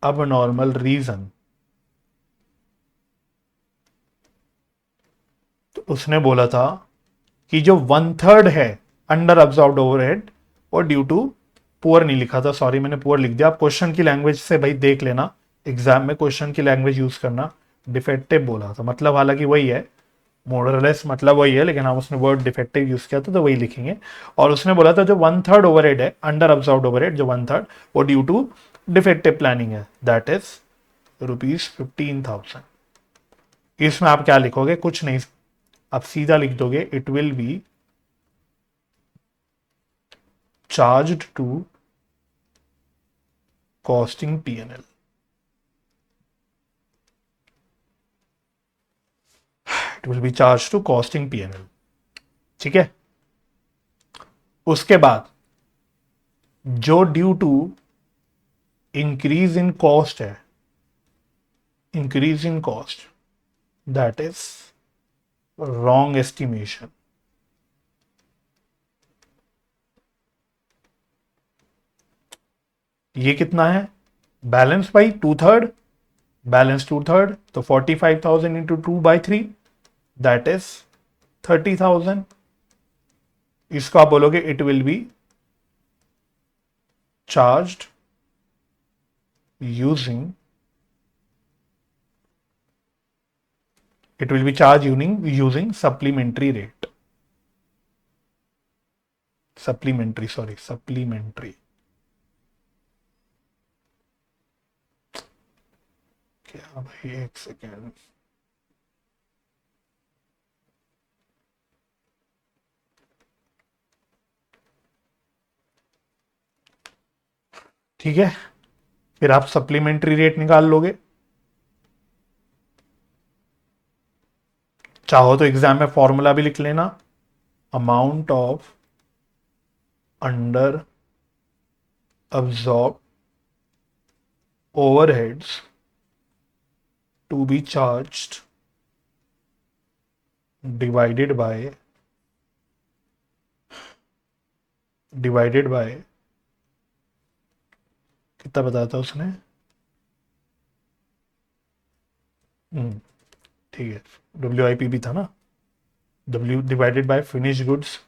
abnormal reason. तो उसने बोला था कि जो 1/3 है अंडर अब्सॉर्ब्ड ओवरहेड, और ड्यू टू पुअर नहीं लिखा था, सॉरी मैंने पुअर लिख दिया। आप क्वेश्चन की लैंग्वेज से भाई देख लेना, एग्जाम में क्वेश्चन की लैंग्वेज यूज करना। डिफेक्टिव बोला था, मतलब हालांकि वही है, मोरलेस मतलब वही है, लेकिन हम उसने वर्ड डिफेक्टिव यूज किया था तो वही लिखेंगे। और उसने बोला था जो 1/3 ओवरहेड है, अंडर अब्सॉर्ब्ड ओवरहेड जो 1/3, वो ड्यू टू डिफेक्टिव प्लानिंग है, दैट इज ₹15,000। इसमें आप क्या लिखोगे, कुछ नहीं, आप सीधा लिख दोगे it will be charged to costing P&L। It will be charge to costing P&L। ठीक है, उसके बाद जो due to increase in cost है, increase in cost, that is wrong estimation. ये कितना है, बैलेंस बाई 2/3, बैलेंस 2/3, तो 45,000 इंटू 2/3, दैट इज 30,000। इसको आप बोलोगे it will be charged using, it will be charged using supplementary rate, supplementary। क्या भाई, एक सेकेंड, ठीक है, फिर आप सप्लीमेंट्री रेट निकाल लोगे। चाहो तो एग्जाम में फॉर्मूला भी लिख लेना, amount of under absorb overheads to be charged divided by कितना बताया था उसने, ठीक है, WIP भी था ना, W divided by finish goods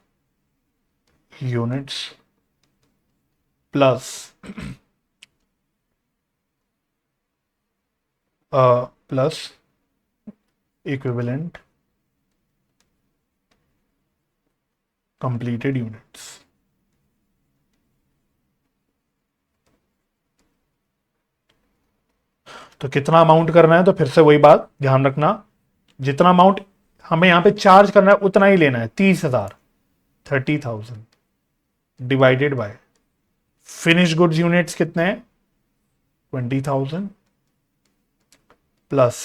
units plus plus equivalent completed units. तो कितना अमाउंट करना है, तो फिर से वही बात ध्यान रखना, जितना अमाउंट हमें यहां पे चार्ज करना है उतना ही लेना है, 30,000, 30,000 divided by finish goods units कितने हैं, 20,000 प्लस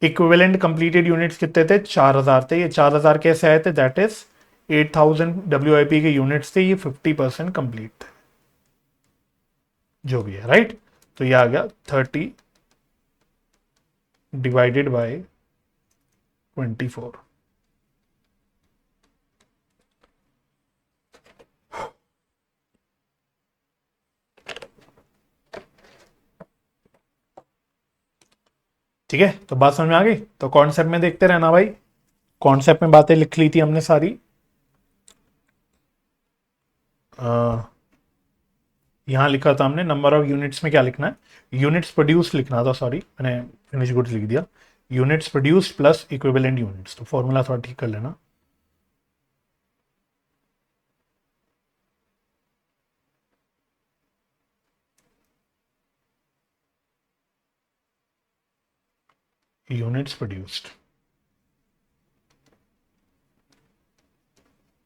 इक्विवेलेंट कंप्लीटेड यूनिट्स कितने थे, 4,000 थे। ये 4,000 कैसे आए थे, दैट इज 8,000 WIP के यूनिट्स थे, ये 50% कंप्लीट थे, जो भी है, राइट। तो ये आ गया 30 डिवाइडेड बाय 24। ठीक है, तो बात समझ में आ गई। तो कॉन्सेप्ट में देखते रहना भाई, कॉन्सेप्ट में बातें लिख ली थी हमने सारी। यहां लिखा था हमने नंबर ऑफ यूनिट्स में क्या लिखना है, यूनिट्स प्रोड्यूस लिखना था, सॉरी मैंने फिनिश गुड्स लिख दिया, units produce plus equivalent units. तो फॉर्मूला थोड़ा ठीक कर लेना। यूनिट्स प्रोड्यूस्ड,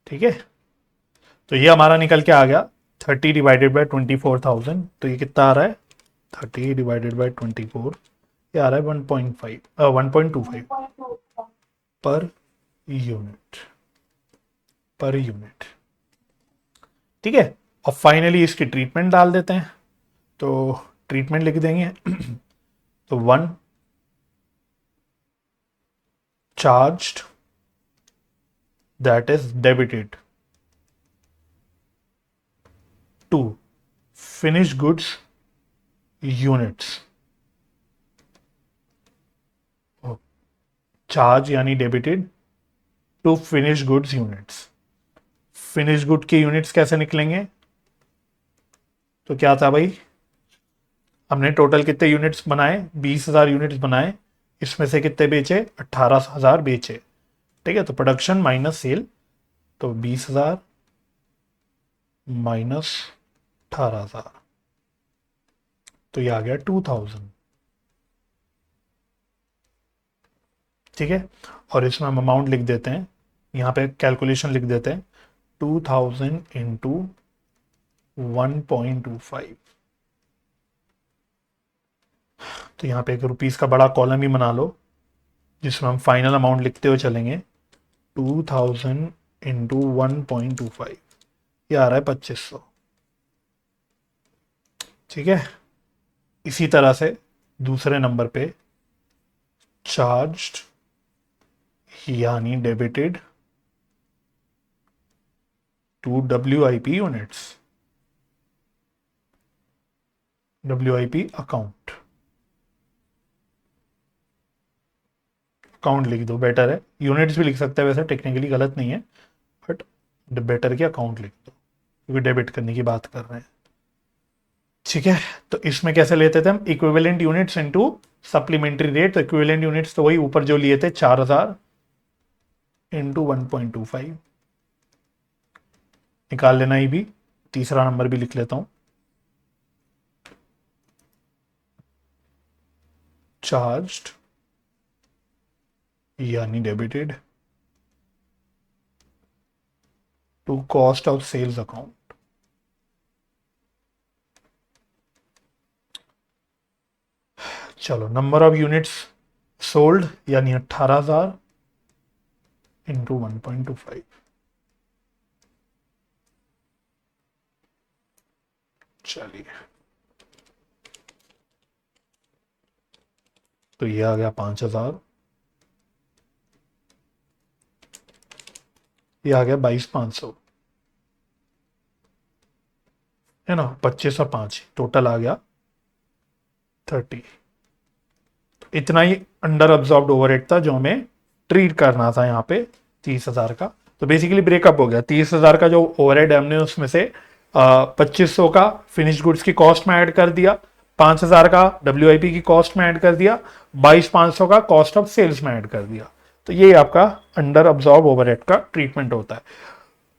ठीक है। तो ये हमारा निकल के आ गया 30 डिवाइडेड बाय 24,000। तो ये कितना आ रहा है, 30 डिवाइडेड बाय 24, ये आ रहा है 1.25 पर यूनिट, पर यूनिट, ठीक है। और फाइनली इसकी ट्रीटमेंट डाल देते हैं। तो ट्रीटमेंट लिख देंगे तो 1 charged that is debited to finished goods units, charge यानी debited to finish goods units. Finish good के यूनिट्स कैसे निकलेंगे, तो क्या था भाई, हमने टोटल कितने यूनिट्स बनाए, 20,000 यूनिट्स बनाए, इसमें से कितने बेचे, 18,000 बेचे, ठीक है। तो प्रोडक्शन माइनस सेल, तो 20,000 माइनस 18,000, तो ये आ गया 2,000, ठीक है। और इसमें हम अमाउंट लिख देते हैं, यहां पे कैलकुलेशन लिख देते हैं, 2,000 इंटू 1.25। तो यहां पे एक रुपीस का बड़ा कॉलम ही बना लो, जिसमें हम फाइनल अमाउंट लिखते हुए चलेंगे, 2,000 इंटू 1.25, ये आ रहा है 2,500, ठीक है। इसी तरह से दूसरे नंबर पे चार्ज्ड यानी debited to WIP units, WIP account, account लिख दो, बेटर है। यूनिट्स भी लिख सकते हैं वैसे, टेक्निकली गलत नहीं है, बट बेटर कि अकाउंट लिख दो, क्योंकि डेबिट करने की बात कर रहे हैं, ठीक है। तो इसमें कैसे लेते थे हम, equivalent units into supplementary rate. तो इक्विवेलेंट यूनिट्स तो वही ऊपर जो लिए थे 4,000 इंटू 1.25, निकाल लेना। ही भी तीसरा नंबर भी लिख लेता हूं, चार्ज्ड यानी debited to cost of sales account. चलो, नंबर ऑफ यूनिट्स सोल्ड यानी 18,000 इंटू 1.25, चलिए तो ये आ गया 5,000, ये आ गया 22,500, है ना, 25 और 5 टोटल आ गया 30। इतना ही अंडर अब्जॉर्ब्ड ओवरहेड था जो हमें ट्रीट करना था यहाँ पे 30,000 का। तो बेसिकली ब्रेकअप हो गया, 30,000 का जो ओवरहेड है हमने उसमें से 2500 का फिनिश गुड्स की कॉस्ट में ऐड कर दिया, 5,000 का WIP की कॉस्ट में ऐड कर दिया, 22,500 का कॉस्ट ऑफ सेल्स में ऐड कर दिया। तो ये आपका अंडर अब्जॉर्ब ओवरहेड का ट्रीटमेंट होता है।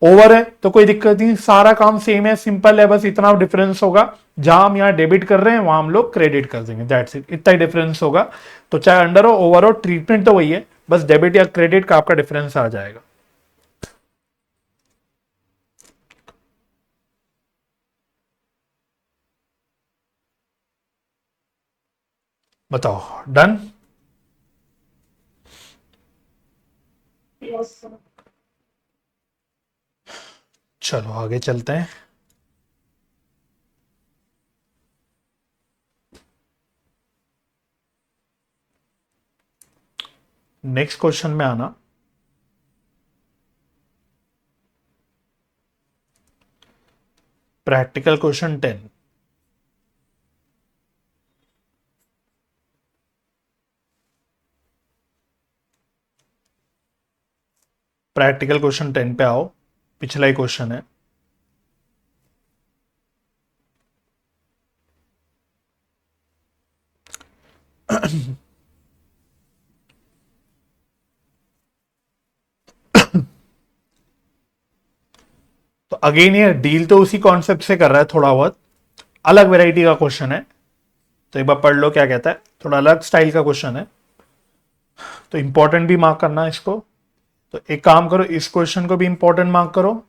ओवर है तो कोई दिक्कत नहीं, सारा काम सेम है, सिंपल है, बस इतना डिफरेंस होगा, जहां हम यहाँ डेबिट कर रहे हैं वहां हम लोग क्रेडिट कर देंगे, दैट्स इट, इतना ही डिफरेंस होगा। तो चाहे अंडर हो ओवर हो, ट्रीटमेंट तो वही है, बस डेबिट या क्रेडिट का आपका डिफरेंस आ जाएगा। बताओ, डन? Yes sir. चलो आगे चलते हैं। नेक्स्ट क्वेश्चन में आना। Practical question 10। प्रैक्टिकल क्वेश्चन 10 पे आओ, पिछला ही क्वेश्चन है। तो अगेन ये डील तो उसी कॉन्सेप्ट से कर रहा है, थोड़ा बहुत अलग वैरायटी का क्वेश्चन है, तो एक बार पढ़ लो क्या कहता है, थोड़ा अलग स्टाइल का क्वेश्चन है, तो इंपॉर्टेंट भी मार्क करना इसको। तो एक काम करो, इस क्वेश्चन को भी इंपॉर्टेंट मार्क करो,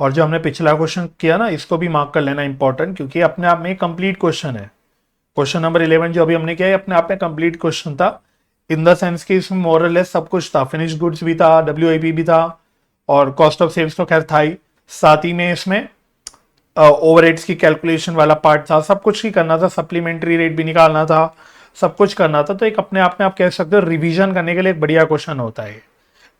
और जो हमने पिछला क्वेश्चन किया ना इसको भी मार्क कर लेना इंपॉर्टेंट, क्योंकि अपने आप में कंप्लीट क्वेश्चन है। क्वेश्चन नंबर 11 जो अभी हमने किया है अपने आप में कंप्लीट क्वेश्चन था, इन द सेंस कि इसमें मोरलेस सब कुछ था, फिनिश गुड्स भी था, WIP भी था, और कॉस्ट ऑफ सेल्स तो खैर था ही, साथ ही में इसमें ओवरहेड्स की कैलकुलेशन वाला पार्ट था, सब कुछ ही करना था, सप्लीमेंट्री रेट भी निकालना था, सब कुछ करना था। तो एक अपने आप में आप कह सकते हो रिवीजन करने के लिए एक बढ़िया क्वेश्चन होता है,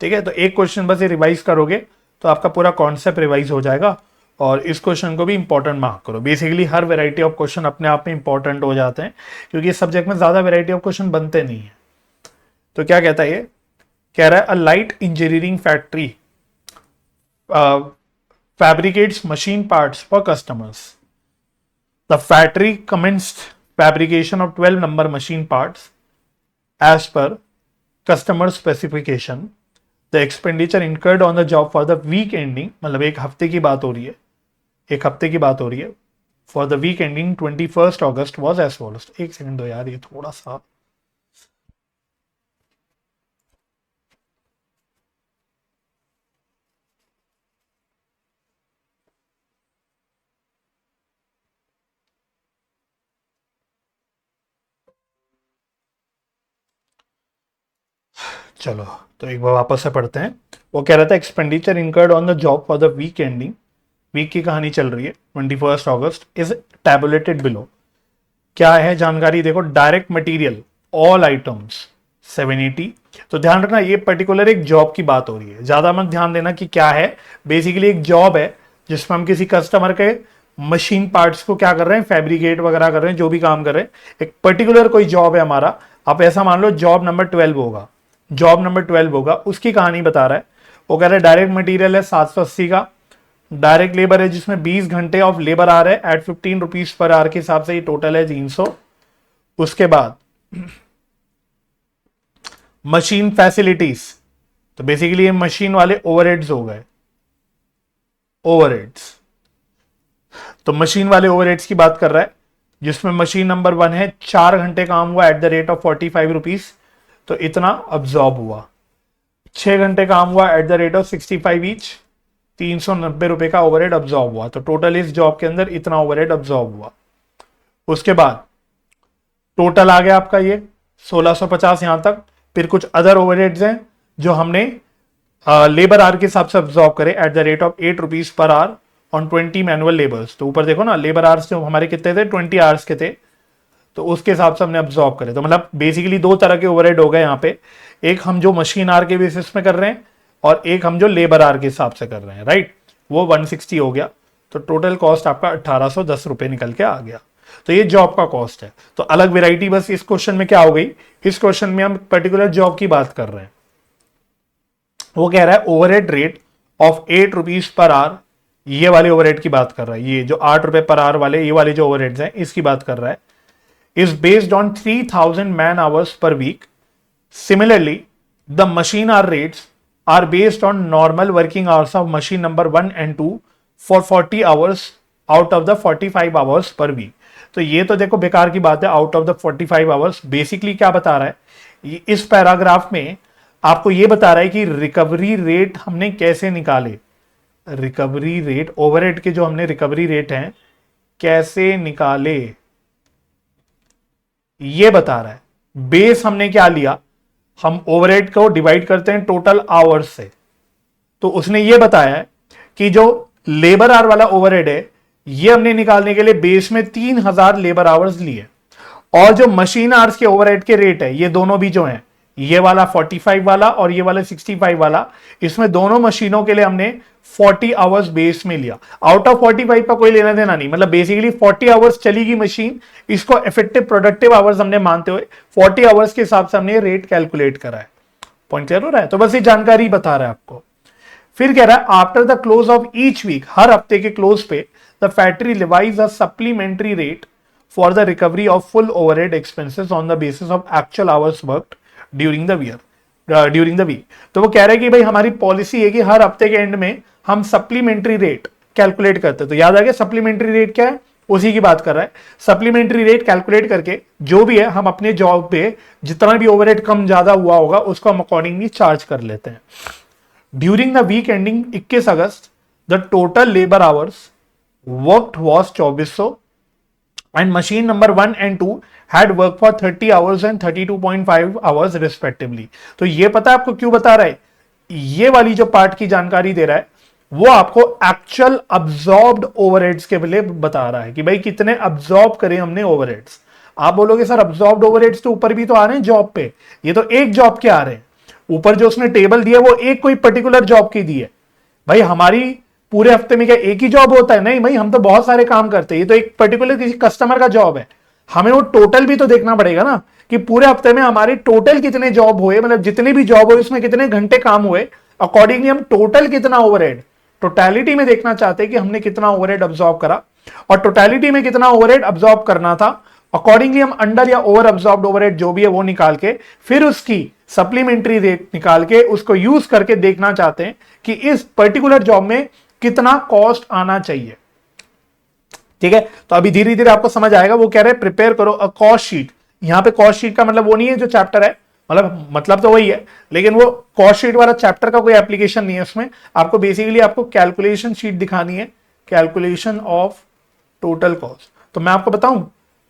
ठीक है। तो एक क्वेश्चन बस ये रिवाइज करोगे तो आपका पूरा कॉन्सेप्ट रिवाइज हो जाएगा, और इस क्वेश्चन को भी इंपॉर्टेंट मार्क करो। Basically her variety of question अपने आप में इंपॉर्टेंट हो जाते हैं, क्योंकि इस सब्जेक्ट में ज्यादा वैरायटी ऑफ क्वेश्चन बनते नहीं है। तो क्या कहता है ये, कह रहा है a light engineering factory fabricates machine parts for customers. The factory commenced fabrication of 12 number machine parts as per customer specification. The expenditure incurred on the job for the week ending, मतलब एक हफ्ते की बात हो रही है, एक हफ्ते की बात हो रही है, for the week ending 21st August was as follows. एक सेकंड दो यार, ये थोड़ा सा चलो, तो एक बार वापस से पढ़ते हैं। वो कह रहा था expenditure incurred on the job for the week ending, week की कहानी चल रही है, 21 अगस्त इज टैबुलेटेड बिलो। क्या है जानकारी देखो, डायरेक्ट मटेरियल ऑल आइटम्स 780। तो ध्यान रखना ये पर्टिकुलर एक जॉब की बात हो रही है, ज्यादा मत ध्यान देना कि क्या है, बेसिकली एक जॉब है जिसमें हम किसी कस्टमर के मशीन पार्ट्स को क्या कर रहे हैं, फैब्रिकेट वगैरह कर रहे हैं, जो भी काम कर रहे हैं, एक पर्टिकुलर कोई जॉब है हमारा। आप ऐसा मान लो जॉब नंबर 12 होगा, जॉब नंबर 12 होगा, उसकी कहानी बता रहा है। वो कह रहा है डायरेक्ट मटेरियल है 780 का, डायरेक्ट लेबर है जिसमें 20 घंटे ऑफ लेबर आ रहे हैं एट 15 रुपीज पर आवर के हिसाब से, ये टोटल है 300। उसके बाद मशीन फैसिलिटीज, तो बेसिकली ये मशीन वाले ओवरहेड्स हो गए, ओवरहेड्स। तो मशीन वाले ओवरहेड्स की बात कर रहा है, जिसमें मशीन नंबर 1 है 4 घंटे काम हुआ eight the rate of 45 rupees, तो इतना अब्जॉर्ब हुआ। 6 घंटे काम हुआ eight the rate of 65 each, 390 रुपए का ओवरहेड अब्जॉर्ब हुआ। तो टोटल इस जॉब के अंदर इतना ओवरहेड अब्जॉर्ब हुआ। उसके बाद टोटल आ गया आपका ये 1650 यहां तक। फिर कुछ अदर ओवरहेड्स हैं जो हमने लेबर आवर के हिसाब से अब्जॉर्ब करे eight the rate of 8 rupees per hour on 20 manual labours. तो ऊपर देखो ना, लेबर आवर्स जो हमारे कितने थे, 20 आवर्स के थे, तो उसके हिसाब से हमने अब्जॉर्ब करे। तो मतलब बेसिकली दो तरह के ओवरहेड हो गए यहाँ पे, एक हम जो मशीन आर के बेसिस में कर रहे हैं, और एक हम जो लेबर आर के हिसाब से कर रहे हैं, राइट, वो 160 हो गया। तो टोटल कॉस्ट आपका 1810 रुपए निकल के आ गया। तो ये जॉब का कॉस्ट है। तो अलग वेराइटी बस इस क्वेश्चन में क्या हो गई, इस क्वेश्चन में हम पर्टिकुलर जॉब की बात कर रहे हैं। वो कह रहा है overhead rate of 8 rupees per hour, ये वाले ओवरहेड की बात कर रहा है, ये जो 8 रुपए पर आवर वाले ये वाले जो ओवरहेड्स हैं इसकी बात कर रहा है, is based on 3000 man hours per week. Similarly the machine hour rates are based on normal working hours of machine number 1 and 2 for 40 hours out of the 45 hours per week. तो ये तो देखो बेकार की बात है, out of the 45 hours. Basically क्या बता रहा है इस पैराग्राफ में, आपको ये बता रहा है कि रिकवरी रेट हमने कैसे निकाले, रिकवरी रेट ओवरहेड के जो हमने रिकवरी रेट हैं कैसे निकाले, ये बता रहा है. बेस हमने क्या लिया, हम ओवरहेड को डिवाइड करते हैं टोटल आवर्स से. तो उसने ये बताया है कि जो लेबर आवर वाला ओवरहेड है ये हमने निकालने के लिए बेस में 3000 लेबर आवर्स लिए, और जो मशीन आवर्स के ओवरहेड के रेट है ये दोनों भी जो हैं, ये वाला 45 वाला और ये वाला 65 वाला, इसमें दोनों मशीनों के लिए हमने 40 आवर्स बेस में लिया. आउट ऑफ 45 का कोई लेना देना नहीं, मतलब बेसिकली 40 आवर्स चलेगी मशीन, इसको इफेक्टिव प्रोडक्टिव आवर्स हमने मानते हुए 40 आवर्स के हिसाब से हमने रेट कैलकुलेट करा है. पॉइंट क्लियर हो रहा है? तो बस ये जानकारी बता रहा है आपको. फिर कह रहा है after the close of each week, हर हफ्ते के क्लोज पे the factory revise a supplementary rate for the recovery of full overhead expenses on the basis of actual hours worked during the week. तो वो कह रहे हैं कि भाई हमारी पॉलिसी है कि हर हफ्ते के एंड में हम सप्लीमेंट्री रेट कैलकुलेट करते हैं. तो याद आ गया सप्लीमेंट्री रेट क्या है, उसी की बात कर रहा है. सप्लीमेंट्री रेट कैलकुलेट करके जो भी है हम अपने जॉब पे जितना भी ओवरहेड कम ज्यादा हुआ होगा उसको हम अकॉर्डिंगली चार्ज कर लेते हैं. During the week ending 21 August the total labour hours worked was 2400 and machine number 1 and 2 had worked for 30 hours and 32.5 hours respectively. तो ये पता है आपको क्यों बता रहा है, ये वाली जो पार्ट की जानकारी दे रहा है वो आपको एक्चुअल अब्सॉर्ब्ड ओवरहेड्स के लिए बता रहा है कि भाई कितने अब्सॉर्ब करे हमने ओवरहेड्स. आप बोलोगे सर अब्सॉर्ब्ड ओवरहेड्स तो ऊपर भी तो आ रहे हैं जॉब पे, ये तो एक जॉब के आ रहे हैं. ऊपर जो उसने टेबल दिया वो एक कोई पर्टिकुलर जॉब की दी है. भाई हमारी पूरे हफ्ते में क्या एक ही जॉब होता है? नहीं भाई, हम तो बहुत सारे काम करते हैं. ये तो एक पर्टिकुलर किसी कस्टमर का जॉब है, हमें वो टोटल भी तो देखना पड़ेगा ना कि पूरे हफ्ते में हमारे टोटल कितने जॉब हुए, मतलब जितने भी जॉब हुए उसमें कितने घंटे काम हुए, अकॉर्डिंगली हम टोटल कितना ओवरहेड, टोटलिटी में देखना चाहते हैं कि हमने कितना ओवरहेड अब्सॉर्ब करा, और टोटलिटी में कितना ओवरहेड अब्सॉर्ब करना था, अकॉर्डिंगली हम अंडर या ओवर अब्सॉर्ब्ड ओवरहेड जो भी है वो निकाल के फिर उसकी सप्लीमेंट्री रेट निकाल के उसको यूज करके देखना चाहते हैं कि इस पर्टिकुलर जॉब में कितना कॉस्ट आना चाहिए. ठीक है, तो अभी धीरे धीरे आपको समझ आएगा. वो कह रहे हैं प्रिपेयर करो अ कॉस्ट शीट. यहां पे कॉस्ट शीट का मतलब वो नहीं है जो चैप्टर है, मतलब तो वही है, लेकिन वो कॉस्ट शीट वाला चैप्टर का कोई एप्लीकेशन नहीं है उसमें. आपको बेसिकली आपको कैलकुलेशन शीट दिखानी है, कैलकुलेशन ऑफ टोटल कॉस्ट. तो मैं आपको बताऊं,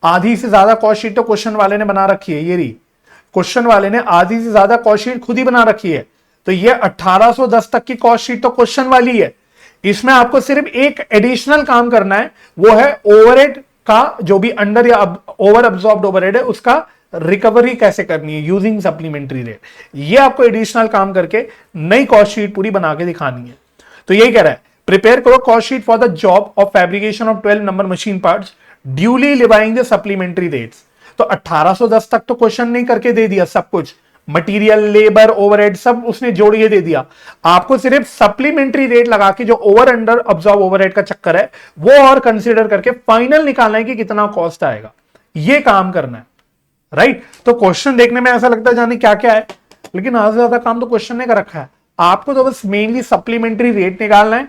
आधी से ज्यादा कॉस्ट शीट तो क्वेश्चन वाले ने बना रखी है. ये रही, क्वेश्चन वाले ने आधी से ज्यादा कॉस्ट शीट खुद ही बना रखी है. तो ये 1810 तक की कॉस्ट शीट तो क्वेश्चन वाली है. इसमें आपको सिर्फ एक एडिशनल काम करना है, वो है ओवरहेड का जो भी अंडर या ओवर अब्सॉर्ब्ड ओवरहेड है उसका रिकवरी कैसे करनी है यूजिंग सप्लीमेंट्री रेट. ये आपको एडिशनल काम करके नई कॉस्ट शीट पूरी बना के दिखानी है. तो यही कह रहा है प्रिपेयर करो cost sheet for the job of fabrication of 12 number machine parts duly levying the supplementary rates. तो 1810 तक तो क्वेश्चन नहीं करके दे दिया सब कुछ, मटेरियल लेबर ओवरहेड सब उसने जोड़ के दे दिया. आपको सिर्फ सप्लीमेंट्री रेट लगा के जो ओवर अंडर अब्सॉर्ब ओवरहेड का चक्कर है वो और कंसीडर करके फाइनल निकालना है कि कितना कॉस्ट आएगा. ये काम करना है, राइट. तो क्वेश्चन देखने में ऐसा लगता है जाने क्या क्या है, लेकिन आधा से ज्यादा काम तो क्वेश्चन ने कर रखा है. आपको तो बस मेनली सप्लीमेंट्री रेट निकालना है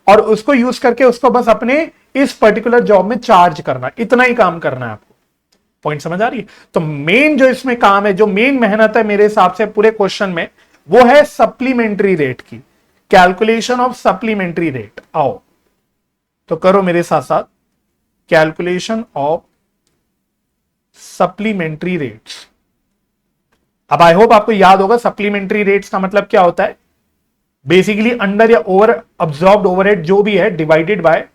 और उसको यूज करके उसको बस अपने इस पर्टिकुलर जॉब में चार्ज करना, इतना ही काम करना है आपको. पॉइंट समझ आ रही है? तो मेन जो इसमें काम है, जो मेन मेहनत है मेरे हिसाब से पूरे क्वेश्चन में, वो है सप्लीमेंट्री रेट की, कैलकुलेशन ऑफ सप्लीमेंट्री रेट. आओ तो करो मेरे साथ साथ कैलकुलेशन ऑफ सप्लीमेंट्री रेट्स. अब आई होप आपको याद होगा सप्लीमेंट्री रेट्स का मतलब क्या होता है. बेसिकली अंडर या ओवर अब्सॉर्ब्ड ओवरहेड जो भी है डिवाइडेड बाय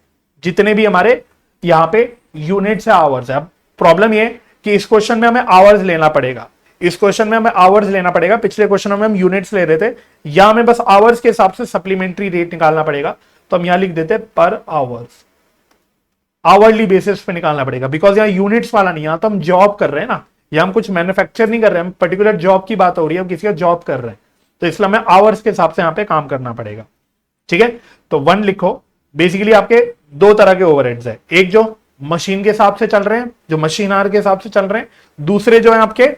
जितने भी हमारे यहां पे यूनिट्स है, आवर्स है. अब प्रॉब्लम ये कि इस क्वेश्चन में हमें आवर्स लेना पड़ेगा, इस क्वेश्चन में हमें आवर्स लेना पड़ेगा. पिछले क्वेश्चन में हम यूनिट्स ले रहे थे, यहां हमें बस आवर्स के हिसाब से सप्लीमेंट्री रेट निकालना पड़ेगा. तो हम यहां लिख देते पर आवर्स, आवरली बेसिस पे निकालना पड़ेगा, बिकॉज यहां यूनिट्स वाला नहीं, यहां तो हम जॉब कर रहे हैं ना, यहां हम कुछ मैन्युफैक्चर नहीं कर रहे हैं, हम पर्टिकुलर जॉब की बात हो रही है, हम किसी का जॉब कर रहे हैं, तो इसलिए हमें आवर्स के हिसाब से यहां पे काम करना पड़ेगा. ठीक है, तो 1 लिखो। बेसिकली आपके दो तरह के ओवरहेड्स है, एक जो मशीन के हिसाब से चल रहे हैं, जो मशीन आर के हिसाब से चल रहे हैं, दूसरे जो है आपके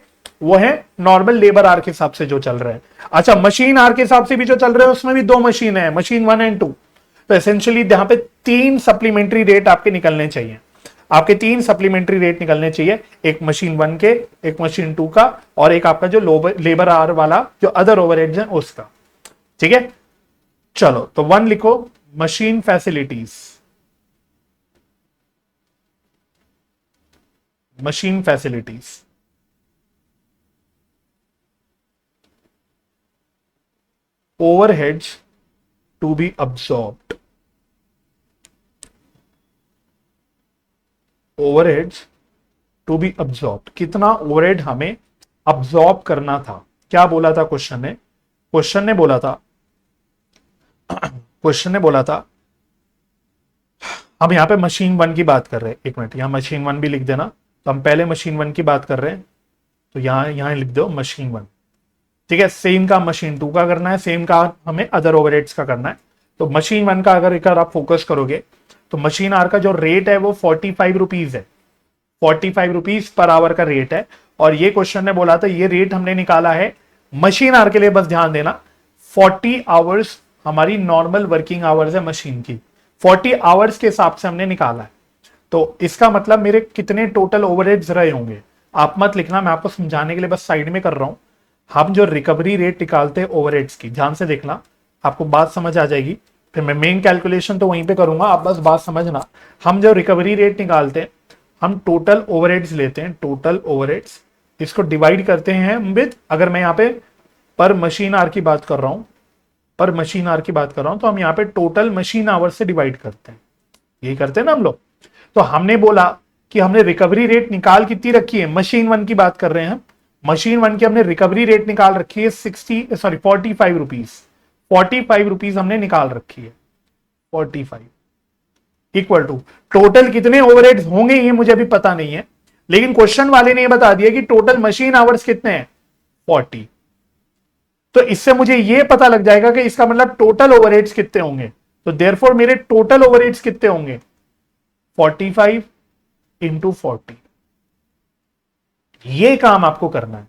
वो है नॉर्मल लेबर आर के हिसाब से जो चल रहे हैं। अच्छा, मशीन आर के हिसाब से भी जो चल रहे हैं उसमें भी दो मशीन है, मशीन 1 एंड 2। तो एसेंशियली यहां पे 3 सप्लीमेंट्री रेट आपके निकलने चाहिए, आपके 3 सप्लीमेंट्री रेट निकलने चाहिए, एक मशीन 1 के, एक मशीन 2 का, और एक आपका जो लेबर आर वाला जो अदर ओवरहेड्स है उसका। ठीक है, चलो तो 1 लिखो, machine facilities, machine facilities, overheads to be absorbed, overheads to be absorbed, कितना ओवरहेड हमें अब्सॉर्ब करना था। क्या बोला था क्वेश्चन ने? क्वेश्चन ने बोला था, क्वेश्चन ने बोला था, हम यहां पे मशीन 1 की बात कर रहे हैं, एक मिनट यहां मशीन 1 भी लिख देना। तो हम पहले मशीन 1 की बात कर रहे हैं, तो यहां लिख दो मशीन 1। ठीक है, सेम काम मशीन 2 का करना है, सेम काम हमें अदर ओवरहेड्स का करना है। तो मशीन 1 का अगर एक आप फोकस करोगे तो मशीन आर का जो रेट है वो 45 रुपीज है, 45 रुपीज पर आवर का रेट है। और ये क्वेश्चन ने बोला था, ये रेट हमने निकाला है मशीन आर के लिए, बस ध्यान देना 40 आवर्स हमारी नॉर्मल वर्किंग आवर्स है मशीन की, 40 आवर्स के हिसाब से हमने निकाला है। तो इसका मतलब मेरे कितने टोटल ओवरहेड्स रहे होंगे, आप मत लिखना, मैं आपको समझाने के लिए बस साइड में कर रहा हूं। हम जो रिकवरी रेट निकालते हैं ओवरहेड्स की, ध्यान से देखना, आपको बात समझ आ जाएगी। फिर मैं मेन कैलकुलेशन तो वहीं पे करूंगा, आप बस बात समझना। हम जो रिकवरी रेट निकालते हैं, हम टोटल ओवरहेड्स लेते हैं, टोटल ओवरहेड्स, इसको डिवाइड करते हैं विद, अगर मैं यहाँ पे पर मशीन आर की बात कर रहा हूं, पर मशीन आर की बात कर रहा हूं, तो हम यहाँ पे टोटल मशीन आवर से डिवाइड करते हैं, यही करते हैं ना हम लोग। तो हमने बोला कि हमने रिकवरी रेट निकाल कितनी रखी है, मशीन 1 की बात कर रहे हैं, मशीन 1 की हमने रिकवरी रेट निकाल रखी है 45 रुपीज, 45 रुपीज हमने निकाल रखी है, 45 इक्वल टू टोटल कितने ओवरहेड्स होंगे ये मुझे अभी पता नहीं है, लेकिन क्वेश्चन वाले ने ये बता दिया कि टोटल मशीन आवर्स कितने हैं 40। तो इससे मुझे ये पता लग जाएगा कि इसका मतलब टोटल ओवरहेड्स कितने होंगे। तो देयरफॉर मेरे टोटल ओवरहेड्स कितने होंगे 45 इंटू 40। ये काम आपको करना है,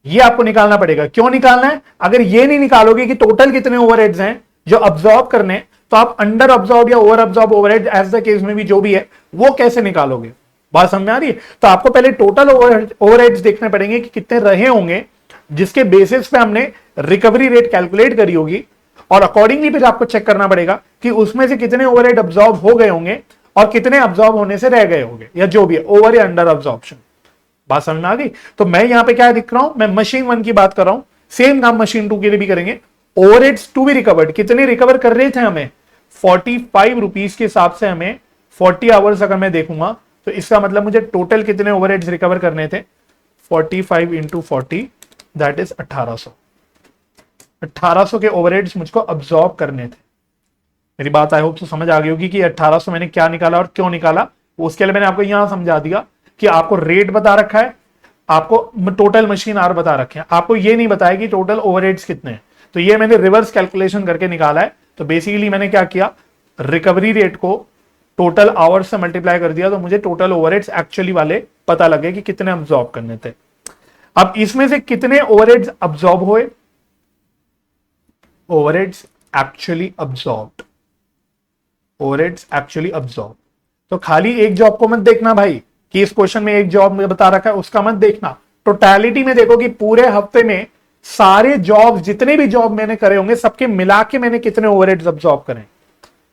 ये आपको निकालना पड़ेगा। क्यों निकालना है? अगर ये नहीं निकालोगे कि टोटल कितने ओवरहेड्स हैं जो अब्सॉर्ब करने, तो आप अंडर अब्सॉर्ब या over absorb overhead as the case में भी जो भी है वो कैसे निकालोगे? बात समझ में आ रही है? तो आपको पहले टोटल ओवरहेड्स देखने पड़ेंगे कि कितने रहे होंगे, जिसके बेसिस पे हमने रिकवरी रेट कैलकुलेट करी होगी, और अकॉर्डिंगली फिर आपको चेक करना पड़ेगा कि उसमें से कितने ओवरहेड अब्सॉर्ब हो गए होंगे और कितने अब्सॉर्ब होने से रह गए होंगे, या जो भी है ओवर या अंडर अब्सॉर्प्शन। बात समझ में आ गई? तो मैं यहां पे क्या दिख रहा हूं, मैं मशीन 1 की बात कर रहा हूं, सेम काम मशीन 2 के लिए भी करेंगे। ओवरहेड्स टू बी रिकवर्ड, कितने रिकवर कर रहे थे हमें 45 रुपीज के हिसाब से, हमें 40 आवर्स अगर मैं देखूंगा तो इसका मतलब मुझे टोटल कितने ओवरहेड्स रिकवर करने थे 45 इंटू 40 दैट इज 1800। 1800 के ओवरहेड्स मुझको अब्सॉर्ब करने थे। मेरी बात आई होप तो समझ आ गई होगी कि 1800 मैंने क्या निकाला और क्यों निकाला। उसके लिए मैंने आपको यहां समझा दिया कि आपको रेट बता रखा है, आपको टोटल मशीन आवर बता रखे हैं, आपको ये नहीं बताया कि टोटल ओवरहेड्स कितने हैं। तो ये मैंने रिवर्स कैलकुलेशन करके निकाला है। तो बेसिकली मैंने क्या किया, रिकवरी रेट को टोटल आवर्स से मल्टीप्लाई कर दिया, तो मुझे टोटल ओवरहेड्स एक्चुअली वाले पता लगे कि कितने अब्सॉर्ब करने थे। अब इसमें से कितने ओवरहेड्स अब्सॉर्ब हुए, overheads actually absorbed, overheads actually absorb. तो खाली एक जॉब को मत देखना भाई कि इस क्वेश्चन में एक जॉब में बता रखा है उसका मत देखना, टोटलिटी में देखो कि पूरे हफ्ते में सारे जॉब, जितने भी जॉब मैंने करे होंगे सबके मिला के मैंने कितने ओवरहेड्स अब्सॉर्ब करें।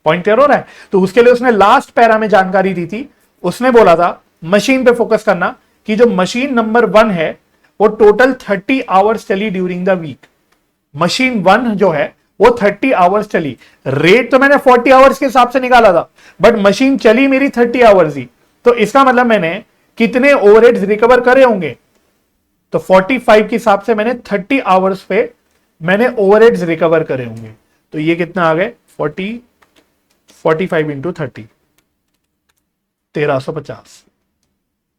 पॉइंट क्लियर हो रहा है? तो उसके लिए उसने लास्ट पैरा में जानकारी दी थी, उसने बोला था मशीन पे फोकस करना कि जो मशीन नंबर 1 है वो टोटल 30 आवर्स चली ड्यूरिंग द वीक। मशीन 1 जो है वो 30 आवर्स चली, रेट तो मैंने 40 आवर्स के हिसाब से निकाला था, बट मशीन चली मेरी 30 आवर्स ही। तो इसका मतलब मैंने कितने ओवरहेड्स रिकवर करे होंगे, तो 45 के हिसाब से मैंने 30 आवर्स पे मैंने ओवरहेड्स रिकवर करे होंगे। तो ये कितना आ गए 45 इंटू 30 1350।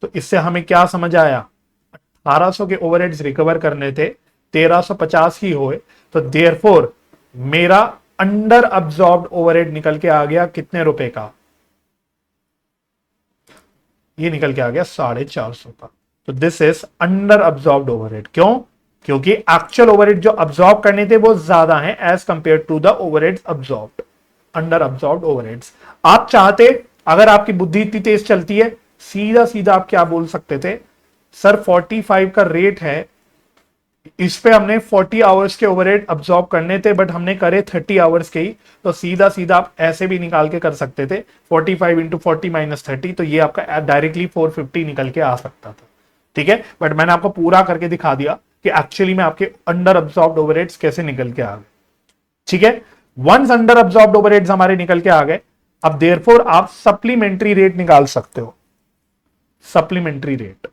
तो इससे हमें क्या समझ आया, 1800 के ओवरहेड्स रिकवर करने थे, 1350 ही हुए। तो देयरफॉर मेरा अंडर अब्सॉर्ब्ड ओवरहेड निकल के आ गया कितने रुपए का, ये निकल के आ गया 450 का। तो this is under absorbed overhead. क्यों? क्योंकि एक्चुअल ओवरहेड जो अब्सॉर्ब करने थे वो ज्यादा हैं as compare to the overheads absorbed, under absorbed overheads. आप चाहते, अगर आपकी बुद्धि इतनी तेज चलती है, सीधा सीधा आप क्या बोल सकते थे, सर 45 का रेट है, इस पे हमने 40 आवर्स के ओवरहेड अब्सॉर्ब करने थे बट हमने करे 30 आवर्स के ही, तो सीधा सीधा आप ऐसे भी निकाल के कर सकते थे 45 इंटू 40 माइनस 30, तो ये आपका डायरेक्टली 450 निकल के आ सकता था। ठीक है, बट मैंने आपको पूरा करके दिखा दिया कि एक्चुअली में आपके अंडर अब्सॉर्ब्ड ओवरहेड्स कैसे निकल के आ गए। ठीक है, वंस अंडर अब्सॉर्ब्ड ओवरहेड्स हमारे निकल के आ गए, अब देयरफॉर आप सप्लीमेंट्री रेट निकाल सकते हो। सप्लीमेंट्री रेट,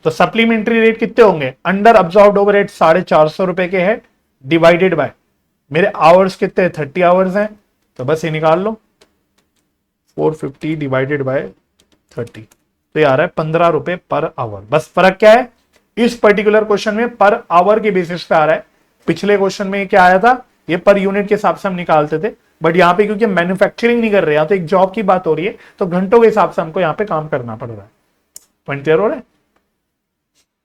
तो सप्लीमेंट्री रेट कितने होंगे, अंडर अब्सॉर्ब्ड ओवरहेड 450 रुपए के हैं, डिवाइडेड बाय मेरे आवर्स कितने 30 आवर्स हैं, तो बस ये निकाल लो 450 डिवाइडेड बाय 30, तो ये आ रहा है 15 रुपए पर आवर। बस फर्क क्या है, इस पर्टिकुलर क्वेश्चन में पर आवर के बेसिस पे आ रहा है, पिछले क्वेश्चन में क्या आया था, ये पर यूनिट के हिसाब से हम निकालते थे, बट यहाँ पे क्योंकि मैन्युफैक्चरिंग नहीं कर रहे हैं तो एक जॉब की बात हो रही है, तो घंटों के हिसाब से हमको यहाँ पे काम करना पड़ रहा है। पॉइंट क्लियर हो रहा है?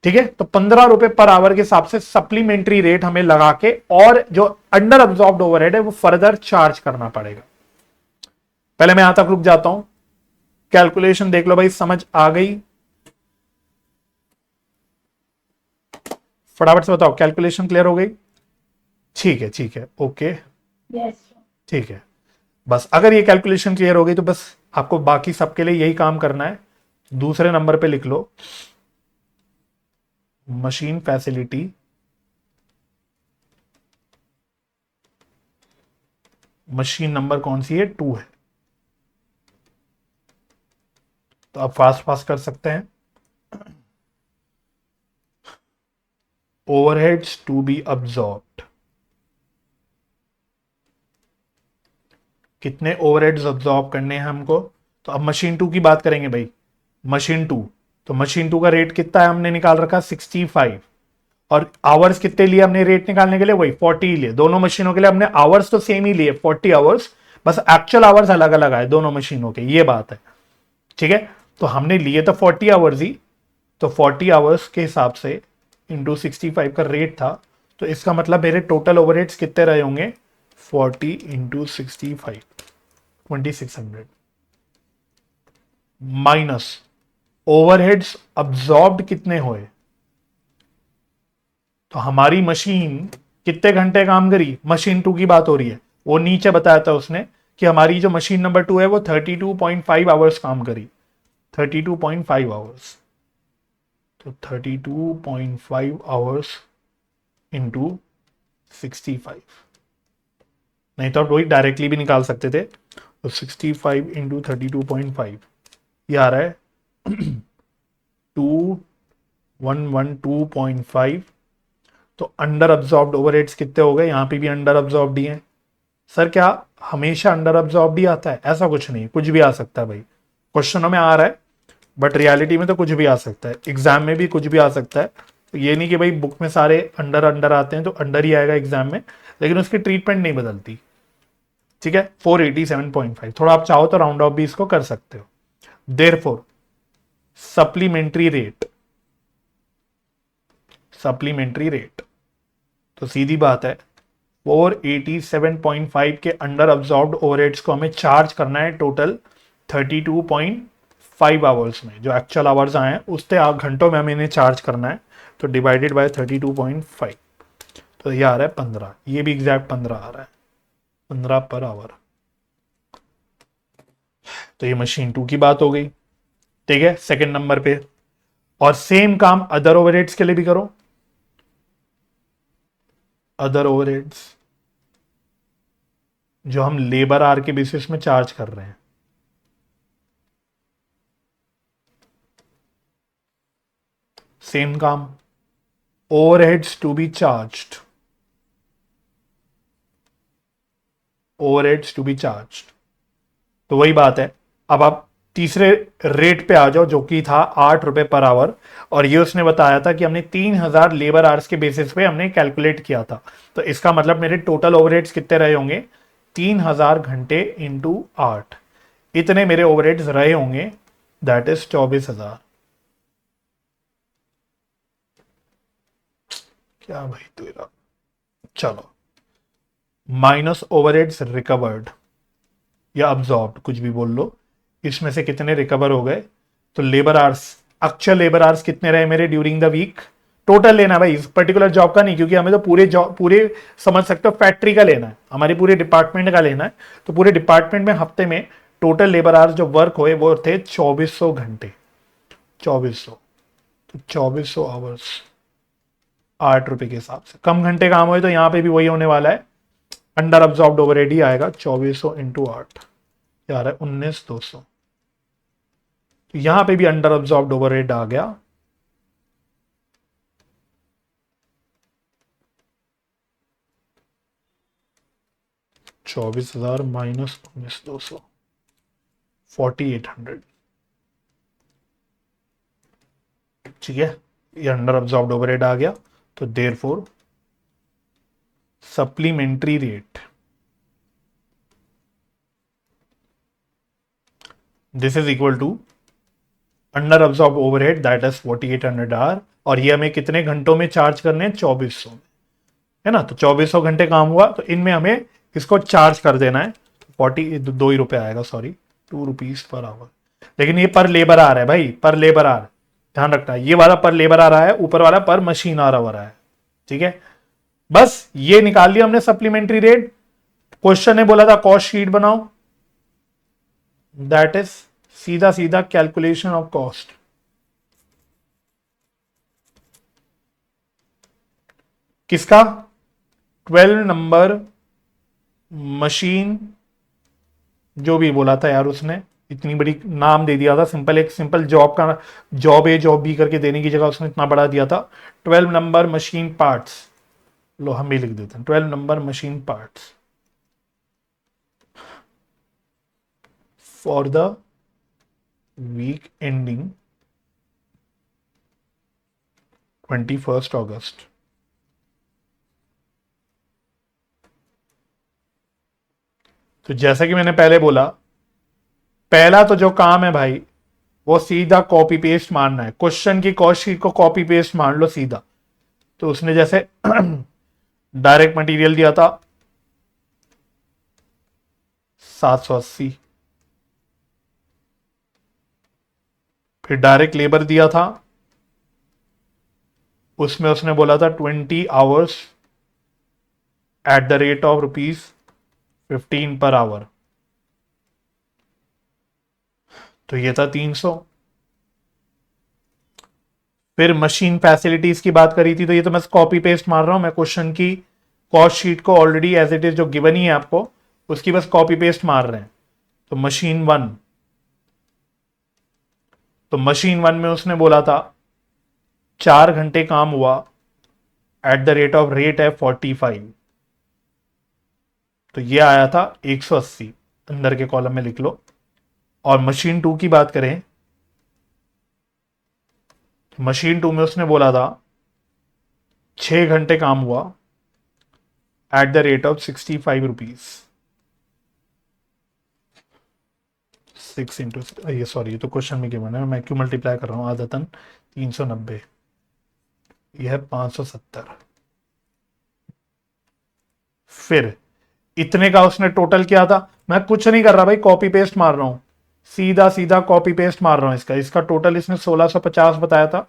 ठीक है, तो 15 रुपए पर आवर के हिसाब से सप्लीमेंट्री रेट हमें लगा के और जो अंडर अब्सॉर्ब्ड ओवरहेड है वो फर्दर चार्ज करना पड़ेगा। पहले मैं यहां तक रुक जाता हूं, कैलकुलेशन देख लो भाई, समझ आ गई? फटाफट से बताओ, कैलकुलेशन क्लियर हो गई? ठीक है, ठीक है, ओके, ठीक है। बस अगर ये कैलकुलेशन क्लियर हो गई तो बस आपको बाकी सबके लिए यही काम करना है। दूसरे नंबर पे लिख लो मशीन फैसिलिटी, मशीन नंबर कौन सी है, 2 है, तो आप फास्ट फास्ट कर सकते हैं। ओवरहेड्स टू बी अब्सॉर्ब्ड, कितने ओवरहेड्स अब्सॉर्ब करने हैं हमको, तो अब मशीन 2 की बात करेंगे भाई। मशीन 2, तो मशीन 2 का रेट कितना है हमने निकाल रखा 65, और आवर्स कितने लिए हमने रेट निकालने के लिए, वही 40 लिए। दोनों मशीनों के लिए हमने आवर्स तो सेम ही लिए 40 आवर्स, बस एक्चुअल आवर्स अलग अलग आए दोनों मशीनों के, ये बात है। ठीक है, तो हमने लिए तो 40 आवर्स ही, तो 40 आवर्स के हिसाब से इंटू 65 का रेट था, तो इसका मतलब मेरे टोटल ओवरहेड्स कितने रहे होंगे, 40 इंटू 65 2600 माइनस ओवरहेड्स अब्सॉर्ब्ड कितने हुए, तो हमारी मशीन कितने घंटे काम करी, मशीन 2 की बात हो रही है, वो नीचे बताया था उसने कि हमारी जो मशीन नंबर 2 है वो 32.5 आवर्स काम करी, 32.5 आवर्स, तो 32.5 आवर्स इंटू 65, नहीं तो आप वही डायरेक्टली भी निकाल सकते थे, तो 65 इंटू 32.5 ये आ रहा है 2112.5, तो अंडर अब्सॉर्ब्ड ओवरहेड्स कितने हो गए, यहां पे भी अंडर अब्सॉर्ब्ड ही है। सर क्या हमेशा अंडर अब्सॉर्ब्ड ही आता है, ऐसा कुछ नहीं, कुछ भी आ सकता है भाई, क्वेश्चनों में आ रहा है बट रियलिटी में तो कुछ भी आ सकता है, एग्जाम में भी कुछ भी आ सकता है। तो ये नहीं कि भाई बुक में सारे अंडर अंडर आते हैं तो अंडर ही आएगा एग्जाम में, लेकिन उसकी ट्रीटमेंट नहीं बदलती। ठीक है, 487.5, थोड़ा आप चाहो तो राउंड ऑफ भी इसको कर सकते हो। Therefore supplementary rate, supplementary rate, तो सीधी बात है 487.5 के अंडर अब्सॉर्ब्ड ओवरहेड्स को हमें चार्ज करना है टोटल 32.5 आवर्स में, जो एक्चुअल आवर्स आए हैं उससे घंटों में हमें इन्हें चार्ज करना है, तो डिवाइडेड बाय 32.5, तो ये आ रहा है 15, ये भी एग्जैक्ट 15 आ रहा है, 15 पर आवर। तो ये मशीन 2 की बात हो गई। ठीक है, सेकंड नंबर पे, और सेम काम अदर ओवरहेड्स के लिए भी करो, अदर ओवरहेड्स जो हम लेबर आर के बेसिस में चार्ज कर रहे हैं, सेम काम, overheads to be charged, overheads to be charged, तो वही बात है। अब आप तीसरे रेट पे आ जाओ जो कि था 8 रुपए पर आवर, और ये उसने बताया था कि हमने 3000 लेबर आवर्स के बेसिस पे हमने कैलकुलेट किया था। तो इसका मतलब मेरे टोटल ओवरहेड्स कितने रहे होंगे, 3000 घंटे इंटू 8, इतने मेरे ओवरहेड्स रहे होंगे, दैट इज 24,000। क्या भाई तेरा, चलो माइनस ओवरहेड्स रिकवर्ड या अब्जॉर्ब्ड, कुछ भी बोल लो, इसमें से कितने रिकवर हो गए। तो labour hours, actual labour hours कितने रहे मेरे ड्यूरिंग द वीक, टोटल लेना भाई, इस पर्टिकुलर जॉब का नहीं, क्योंकि हमें तो पूरे जॉब, पूरे समझ सकते हो फैक्ट्री का लेना है, हमारे पूरे डिपार्टमेंट का लेना है। तो पूरे डिपार्टमेंट में हफ्ते में टोटल लेबर आवर्स जो वर्क हुए वो थे 2400 घंटे, 2400। तो 2400 आवर्स 8 रुपए के हिसाब से, कम घंटे काम हुए तो यहाँ पे भी वही होने वाला है, अंडर अब्जॉर्ब्ड ओवरहेड ही आएगा। 2400 इंटू 8 क्या आ रहा है, 19,200। तो यहां पे भी अंडर अब्जॉर्ब्ड ओवरहेड आ गया। $24,000 माइनस 19,200, 4800। ठीक है, ये अंडर अब्जॉर्ब्ड ओवरहेड आ गया। तो therefore supplementary rate, this is equal to under absorb overhead that is 4800 hour, और ये हमें कितने घंटों में चार्ज करने हैं, 2400 में, है ना। तो 2400 घंटे काम हुआ तो इनमें हमें इसको चार्ज कर देना है, 2 ही रुपए आएगा, सॉरी, 2 रुपीज पर आवर। लेकिन ये पर लेबर आ रहा है भाई, पर लेबर आर, ध्यान रखना है, ये वाला पर लेबर आ रहा है, ऊपर वाला पर मशीन आ रहा है। ठीक है, बस ये निकाल लिया हमने सप्लीमेंट्री रेट। क्वेश्चन ने बोला था कॉस्ट शीट बनाओ, दैट इज सीधा सीधा कैलकुलेशन ऑफ कॉस्ट। किसका, 12 नंबर मशीन, जो भी बोला था यार उसने, इतनी बड़ी नाम दे दिया था, सिंपल एक सिंपल जॉब का, जॉब ए जॉब बी करके देने की जगह उसने इतना बड़ा दिया था। 12 नंबर मशीन पार्ट्स, लो हम भी लिख देते हैं 12 number machine parts for the week ending 21 August. तो जैसा कि मैंने पहले बोला, पहला तो जो काम है भाई वो सीधा कॉपी पेस्ट मारना है, क्वेश्चन की कॉस्ट शीट को कॉपी पेस्ट मान लो सीधा। तो उसने जैसे डायरेक्ट मटेरियल दिया था 780, फिर डायरेक्ट लेबर दिया था, उसमें उसने बोला था 20 hours eight the rate of ₹15 per hour, तो ये था 300। फिर मशीन फैसिलिटीज की बात करी थी, तो ये तो मैं कॉपी पेस्ट मार रहा हूं, मैं क्वेश्चन की कॉस्ट शीट को ऑलरेडी एज इट इज जो गिवन ही है आपको, उसकी बस कॉपी पेस्ट मार रहे हैं। तो मशीन वन, तो मशीन वन में उसने बोला था 4 घंटे काम हुआ एट द रेट है 45, तो ये आया था 180, अंदर के कॉलम में लिख लो। और मशीन टू की बात करें, मशीन टू में उसने बोला था 6 घंटे काम हुआ eight the rate of 65 rupees, 6 into, ये सॉरी, ये तो क्वेश्चन में गिवन है, मैं क्यों मल्टीप्लाई कर रहा हूं आदतन, 390, यह है 570। फिर इतने का उसने टोटल किया था, मैं कुछ नहीं कर रहा भाई, कॉपी पेस्ट मार रहा हूं, सीधा सीधा कॉपी पेस्ट मार रहा हूं इसका, इसका टोटल इसने 1650 बताया था,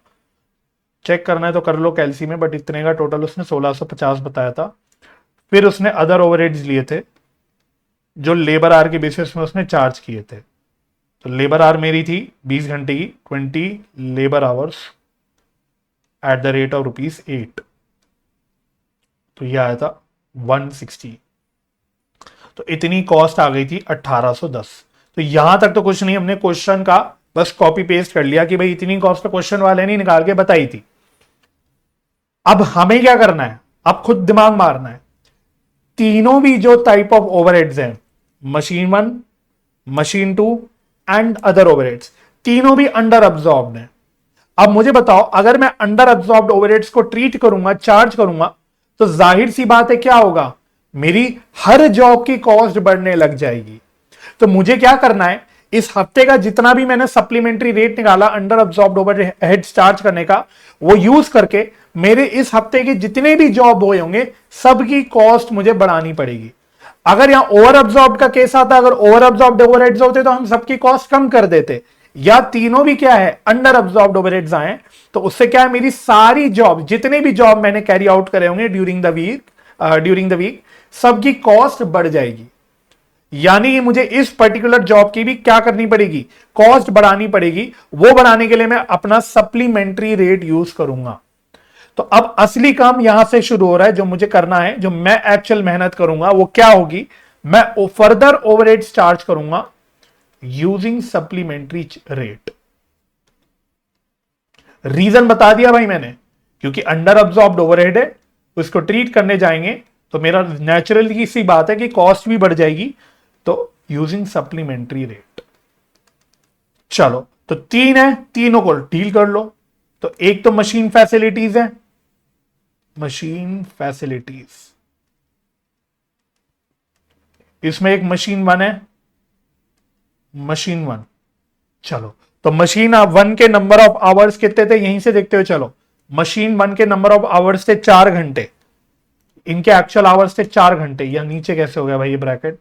चेक करना है तो कर लो कैलसी में, बट इतने का टोटल उसने 1650 बताया था। फिर उसने अदर ओवरहेड्स लिए थे जो लेबर आर के बेसिस में उसने चार्ज किए थे। तो लेबर आर मेरी थी 20 घंटे की, 20 labour hours eight the rate of ₹8, तो यह आया था 160। तो इतनी कॉस्ट आ गई थी 1810। तो यहां तक तो कुछ नहीं, हमने क्वेश्चन का बस कॉपी पेस्ट कर लिया कि भाई इतनी कॉस्ट तो क्वेश्चन वाले ने निकाल के बताई थी। अब हमें क्या करना है, अब खुद दिमाग मारना है। तीनों भी जो टाइप ऑफ ओवरहेड्स हैं, machine one, machine two and other overheads, तीनों भी अंडर अब्सॉर्ब्ड हैं। अब मुझे बताओ, अगर मैं अंडर अब्सॉर्ब्ड ओवरहेड्स को ट्रीट करूंगा, चार्ज करूंगा, तो जाहिर सी बात है क्या होगा, मेरी हर जॉब की कॉस्ट बढ़ने लग जाएगी। तो मुझे क्या करना है, इस हफ्ते का जितना भी मैंने सप्लीमेंट्री रेट निकाला अंडर अब्सॉर्ब्ड ओवरहेड चार्ज करने का, वो यूज करके मेरे इस हफ्ते के जितने भी जॉब हुए होंगे सबकी कॉस्ट मुझे बढ़ानी पड़ेगी। अगर यहां ओवर अब्सॉर्ब्ड का केस आता, अगर ओवर अब्सॉर्ब्ड ओवरहेड्स होते तो हम सबकी कॉस्ट कम कर देते, या तीनों भी क्या है अंडर अब्सॉर्ब्ड ओवरहेड्स आए, तो उससे क्या है, मेरी सारी जॉब, जितने भी जॉब मैंने कैरी आउट करे होंगे ड्यूरिंग द वीक सबकी कॉस्ट बढ़ जाएगी। यानी कि मुझे इस पर्टिकुलर जॉब की भी क्या करनी पड़ेगी, कॉस्ट बढ़ानी पड़ेगी। वो बढ़ाने के लिए मैं अपना सप्लीमेंट्री रेट यूज करूंगा। तो अब असली काम यहां से शुरू हो रहा है, जो मुझे करना है, जो मैं एक्चुअल मेहनत करूंगा वो क्या होगी, मैं फर्दर ओवरहेड्स चार्ज करूंगा यूजिंग सप्लीमेंट्री रेट। रीजन बता दिया भाई मैंने, क्योंकि अंडर अब्सॉर्ब्ड ओवरहेड है, उसको ट्रीट करने जाएंगे तो मेरा नेचुरली सी बात है कि कॉस्ट भी बढ़ जाएगी, तो यूजिंग सप्लीमेंट्री रेट। चलो, तो तीन है, तीनों को डील कर लो। तो एक तो मशीन फैसिलिटीज है, मशीन फैसिलिटीज, इसमें एक मशीन वन है, मशीन वन। चलो, तो मशीन वन के नंबर ऑफ आवर्स कितने थे, यहीं से देखते हो। चलो, मशीन वन के नंबर ऑफ आवर्स थे 4 घंटे, इनके एक्चुअल आवर्स थे 4 घंटे, या नीचे कैसे हो गया भाई ये ब्रैकेट,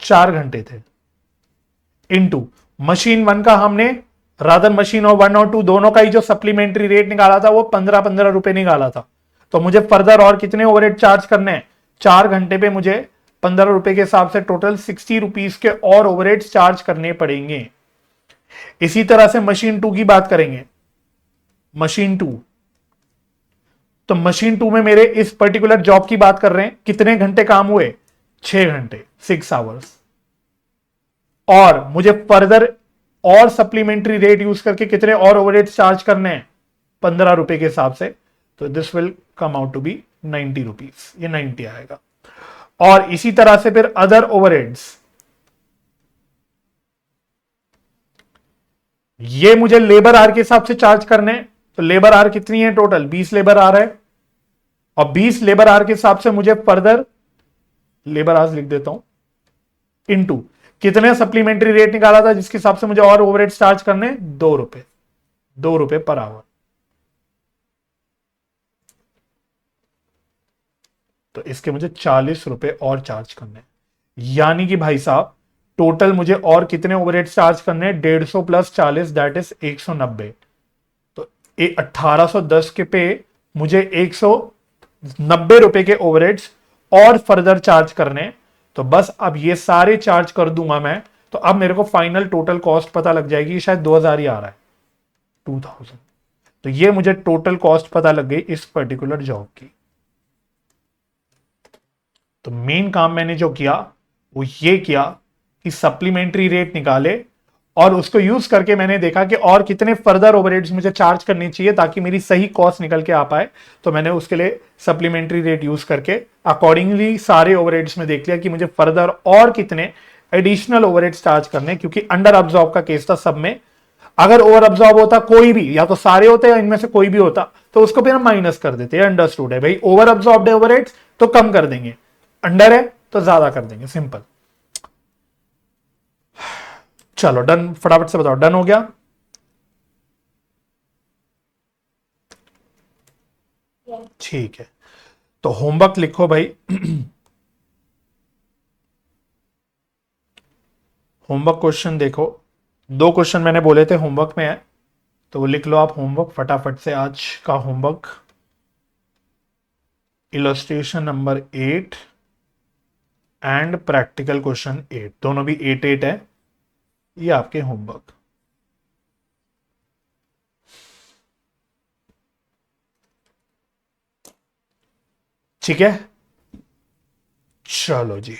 4 घंटे थे, इनटू मशीन वन का हमने रादर मशीन और 1 और 2 दोनों का ही जो सप्लीमेंट्री रेट निकाला था वो 15-15 रुपए निकाला था। तो मुझे फर्दर और कितने ओवरहेड चार्ज करने हैं, 4 घंटे पे मुझे 15 रुपए के हिसाब से टोटल 60 रुपीज के और ओवरहेड चार्ज करने पड़ेंगे। इसी तरह से मशीन टू की बात करेंगे, मशीन टू, तो मशीन टू में मेरे इस पर्टिकुलर जॉब की बात कर रहे हैं, कितने घंटे काम हुए, 6 घंटे, 6 आवर्स, और मुझे फर्दर और सप्लीमेंट्री रेट यूज करके कितने और ओवरहेड चार्ज करने हैं, 15 रुपए के हिसाब से। तो this will come out to be 90 rupees, ये 90 आएगा। और इसी तरह से फिर अदर ओवरहेड्स, ये मुझे लेबर आर के हिसाब से चार्ज करने हैं। तो लेबर आर कितनी है, टोटल 20 लेबर आर है, और 20 लेबर आर के हिसाब से मुझे फर्दर लेबर आवर्स लिख देता हूं, इनटू कितने सप्लीमेंट्री रेट निकाला था जिसके हिसाब से मुझे और ओवरहेड चार्ज करने, 2 रुपए, 2 रुपए पर आवर। तो इसके मुझे 40 रुपए और चार्ज करने, यानी कि भाई साहब टोटल मुझे और कितने ओवरहेड चार्ज करने, 150 प्लस 40 दैट इज 190। तो 1810 के पे मुझे 190 रुपए के ओवरहेड्स और फर्दर चार्ज करने। तो बस अब ये सारे चार्ज कर दूंगा मैं, तो अब मेरे को फाइनल टोटल कॉस्ट पता लग जाएगी, शायद 2000 ही आ रहा है, 2000। तो ये मुझे टोटल कॉस्ट पता लग गई इस पर्टिकुलर जॉब की। तो मेन काम मैंने जो किया वो ये किया कि सप्लीमेंट्री रेट निकाले, और उसको यूज करके मैंने देखा कि और कितने फर्दर ओवरहेड्स मुझे चार्ज करनी चाहिए ताकि मेरी सही कॉस्ट निकल के आ पाए। तो मैंने उसके लिए सप्लीमेंट्री रेट यूज करके अकॉर्डिंगली सारे ओवरहेड्स में देख लिया कि मुझे फर्दर और कितने एडिशनल ओवरहेड्स चार्ज करने, क्योंकि अंडर अब्सॉर्ब का केस था सब में। अगर ओवर अब्सॉर्ब होता कोई भी, या तो सारे होते या इनमें से कोई भी होता, तो उसको फिर हम माइनस कर देते हैं। अंडरस्टूड है भाई, ओवर अब्सॉर्ब्ड है ओवरहेड्स तो कम कर देंगे, अंडर है तो ज्यादा कर देंगे, सिंपल। चलो डन, फटाफट से बताओ, डन हो गया। ठीक है, तो होमवर्क लिखो भाई। होमवर्क क्वेश्चन देखो, 2 क्वेश्चन मैंने बोले थे होमवर्क में है, तो वो लिख लो आप होमवर्क फटाफट से। आज का homework illustration number 8 and practical question 8, दोनों भी 8-8 है, ये आपके होमवर्क। ठीक है, चलो जी।